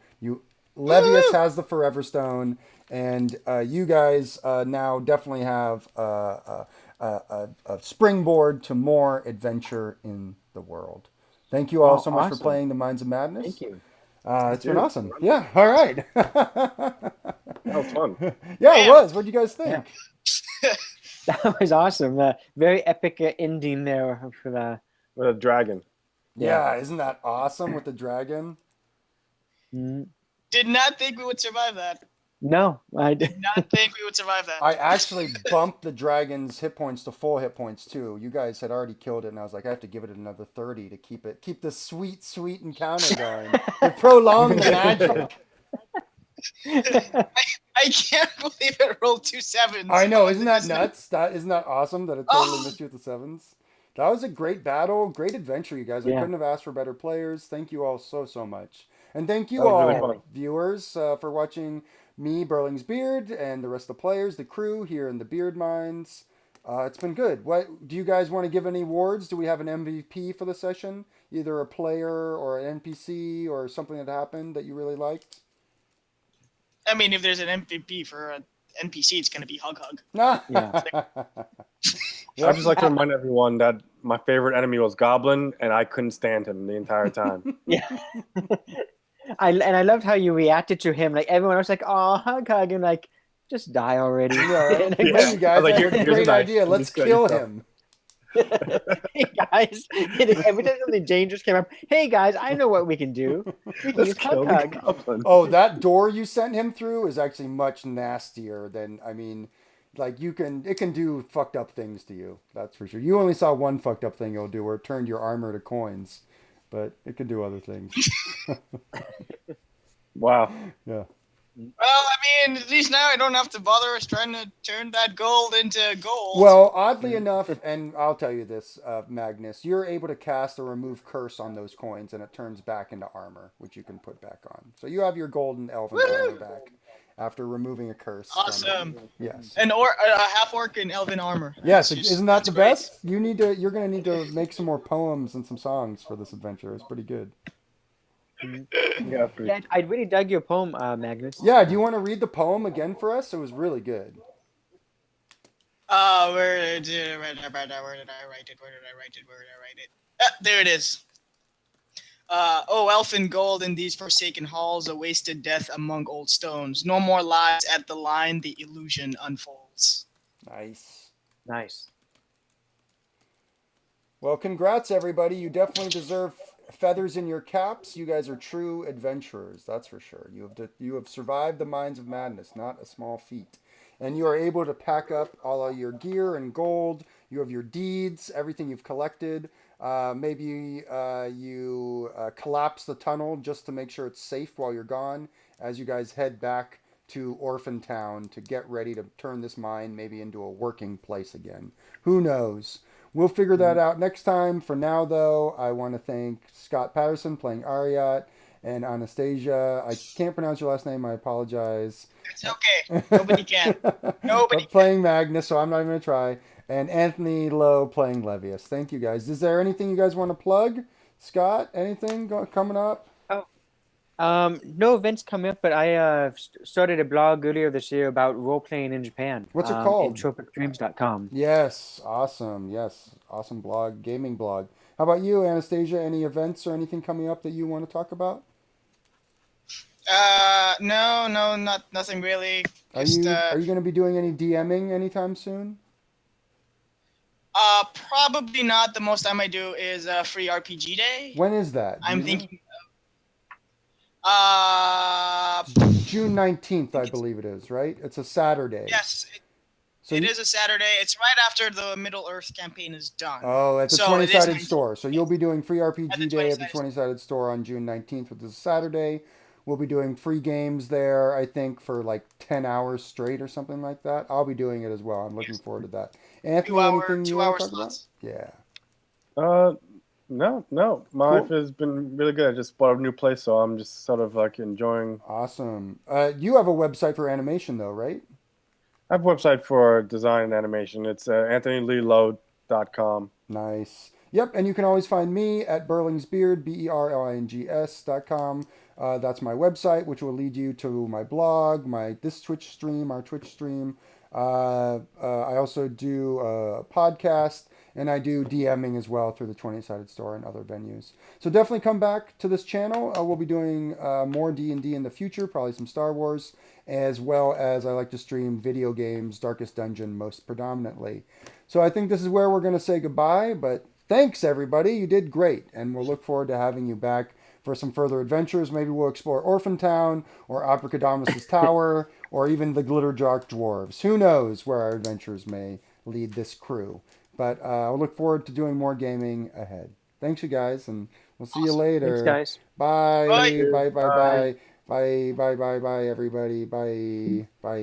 [SPEAKER 1] Levius has the Forever Stone, and you guys now definitely have a springboard to more adventure in the world. Thank you all
[SPEAKER 2] Oh,
[SPEAKER 1] so much for
[SPEAKER 2] awesome.
[SPEAKER 1] playing the Mines of Madness.
[SPEAKER 2] Thank you.
[SPEAKER 1] It's been
[SPEAKER 4] Dude,
[SPEAKER 1] awesome. Yeah. All right.
[SPEAKER 4] That was fun.
[SPEAKER 1] Yeah, it was. What do you guys think?
[SPEAKER 2] That was awesome. Very epic ending there for the.
[SPEAKER 4] With a dragon.
[SPEAKER 1] Yeah, isn't that awesome with the dragon?
[SPEAKER 2] Mm,
[SPEAKER 3] Did not think we would survive that.
[SPEAKER 2] No, I
[SPEAKER 3] Did not think we would survive that.
[SPEAKER 1] I actually bumped the dragon's hit points to full hit points too. You guys had already killed it, and I was like, I have to give it another 30 to keep this sweet encounter going. To prolong the magic.
[SPEAKER 3] I can't believe it rolled 2 sevens.
[SPEAKER 1] I know, isn't that nuts? Isn't that awesome that it totally missed you with the sevens? That was a great battle, great adventure, you guys. I
[SPEAKER 2] Yeah.
[SPEAKER 1] couldn't have asked for better players. Thank you all so much. And thank you
[SPEAKER 4] That was
[SPEAKER 1] all,
[SPEAKER 4] really fun.
[SPEAKER 1] viewers, for watching me, Burling's Beard, and the rest of the players, the crew here in the Beard Mines. It's been good. What do you guys want to give any awards? Do we have an MVP for the session? Either a player or an NPC or something that happened that you really liked?
[SPEAKER 3] I mean, if there's an MVP for an NPC, it's going to be Hug Hug.
[SPEAKER 1] Yeah.
[SPEAKER 4] I'd just like to remind everyone that my favorite enemy was Goblin, and I couldn't stand him the entire time.
[SPEAKER 2] Yeah. I loved how you reacted to him. Like everyone else, like, "Oh, hug, hug," and like, just die already.
[SPEAKER 1] Yeah.
[SPEAKER 2] Like,
[SPEAKER 1] Hey, you guys,
[SPEAKER 4] I was like,
[SPEAKER 1] I have a
[SPEAKER 4] here's a
[SPEAKER 1] great
[SPEAKER 4] knife.
[SPEAKER 1] idea.
[SPEAKER 4] You
[SPEAKER 1] Let's
[SPEAKER 4] just kill
[SPEAKER 1] kill
[SPEAKER 4] yourself.
[SPEAKER 1] him.
[SPEAKER 2] hey guys, every time something dangerous came up, hey guys, I know what we can do. We can
[SPEAKER 4] Let's
[SPEAKER 2] use
[SPEAKER 4] kill
[SPEAKER 2] hug,
[SPEAKER 4] the
[SPEAKER 2] hug.
[SPEAKER 4] Goblin.
[SPEAKER 1] Oh, that door you sent him through is actually much nastier than, I mean, like it can do fucked up things to you. That's for sure. You only saw one fucked up thing it'll do where it turned your armor to coins, but it can do other things.
[SPEAKER 4] Wow.
[SPEAKER 1] Yeah.
[SPEAKER 3] Well, I mean, at least now I don't have to bother us trying to turn that gold into gold.
[SPEAKER 1] Well, oddly enough, and I'll tell you this, Magnus, you're able to cast a remove curse on those coins, and it turns back into armor, which you can put back on. So you have your golden elven armor back after removing a curse. from it.
[SPEAKER 3] Awesome.
[SPEAKER 1] Yes.
[SPEAKER 3] a half orc in elven armor.
[SPEAKER 1] Yes,
[SPEAKER 3] That's just-
[SPEAKER 1] isn't that
[SPEAKER 3] that's
[SPEAKER 1] the
[SPEAKER 3] great.
[SPEAKER 1] best? You're gonna need to make some more poems and some songs for this adventure. It's pretty good.
[SPEAKER 4] Yeah,
[SPEAKER 2] Yeah, I really dug your poem, Magnus.
[SPEAKER 1] Yeah, do you want to read the poem again for us? It was really good.
[SPEAKER 3] Where did I write it? Where did I write it? There it is. Oh, elfin gold in these forsaken halls, a wasted death among old stones. No more lies at the line, the illusion unfolds.
[SPEAKER 1] Nice.
[SPEAKER 2] Nice.
[SPEAKER 1] Well, congrats, everybody. You definitely deserve feathers in your caps. You guys are true adventurers, that's for sure. You have survived the Mines of Madness, not a small feat. And you are able to pack up all of your gear and gold. You have your deeds, everything you've collected. Maybe you collapse the tunnel just to make sure it's safe while you're gone as you guys head back to Orphan Town to get ready to turn this mine maybe into a working place again. Who knows? We'll figure that out next time. For now, though, I want to thank Scott Patterson playing Ariat and Anastasia. I can't pronounce your last name. I apologize.
[SPEAKER 3] It's okay. Nobody can. Nobody
[SPEAKER 1] But playing Magnus, so I'm not even going to try. And Anthony Lowe playing Levius. Thank you, guys. Is there anything you guys want to plug? Scott, anything coming up?
[SPEAKER 2] No events coming up, but I started a blog earlier this year about role playing in Japan.
[SPEAKER 1] What's it called?
[SPEAKER 2] Entropicdreams.com.
[SPEAKER 1] Yes, awesome. Yes, awesome blog, gaming blog. How about you, Anastasia? Any events or anything coming up that you want to talk about?
[SPEAKER 3] No, nothing really.
[SPEAKER 1] Are
[SPEAKER 3] Just,
[SPEAKER 1] you going to be doing any DMing anytime soon?
[SPEAKER 3] Probably not. The most I might do is free RPG day.
[SPEAKER 1] When is that? Do
[SPEAKER 3] I'm
[SPEAKER 1] you know?
[SPEAKER 3] thinking.
[SPEAKER 1] June 19th, I believe it is, right? It's a Saturday.
[SPEAKER 3] Yes,
[SPEAKER 1] So
[SPEAKER 3] it
[SPEAKER 1] you-
[SPEAKER 3] is a Saturday. It's right after the Middle Earth campaign is done.
[SPEAKER 1] Oh, at the
[SPEAKER 3] So it is
[SPEAKER 1] 20-sided
[SPEAKER 3] nice.
[SPEAKER 1] store. So you'll be doing free
[SPEAKER 3] At
[SPEAKER 1] RPG
[SPEAKER 3] the
[SPEAKER 1] Day at the
[SPEAKER 3] 20-sided
[SPEAKER 1] 20-sided store on June 19th, which is Saturday. We'll be doing free games there, I think, for like 10 hours straight or something like that. I'll be doing it as well. I'm looking forward to that. Anthony, anything you want
[SPEAKER 3] 2 hour
[SPEAKER 1] to talk about?
[SPEAKER 3] slots.
[SPEAKER 1] Yeah.
[SPEAKER 4] No. My
[SPEAKER 1] Cool.
[SPEAKER 4] life has been really good. I just bought a new place, so I'm just sort of like enjoying.
[SPEAKER 1] Awesome. You have a website for animation, though, right?
[SPEAKER 4] I have a website for design and animation. It's anthonyleelow.com.
[SPEAKER 1] Nice. Yep, and you can always find me at Berlingsbeard, BERLINGS.com. That's my website, which will lead you to my blog, this Twitch stream, our Twitch stream. I also do a podcast, and I do DMing as well through the 20-sided store and other venues. So definitely come back to this channel. We'll be doing more D&D in the future, probably some Star Wars, as well as I like to stream video games, Darkest Dungeon most predominantly. So I think this is where we're going to say goodbye, but thanks everybody. You did great, and we'll look forward to having you back for some further adventures. Maybe we'll explore Orphan Town or Abracadamus' Tower or even the Glitterjock Dwarves. Who knows where our adventures may lead this crew. But I'll look forward to doing more gaming ahead. Thanks, you guys, and we'll see you
[SPEAKER 3] Awesome.
[SPEAKER 1] later.
[SPEAKER 2] Thanks, guys.
[SPEAKER 1] Bye.
[SPEAKER 3] Bye.
[SPEAKER 1] Bye. Bye.
[SPEAKER 4] Bye.
[SPEAKER 1] Bye. Bye. Bye. Bye. Bye. Everybody. Bye. Bye.